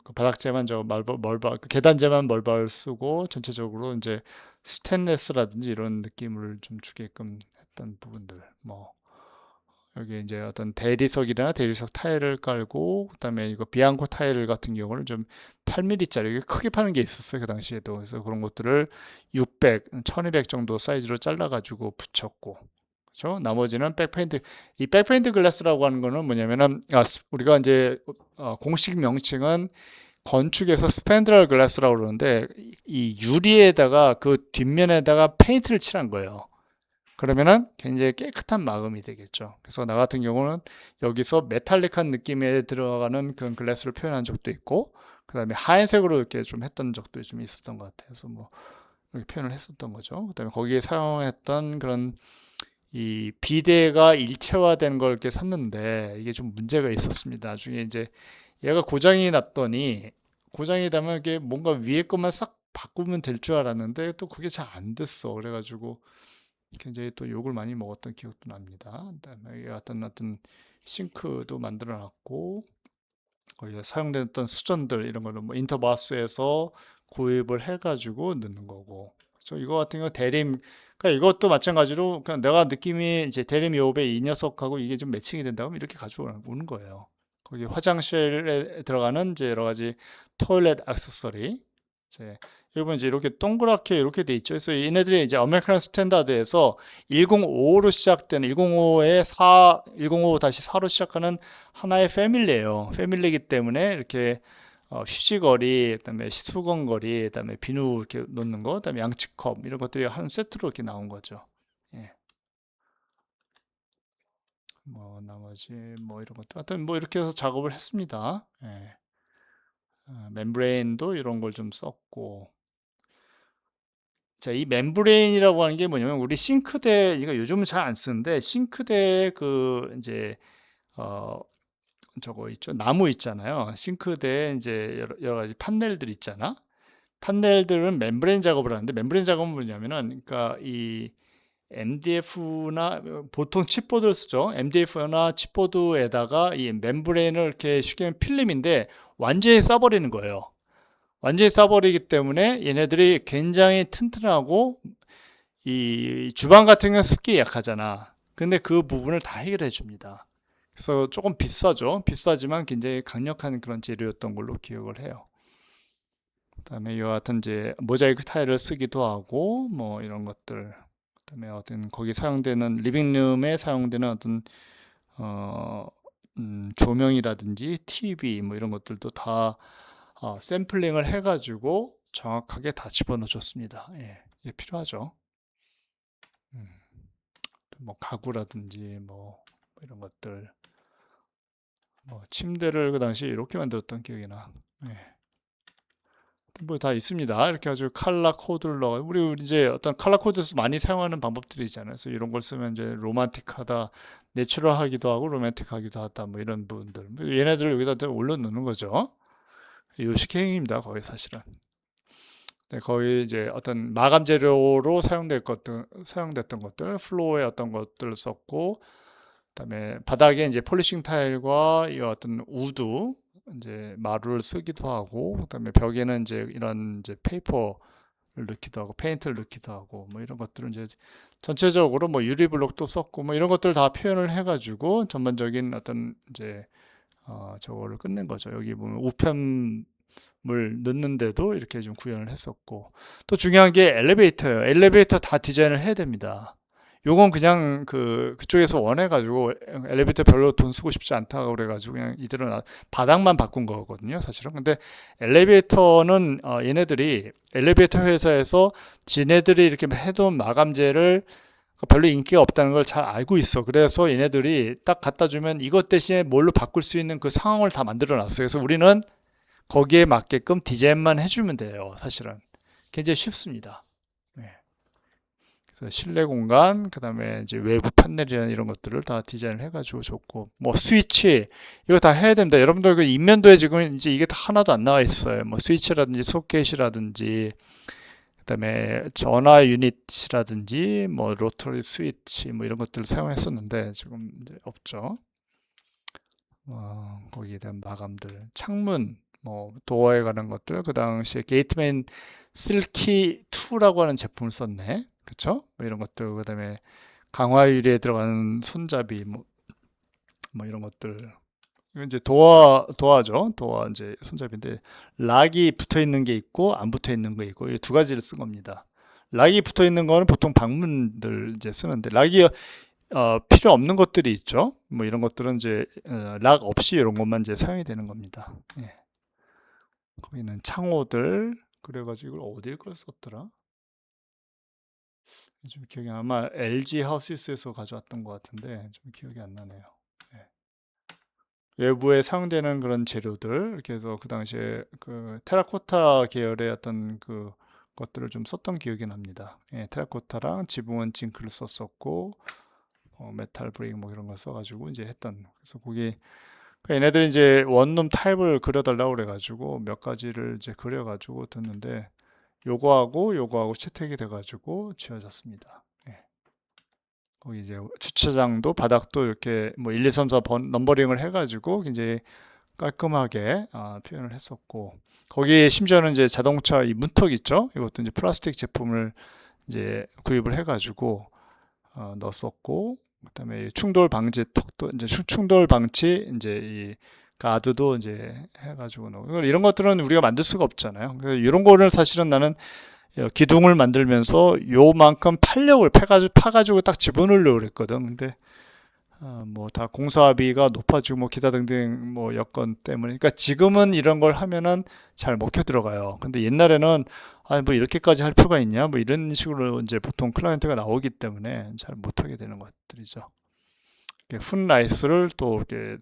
그 바닥재만 그 계단재만 멀바우를 쓰고 전체적으로 이제 스테인레스라든지 이런 느낌을 좀 주게끔 했던 부분들, 뭐 여기 이제 어떤 대리석이나 대리석 타일을 깔고 그다음에 이거 비앙코 타일 같은 경우는 좀 8mm짜리 크게 파는 게 있었어요 그 당시에도. 그래서 그런 것들을 600, 1200 정도 사이즈로 잘라가지고 붙였고, 그렇죠? 나머지는 백페인트. 이 백페인트 글라스라고 하는 거는 뭐냐면은 우리가 이제 공식 명칭은 건축에서 스펜드럴 글라스라고 그러는데 이 유리에다가 그 뒷면에다가 페인트를 칠한 거예요. 그러면은 굉장히 깨끗한 마감이 되겠죠. 그래서 나 같은 경우는 여기서 메탈릭한 느낌에 들어가는 그런 글래스를 표현한 적도 있고, 그 다음에 하얀색으로 이렇게 좀 했던 적도 좀 있었던 것 같아요. 그래서 뭐 이렇게 표현을 했었던 거죠. 그 다음에 거기에 사용했던 그런 이 비대가 일체화된 걸 이렇게 샀는데 이게 좀 문제가 있었습니다. 나중에 이제 얘가 고장이 나면 이게 뭔가 위에 것만 싹 바꾸면 될 줄 알았는데 또 그게 잘 안 됐어. 그래가지고 굉장히 또 욕을 많이 먹었던 기억도 납니다. 그다음에 어떤 싱크도 만들어 놨고 거기에 사용됐던 수전들 이런 거는 뭐 인터바스에서 구입을 해가지고 넣는 거고. 그래서 이거 같은 경우 그러니까 이것도 마찬가지로 그냥 내가 느낌이 이제 대림 요업에 이 녀석하고 이게 좀 매칭이 된다면 이렇게 가지고 오는 거예요. 거기 화장실에 들어가는 이제 여러 가지 토일렛 액세서리, 이제 여러분 이제 이렇게 동그랗게 이렇게 돼 있죠. 그래서 얘네들이 이제 아메리칸 스탠다드에서 1055로 시작되는 1055-4로 시작하는 하나의 패밀리예요. 패밀리이기 때문에 이렇게 휴지거리, 그다음에 수건거리, 그다음에 비누 이렇게 놓는 거, 그다음에 양치컵 이런 것들이 한 세트로 이렇게 나온 거죠. 예. 뭐 나머지 뭐 이런 것들, 하여튼 뭐 이렇게 해서 작업을 했습니다. 예. 멤브레인도 이런 걸 좀 썼고. 자, 이 멤브레인이라고 하는 게 뭐냐면 우리 싱크대 이거 요즘은 잘 안 쓰는데 싱크대 그 이제 어 저거 있죠. 나무 있잖아요. 싱크대에 이제 여러 가지 판넬들 있잖아. 판넬들은 멤브레인 작업을 하는데 멤브레인 작업은 뭐냐면은 그러니까 이 MDF나 보통 칩보드를 쓰죠. MDF나 칩보드에다가 이 멤브레인을 이렇게 쉽게 하면 필름인데 완전히 써버리는 거예요. 완전히 싸버리기 때문에 얘네들이 굉장히 튼튼하고 이 주방 같은 경우는 습기에 약하잖아. 근데 그 부분을 다 해결해 줍니다. 그래서 조금 비싸죠. 비싸지만 굉장히 강력한 그런 재료였던 걸로 기억을 해요. 그다음에 이와 같은 이제 모자이크 타일을 쓰기도 하고 뭐 이런 것들. 그다음에 어떤 거기 사용되는 리빙룸에 사용되는 어떤 어, 조명이라든지 TV 뭐 이런 것들도 다 샘플링을 해가지고 정확하게 다 집어넣어 줬습니다. 예, 이게 필요하죠. 음, 뭐 가구라든지 뭐 이런 것들, 뭐 침대를 그 당시에 이렇게 만들었던 기억이 나. 예. 뭐 다 있습니다. 이렇게 아주 칼라 코드를 넣어. 우리 이제 어떤 칼라 코드에서 많이 사용하는 방법들이 있잖아요. 그래서 이런 걸 쓰면 이제 로man틱하다, 내추럴하기도 하고 로맨틱하기도 하다. 뭐 이런 부분들. 뭐 얘네들을 여기다 올려놓는 거죠. 요식행위입니다. 거의 사실은. 네, 거의 이제 어떤 마감 재료로 사용됐던 것들, 플로어에 어떤 것들을 썼고, 그다음에 바닥에 이제 폴리싱 타일과 이 어떤 우드, 이제 마루를 쓰기도 하고, 그다음에 벽에는 이제 이런 이제 페이퍼를 넣기도 하고, 페인트를 넣기도 하고, 뭐 이런 것들은 이제 전체적으로 뭐 유리블록도 썼고, 뭐 이런 것들 다 표현을 해가지고 전반적인 어떤 이제 저거를 끝낸 거죠. 여기 보면 우편 물 넣는데도 이렇게 좀 구현을 했었고, 또 중요한 게 엘리베이터예요. 엘리베이터 다 디자인을 해야 됩니다. 요건 그냥 그쪽에서 원해가지고 엘리베이터 별로 돈 쓰고 싶지 않다고 그래가지고 그냥 이들은 바닥만 바꾼 거거든요, 사실은. 근데 엘리베이터는 얘네들이 엘리베이터 회사에서 지네들이 이렇게 해둔 마감재를 별로 인기가 없다는 걸 잘 알고 있어. 그래서 얘네들이 딱 갖다 주면 이것 대신에 뭘로 바꿀 수 있는 그 상황을 다 만들어 놨어요. 그래서 우리는 거기에 맞게끔 디자인만 해주면 돼요. 사실은 굉장히 쉽습니다. 네. 그래서 실내 공간, 그다음에 이제 외부 판넬이나 이런 것들을 다 디자인을 해가지고 줬고, 뭐 스위치 이거 다 해야 됩니다. 여러분들 그 인면도에 지금 이제 이게 다 하나도 안 나와 있어요. 뭐 스위치라든지 소켓이라든지, 그다음에 전화 유닛이라든지, 뭐 로터리 스위치 뭐 이런 것들을 사용했었는데 지금 이제 없죠. 거기에 대한 마감들, 창문, 뭐 도어에 관한 것들, 그 당시에 게이트맨 실키 2라고 하는 제품을 썼네. 그쵸? 뭐 이런 것들, 그 다음에 강화 유리에 들어가는 손잡이, 뭐 이런 것들. 이건 이제 도어죠. 도어 이제 손잡이인데, 락이 붙어 있는 게 있고, 안 붙어 있는 거 있고, 이 두 가지를 쓴 겁니다. 락이 붙어 있는 거는 보통 방문들 이제 쓰는데, 락이 필요 없는 것들이 있죠. 뭐 이런 것들은 이제 락 없이 이런 것만 이제 사용이 되는 겁니다. 예. 거기는 창호들 그래가지고 이걸 어디에 걸 썼더라? 좀 기억이 아마 LG 하우시스에서 가져왔던 것 같은데 좀 기억이 안 나네요. 예. 외부에 사용되는 그런 재료들 이렇게 해서 그 당시에 그 테라코타 계열의 어떤 그 것들을 좀 썼던 기억이 납니다. 예, 테라코타랑 지붕은 징크를 썼었고 메탈 브레이크 뭐 이런 거 써가지고 이제 했던. 그래서 거기 얘네들이 이제 원룸 타입을 그려달라고 그래가지고 몇 가지를 이제 그려가지고 뒀는데 요거하고 채택이 돼가지고 지어졌습니다. 예. 거기 이제 주차장도 바닥도 이렇게 뭐 1, 2, 3, 4번 넘버링을 해가지고 이제 깔끔하게 표현을 했었고 거기 심지어는 이제 자동차 이 문턱 있죠? 이것도 이제 플라스틱 제품을 이제 구입을 해가지고 넣었었고 그다음에 충돌 방지 턱도 이제 충돌 방치 이제 이 가드도 이제 해가지고 넣고 이런 것들은 우리가 만들 수가 없잖아요. 그래서 이런 거를 사실은 나는 기둥을 만들면서 요만큼 파가지고 딱 집어넣으려고 그랬거든. 근데 뭐 다 공사비가 높아지고 뭐 기타 등등 뭐 여건 때문에 그러니까 지금은 이런 걸 하면은 잘 먹혀 들어가요. 근데 옛날에는 뭐 이렇게까지 할 필요가 있냐 뭐 이런 식으로 이제 보통 클라이언트가 나오기 때문에 잘 못하게 되는 것들이죠. 푼라이스를 또 이렇게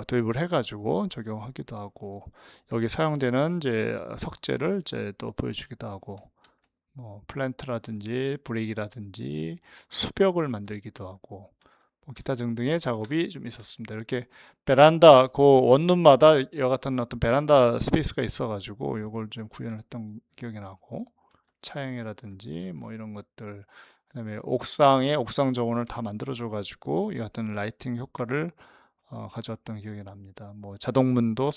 도입을 해가지고 적용하기도 하고 여기 사용되는 이제 석재를 이제 또 보여주기도 하고 뭐 플랜트라든지 브릭이라든지 수벽을 만들기도 하고 뭐 기타 등등의 작업이 좀 있었습니다. 이렇게 베란다 그 원룸마다 이와 같은 어떤 베란다 스페이스가 있어가지고 이걸 좀 구현을 했던 기억이 나고 차양이라든지 뭐 이런 것들 그다음에 옥상에 옥상 정원을 다 만들어줘 가지고 이 같은 라이팅 효과를 가져왔던 기억이 납니다. 뭐 자동문도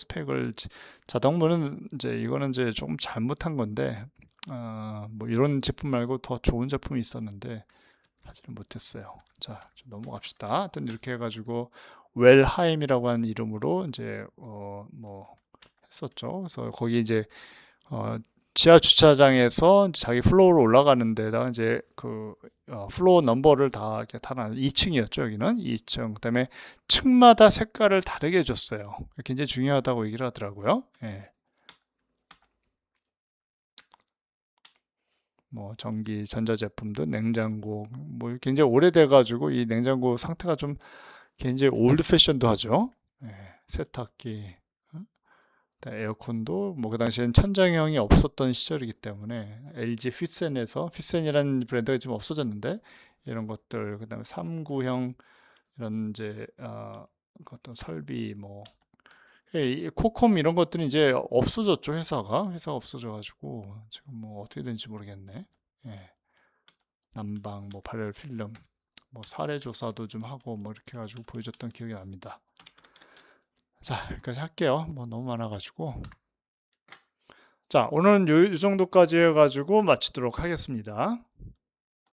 자동문은 이제 이거는 이제 조금 잘못한 건데 뭐 이런 제품 말고 더 좋은 제품이 있었는데 하지는 못했어요. 자, 좀 넘어갑시다. 하여튼 이렇게 해가지고 웰하임이라고 하는 이름으로 이제 뭐 했었죠. 그래서 거기 이제 어, 지하 주차장에서 자기 플로어로 올라가는 데다가 이제 그 플로어 넘버를 다 이렇게 달아 2층이었죠. 여기는 2층. 그다음에 층마다 색깔을 다르게 해줬어요. 굉장히 중요하다고 얘기를 하더라고요. 예. 뭐 전기 전자제품도 냉장고 뭐 굉장히 오래돼 가지고 이 냉장고 상태가 좀 굉장히 올드 패션도 하죠. 예. 세탁기, 어? 에어컨도 뭐 그 당시엔 천장형이 없었던 시절이기 때문에 LG 휘센에서 휘센이라는 브랜드가 지금 없어졌는데 이런 것들 그다음에 3구형 이런 이제 그 어떤 설비 뭐 이 코콤 이런 것들이 이제 없어졌죠. 회사가 없어져 가지고 지금 뭐 어떻게 된지 모르겠네. 예. 난방 뭐 발열 필름 뭐 사례 조사도 좀 하고 뭐 이렇게 해가지고 보여줬던 기억이 납니다. 자, 여기까지 할게요. 뭐 너무 많아가지고. 자, 오늘은 요 정도까지 해가지고 마치도록 하겠습니다.